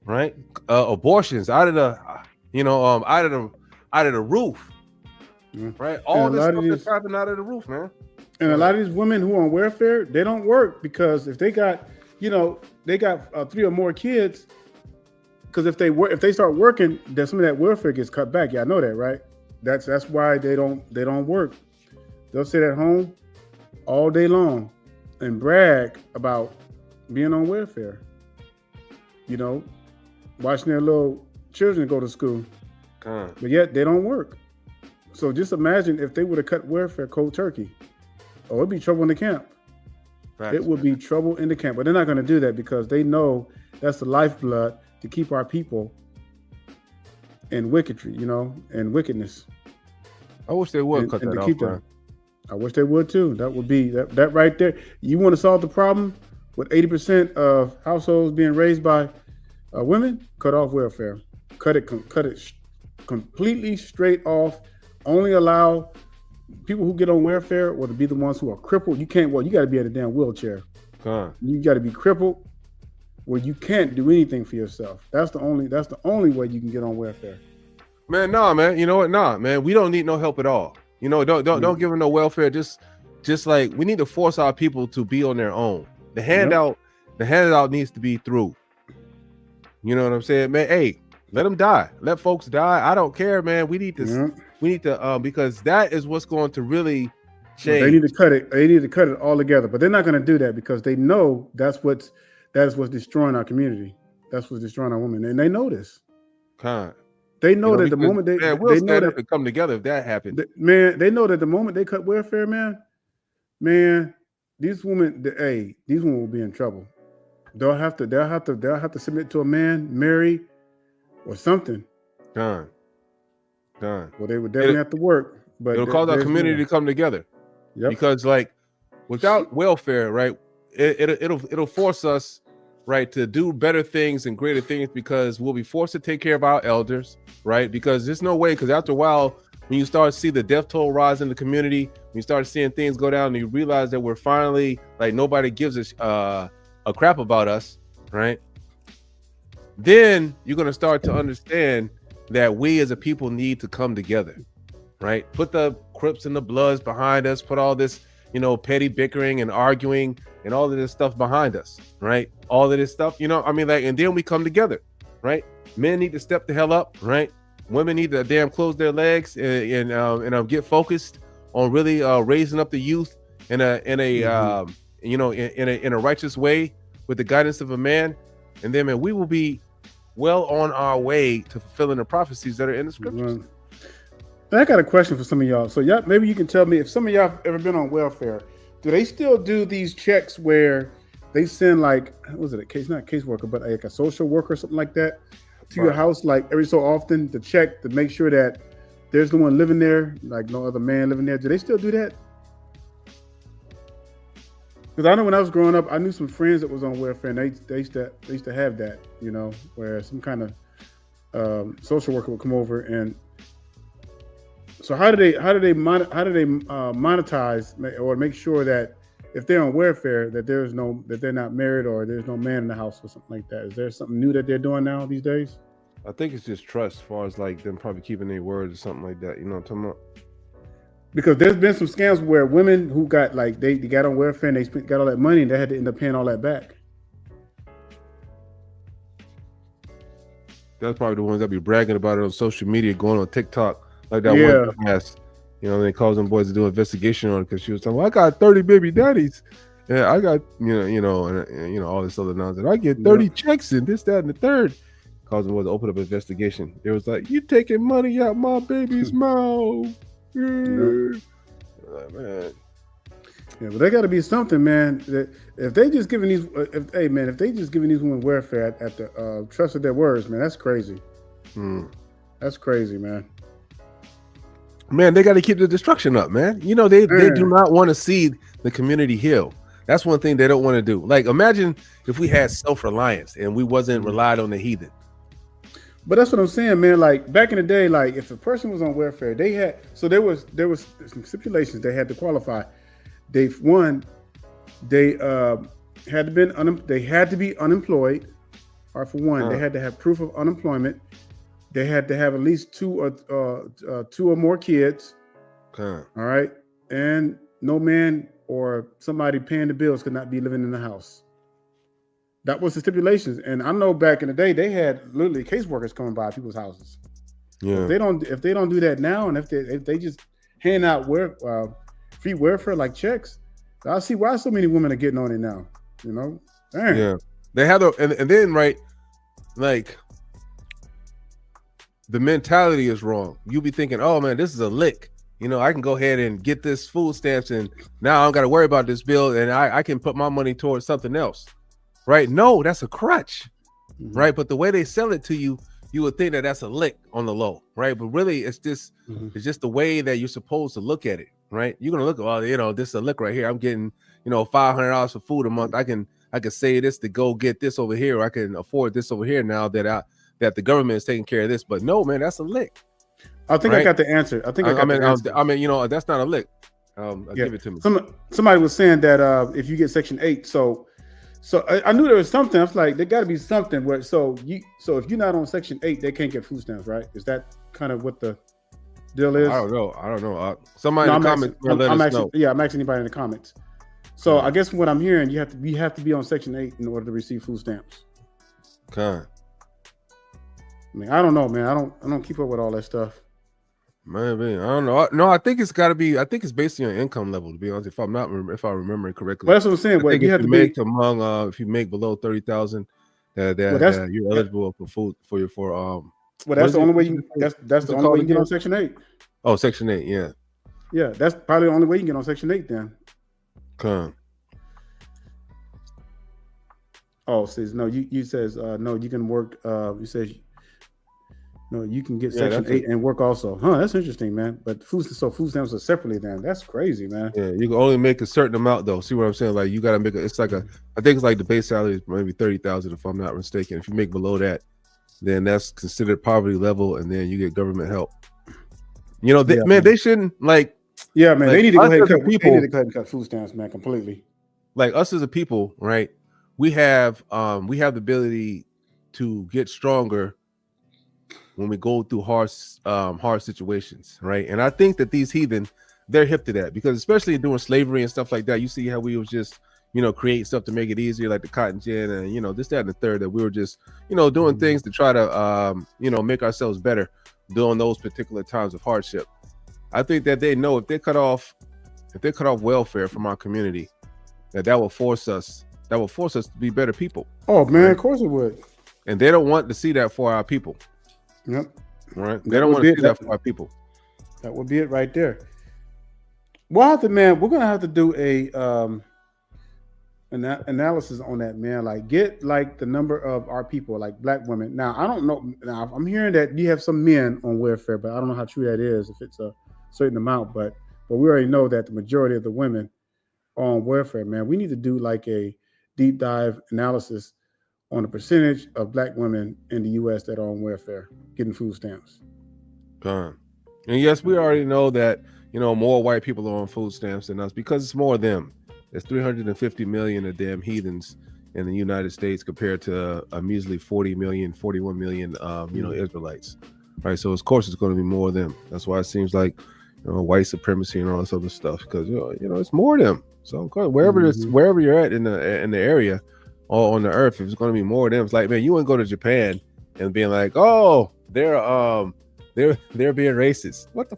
right? Abortions out of the, you know, out of the roof, right? All this stuff is dropping out of the roof, man. And a lot of these women who are on welfare, they don't work because if they got, you know, they got 3 or more kids, because if they start working, then some of that welfare gets cut back. Yeah, I know that, right? That's why they don't work. They'll sit at home all day long and brag about being on welfare. You know, watching their little children go to school, but yet they don't work. So just imagine if they would have cut welfare cold turkey. Oh, it'd be trouble in the camp. It would be trouble in the camp. But they're not going to do that because they know that's the lifeblood to keep our people in wickedry, you know, and wickedness. I wish they would cut that off, man. I wish they would too. That would be that right there. You want to solve the problem with 80% of households being raised by women? Cut off welfare. Cut it completely straight off. Only allow people who get on welfare or to be the ones who are crippled. You can't. Well, you got to be in a damn wheelchair. You got to be crippled where you can't do anything for yourself. That's the only way you can get on welfare. Man, nah, man. You know what? Nah, man. We don't need no help at all. You know, don't give them no welfare. Just just like we need to force our people to be on their own. The handout needs to be through. You know what I'm saying, man? Hey, let them die. Let folks die. I don't care, man. We need to because that is what's going to really change. Well, they need to cut it. They need to cut it all together, but they're not going to do that because they know that is what's destroying our community. That's what's destroying our women, and they know this. They know that the moment they know that to come together if that happened. They know that the moment they cut welfare, man, these women will be in trouble. They'll have to submit to a man, marry, or something. Done. Well, they would definitely have to work, but it'll cause our community to come together. Yep. Because like without welfare, right, it'll force us, right, to do better things and greater things because we'll be forced to take care of our elders, right? Because there's no way, because after a while, when you start to see the death toll rise in the community, when you start seeing things go down and you realize that we're finally, like, nobody gives a crap about us, right? Then you're going to start to understand that we as a people need to come together, right? Put the Crips and the Bloods behind us, put all this, petty bickering and arguing and all of this stuff behind us, right? All of this stuff, and then we come together, right? Men need to step the hell up, right? Women need to close their legs and get focused on really raising up the youth in a righteous way with the guidance of a man, and then, man, we will be well on our way to fulfilling the prophecies that are in the scriptures. I got a question for some of y'all. So maybe you can tell me if some of y'all have ever been on welfare. Do they still do these checks where they send not a caseworker, but like a social worker or something like that to your house, like every so often to check to make sure that there's no one living there, like no other man living there? Do they still do that? Because I know when I was growing up, I knew some friends that was on welfare, and they used to have that, where some kind of social worker would come over. And so how do they monetize or make sure that if they're on welfare that they're not married or there's no man in the house or something like that? Is there something new that they're doing now these days? I think it's just trust, as far as like them probably keeping their word or something like that. You know what I'm talking about? Because there's been some scams where women who got they got on welfare and they got all that money and they had to end up paying all that back. That's probably the ones that be bragging about it on social media, going on TikTok like that one dumbass. They calls them boys to do an investigation on it because she was talking, well, I got 30 baby daddies. Yeah, I got and all this other nonsense. I get 30 checks and this, that, and the third. Calls them boys to open up an investigation. It was like, you taking money out my baby's mouth. Like, man. Yeah, but there got to be something, man. That if they just giving these, if they just giving these women welfare at the trust of their words, man, that's crazy. That's crazy, man. Man, they got to keep the destruction up, man. They do not want to see the community heal. That's one thing they don't want to do. Like, imagine if we had self-reliance and we wasn't relied on the heathen. But that's what I'm saying, man. Like back in the day, like if a person was on welfare, there was some stipulations they had to qualify. They had to be unemployed, or for one, they had to have proof of unemployment. They had to have at least two or more kids. All right, and no man or somebody paying the bills could not be living in the house. That was the stipulations. And I know back in the day, they had literally caseworkers coming by people's houses. Yeah. If they don't do that now, and if they just hand out free welfare like checks, I see why so many women are getting on it now. Dang. Yeah, they had and then right, like the mentality is wrong. You be thinking, oh man, this is a lick. I can go ahead and get this food stamps, and now I don't got to worry about this bill, and I can put my money towards something else. Right? No, that's a crutch, right? But the way they sell it to you, you would think that that's a lick on the low, right? But really, it's just the way that you're supposed to look at it, right? You're gonna look at, this is a lick right here. I'm getting, $500 for food a month. I can say this to go get this over here, or I can afford this over here now that the government is taking care of this. But no, man, that's a lick. I think I got the answer. I mean, that's not a lick. Give it to me. Somebody was saying that if you get Section 8, So I knew there was something. I was like, there got to be something where. So if you're not on Section 8, they can't get food stamps, right? Is that kind of what the Still is. I don't know. I don't know. Somebody No, in the I'm comments asking. let I'm us asking. know. Yeah, I'm asking anybody in the comments. So Yeah. I guess from what I'm hearing, you have to be on Section 8 in order to receive food stamps. Con. I mean, I don't know, man. I don't keep up with all that stuff. Maybe. I don't know. No, I think it's got to be. I think it's based on your income level. To be honest, if I remember correctly, Well, that's what I'm saying. I Well, think you if have you to make be. if you make below 30,000, that Well, that's you're eligible for food for well, what that's is the it? only way you. That's What's the it only way called you can get on again? Section 8. Oh, Section 8. Yeah. Yeah, that's probably the only way you can get on Section 8 then. Con. Oh, says no. You says no. You can work. You says no. You can get Yeah, Section that's 8 it. and work also. Huh? That's interesting, man. But food stamps are separately then. That's crazy, man. Yeah, you can only make a certain amount though. See what I'm saying? Like you got to make it's like I think it's like the base salary is maybe 30,000 if I'm not mistaken. If you make below that, then that's considered poverty level, and then you get government help. You know, Yeah, man, they shouldn't yeah, man. like They need to go us ahead and as a cut. They need to people, go ahead and cut food stamps, man, completely. like us as a people, right? We have the ability to get stronger when we go through hard situations, right? And I think that these heathen, they're hip to that, because especially during slavery and stuff like that, you see how we was just create stuff to make it easier, like the cotton gin and this, that, and the third, that we were just doing things to try to make ourselves better during those particular times of hardship. I think that they know if they cut off welfare from our community, that will force us to be better people. Oh man, right? Of course it would. And they don't want to see that for our people. Yep. Right. They don't want to see that for our people. That would be it right there. We're gonna have to do a analysis on that, man. Like get like the number of our people, like black women. Now I don't know. Now I'm hearing that you have some men on welfare, but I don't know how true that is. If it's a certain amount, but we already know that the majority of the women are on welfare, man. We need to do like a deep dive analysis on the percentage of black women in the U.S. that are on welfare, getting food stamps. And yes, we already know that more white people are on food stamps than us, because it's more of them. There's 350 million of damn heathens in the United States compared to a measly 41 million Israelites. Right, so of course it's going to be more of them. That's why it seems like white supremacy and all this other stuff, because it's more of them. So of course, wherever you're at in the area or on the earth, if it's going to be more of them, it's like, man, you wouldn't go to Japan and being like, oh, they're being racist. What the,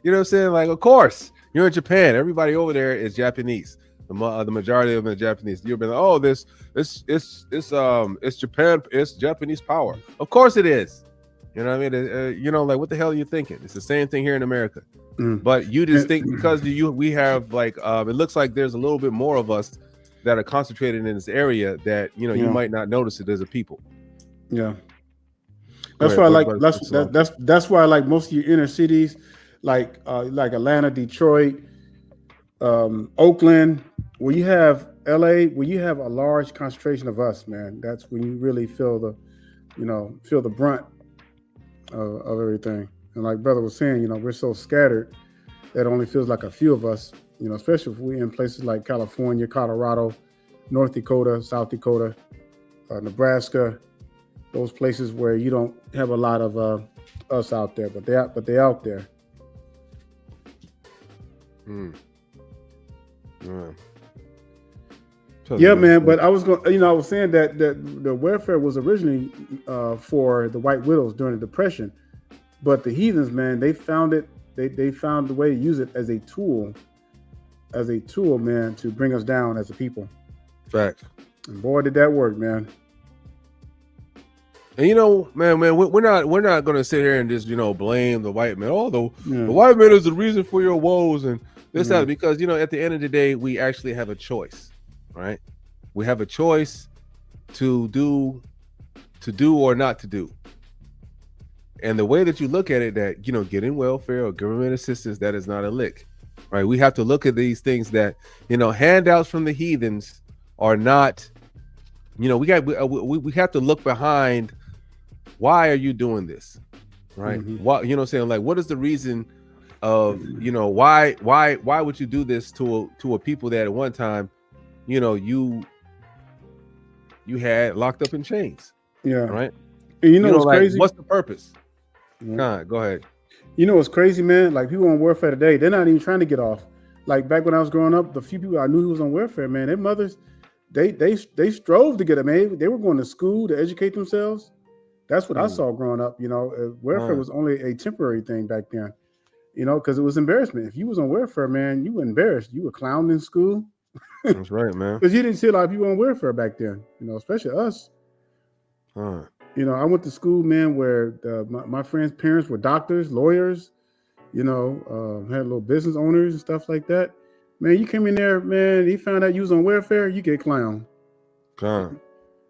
you know what I'm saying? Like, of course, you're in Japan. Everybody over there is Japanese. The majority of them are Japanese. You'll be like, oh, it's Japan, it's Japanese power. Of course it is. You know what I mean? Like, what the hell are you thinking? It's the same thing here in America. But you just think because we have like it looks like there's a little bit more of us that are concentrated in this area that you might not notice it as a people. Yeah. That's why I like that's why I like most of your inner cities, like Atlanta, Detroit, Oakland, where you have LA, where you have a large concentration of us, man. That's when you really feel the brunt of everything. And like brother was saying, we're so scattered that it only feels like a few of us, especially if we're in places like California, Colorado, North Dakota, South Dakota, Nebraska, those places where you don't have a lot of us out there, but they're out there. Yeah, man. But I was saying that the welfare was originally for the white widows during the Depression, but the heathens, man, they found it. They found the way to use it as a tool, man, to bring us down as a people. Fact. And boy, did that work, man. And man, we're not gonna sit here and just blame the white man. Oh, the white man is the reason for your woes and this that, because at the end of the day, we actually have a choice, right? We have a choice to do or not to do. And the way that you look at it, that getting welfare or government assistance, that is not a lick, right? We have to look at these things that handouts from the heathens are not. We have to look behind. Why are you doing this, right? What what I'm saying? Like, what is the reason of why would you do this to a people that at one time you had locked up in chains? Yeah. Right. And what's like, crazy? What's the purpose? Go ahead. You know what's crazy, man? Like people on welfare today, they're not even trying to get off. Like back when I was growing up, the few people I knew who was on welfare, man, their mothers, they strove to get it, man. They were going to school to educate themselves. That's what I saw growing up. You know, welfare was only a temporary thing back then. You know, because it was embarrassment. If you was on welfare, man, you were embarrassed. You were clowned in school That's right, man. because you didn't see a lot of people on welfare back then. You know, especially us. You know, I went to school, man, where my friends' parents were doctors, lawyers. You know, had little business owners and stuff like that. Man, you came in there, man. He found out you was on welfare, you get clowned. Con.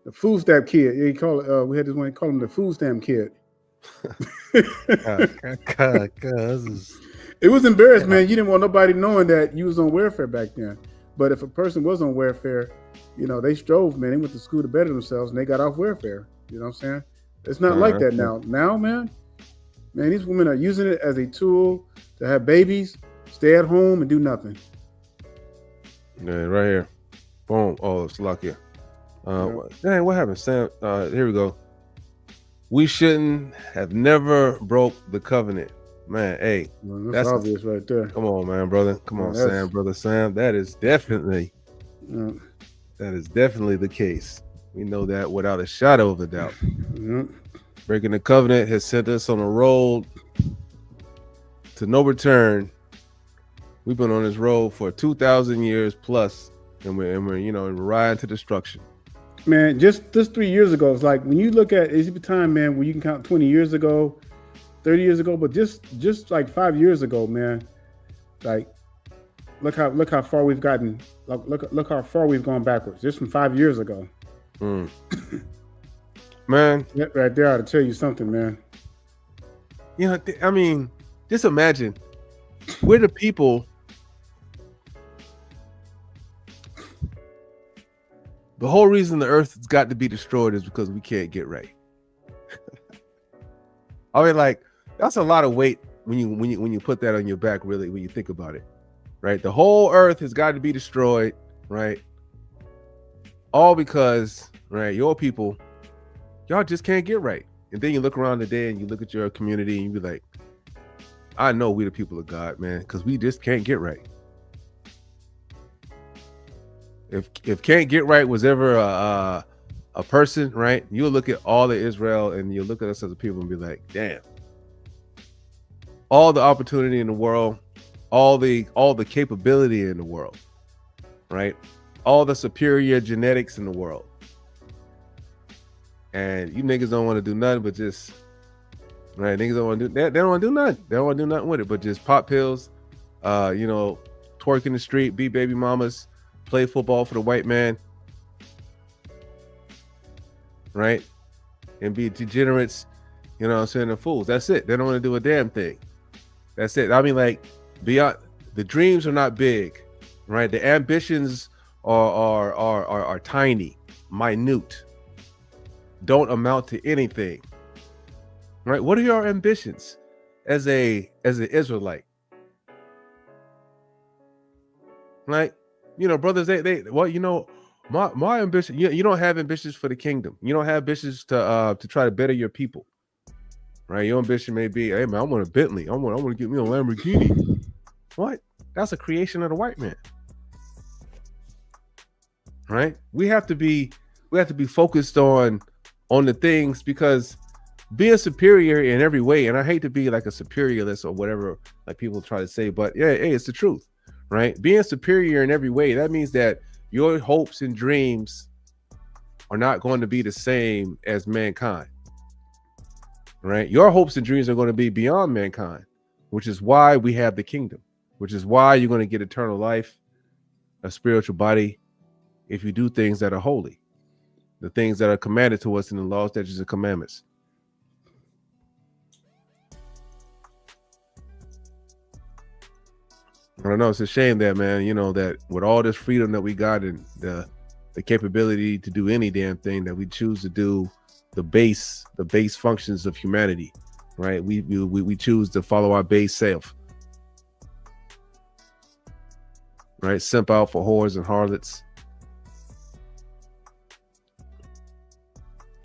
The food stamp kid. He call it. We had this one. He called him the food stamp kid. It was embarrassing, man. You didn't want nobody knowing that you was on welfare back then. But if a person was on welfare, you know, they strove, man. They went to school to better themselves, and they got off welfare. You know what I'm saying? It's not like that now. Now, man, these women are using it as a tool to have babies, stay at home, and do nothing. Yeah, right here. Boom. Oh, it's lucky. Dang, what happened, Sam? Here we go. We shouldn't have never broke the covenant. Man, hey. Well, that's obvious right there. Come on, man, brother. Come on, Sam, brother Sam. That is definitely the case. We know that without a shadow of a doubt. Breaking the covenant has sent us on a road to no return. We've been on this road for 2,000 years plus, and we're riding to destruction. Man, just 3 years ago, it's like when you look at it's time, man, where you can count 20 years ago, 30 years ago, but just like 5 years ago, man, like look how far we've gotten. Look how far we've gone backwards just from 5 years ago. Man, that right there ought to tell you something, man. You know, I mean, just imagine we're the people. The whole reason the earth has got to be destroyed is because we can't get right. I mean, like, that's a lot of weight when you put that on your back, really, when you think about it, right? The whole earth has got to be destroyed, right? All because, right, your people, y'all just can't get right. And then you look around today and you look at your community and you be like, I know we the people of God, man, because we just can't get right. If can't get right was ever a person, right? You'll look at all of Israel and you'll look at us as a people and be like, damn. All the opportunity in the world, all the capability in the world, right? All the superior genetics in the world. And you niggas don't want to do nothing but just, right? Niggas don't want to do that. They don't want to do nothing. They don't want to do nothing with it, but just pop pills, twerk in the street, beat baby mamas, play football for the white man, right? And be degenerates, you know what I'm saying, and fools. That's it. They don't want to do a damn thing. That's it. I mean, like, beyond the dreams are not big, right? The ambitions are tiny, minute, don't amount to anything, right? What are your ambitions as an Israelite? Right? You know, brothers, my ambition, you don't have ambitions for the kingdom. You don't have ambitions to try to better your people. Right? Your ambition may be, hey man, I want a Bentley. I want to get me a Lamborghini. What? That's a creation of the white man. Right? We have to be focused on the things, because being superior in every way, and I hate to be like a superiorist or whatever like people try to say, but yeah, hey, it's the truth. Right? Being superior in every way, that means that your hopes and dreams are not going to be the same as mankind. Right? Your hopes and dreams are going to be beyond mankind, which is why we have the kingdom, which is why you're going to get eternal life, a spiritual body, if you do things that are holy, the things that are commanded to us in the laws, statutes, and commandments. I don't know. It's a shame that, man, you know, that with all this freedom that we got and the capability to do any damn thing, that we choose to do the base functions of humanity, right? We choose to follow our base self, right? Simp out for whores and harlots,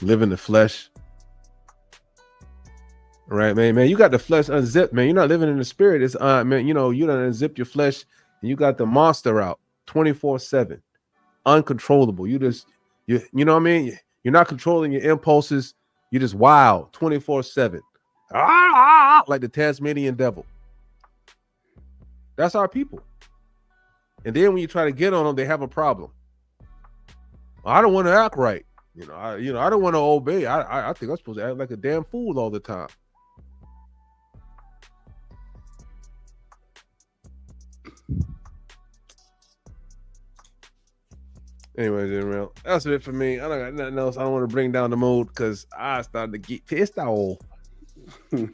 live in the flesh, Right, man. You got the flesh unzipped, man. You're not living in the spirit. It's man, you done unzip your flesh and you got the monster out 24/7, uncontrollable. You know what I mean? You're not controlling your impulses. You're just wild 24/7. Like the Tasmanian devil. That's our people. And then when you try to get on them, they have a problem. I don't want to act right. I don't want to obey. I think I'm supposed to act like a damn fool all the time. Anyway, real. That's it for me. I don't got nothing else. I don't want to bring down the mood because I started to get pissed off. All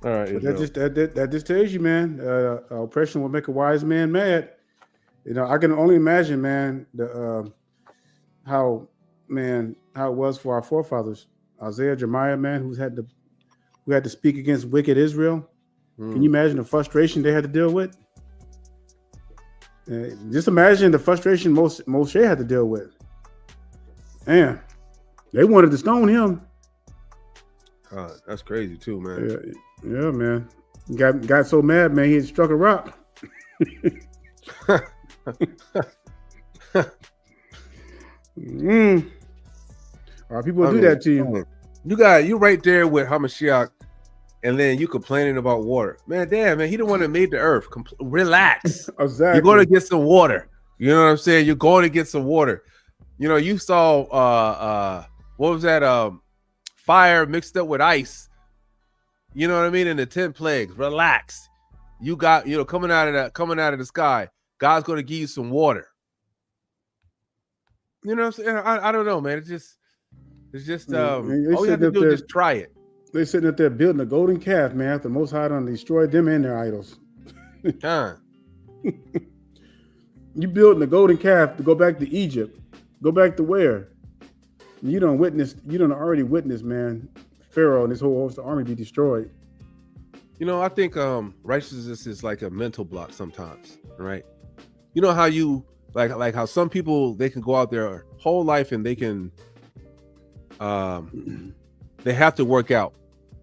right. That just tells you, man. Oppression will make a wise man mad. I can only imagine, man, how it was for our forefathers, Isaiah, Jeremiah, man, who had to speak against wicked Israel. Can you imagine the frustration they had to deal with? Just imagine the frustration Moshe had to deal with. Man, they wanted to stone him. That's crazy too, man. Yeah, man. Got so mad, man, he had struck a rock. Our people do that to you. You right there with Hamashiach, and then you complaining about water. Man, damn, man, he the one that made the earth. Relax. Exactly. You're going to get some water. You know what I'm saying? You're going to get some water. You saw what was that? Fire mixed up with ice. You know what I mean? In the 10 plagues. Relax. You got, coming out of the sky. God's going to give you some water. You know what I'm saying? I don't know, man. It's just all you have to do is just try it. They're sitting up there building a golden calf, man, after the Most High done destroyed them and their idols. You building a golden calf to go back to Egypt. Go back to where? You done already witnessed, man, Pharaoh and his whole host of army be destroyed. I think righteousness is like a mental block sometimes, right? You know how you like how some people, they can go out their whole life and they can they have to work out,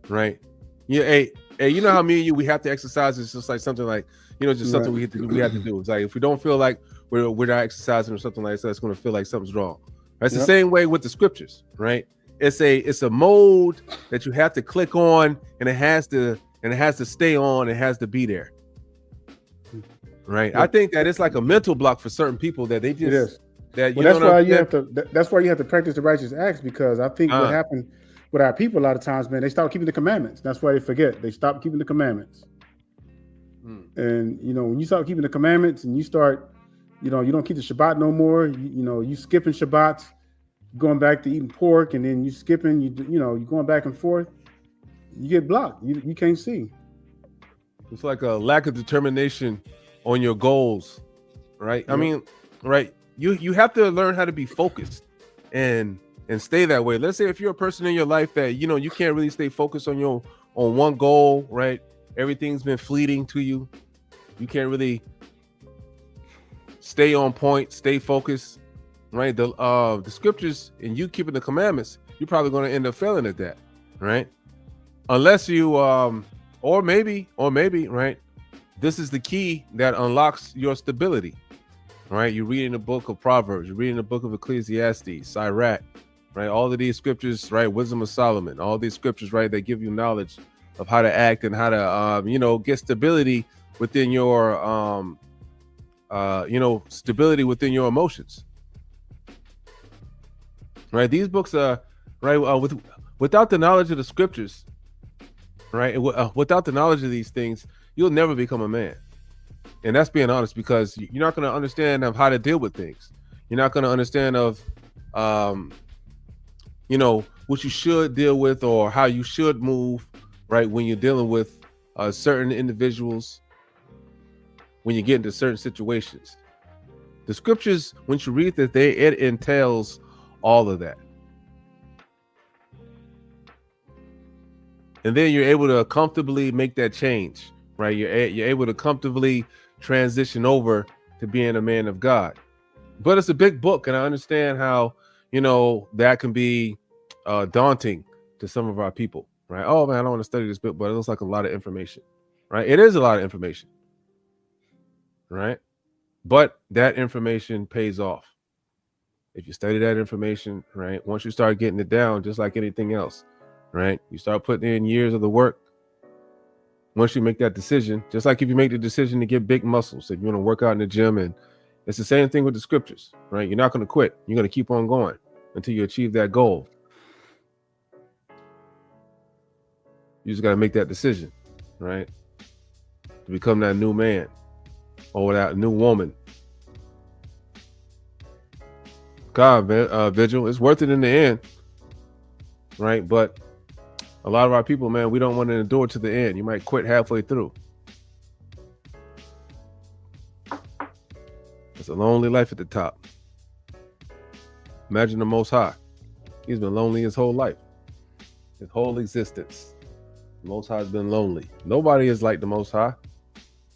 right? Hey, you know how me and you, we have to exercise. It's just like something like, just something we have to do. It's like if we don't feel like we're not exercising or something like that, it's going to feel like something's wrong. It's the same way with the scriptures, right? It's a mode that you have to click on, and it has to stay on. It has to be there, right? Yeah. I think that it's like a mental block for certain people that they just. It is. That's why you have to practice the righteous acts, because I think what happened with our people a lot of times, man, they stop keeping the commandments. That's why they forget. They stop keeping the commandments. And when you start keeping the commandments and you start, you don't keep the Shabbat no more. You skipping Shabbats, going back to eating pork, and then you skipping. You're going back and forth. You get blocked. You can't see. It's like a lack of determination on your goals, right? Yeah. I mean, right. You have to learn how to be focused and stay that way. Let's say if you're a person in your life that you can't really stay focused on one goal, right? Everything's been fleeting to you. You can't really stay on point, stay focused, right? The scriptures and you keeping the commandments, you're probably going to end up failing at that, right? Unless you or maybe, right? This is the key that unlocks your stability. Right, you're reading the book of Proverbs, you're reading the book of Ecclesiastes, Sirach, right? All of these scriptures, right? Wisdom of Solomon, all these scriptures, right? They give you knowledge of how to act and how to, get stability within your, stability within your emotions. Right? These books are right without the knowledge of the scriptures, right? Without the knowledge of these things, you'll never become a man. And that's being honest, because you're not going to understand of how to deal with things. You're not going to understand of, what you should deal with or how you should move, right? When you're dealing with certain individuals, when you get into certain situations. The scriptures, once you read that, it entails all of that. And then you're able to comfortably make that change, right? You're able to comfortably transition over to being a man of God. But it's a big book, and I understand how that can be daunting to some of our people. right? Oh man, I don't want to study this book, but it looks like a lot of information, right? It is a lot of information, right? But that information pays off. If you study that information, right? Once you start getting it down, just like anything else, right? You start putting in years of the work. Once you make that decision, just like if you make the decision to get big muscles, if you want to work out in the gym, and it's the same thing with the scriptures, right? You're not going to quit. You're going to keep on going until you achieve that goal. You just got to make that decision, right? To become that new man or that new woman. God, Vigil, it's worth it in the end, right? But a lot of our people, man, we don't want to endure to the end. You might quit halfway through. It's a lonely life at the top. Imagine the Most High. He's been lonely his whole life, his whole existence. The Most High has been lonely. Nobody is like the Most High.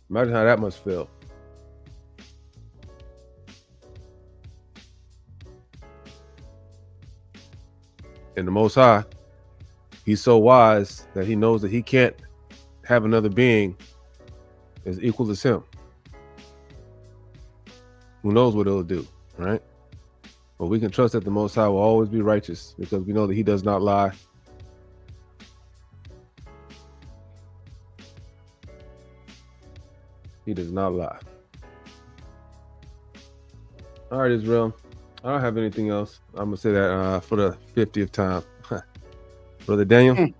Imagine how that must feel. And the Most High, he's so wise that he knows that he can't have another being as equal as him. Who knows what it'll do, right? But we can trust that the Most High will always be righteous because we know that he does not lie. He does not lie. All right, Israel. I don't have anything else. I'm going to say that for the 50th time. Brother Daniel?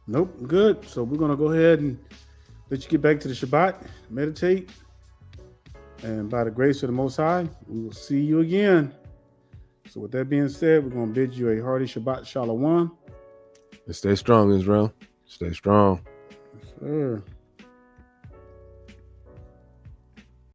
Nope, good. So we're going to go ahead and let you get back to the Shabbat, meditate. And by the grace of the Most High, we will see you again. So with that being said, we're going to bid you a hearty Shabbat Shalom. And stay strong, Israel. Stay strong. Yes, sir.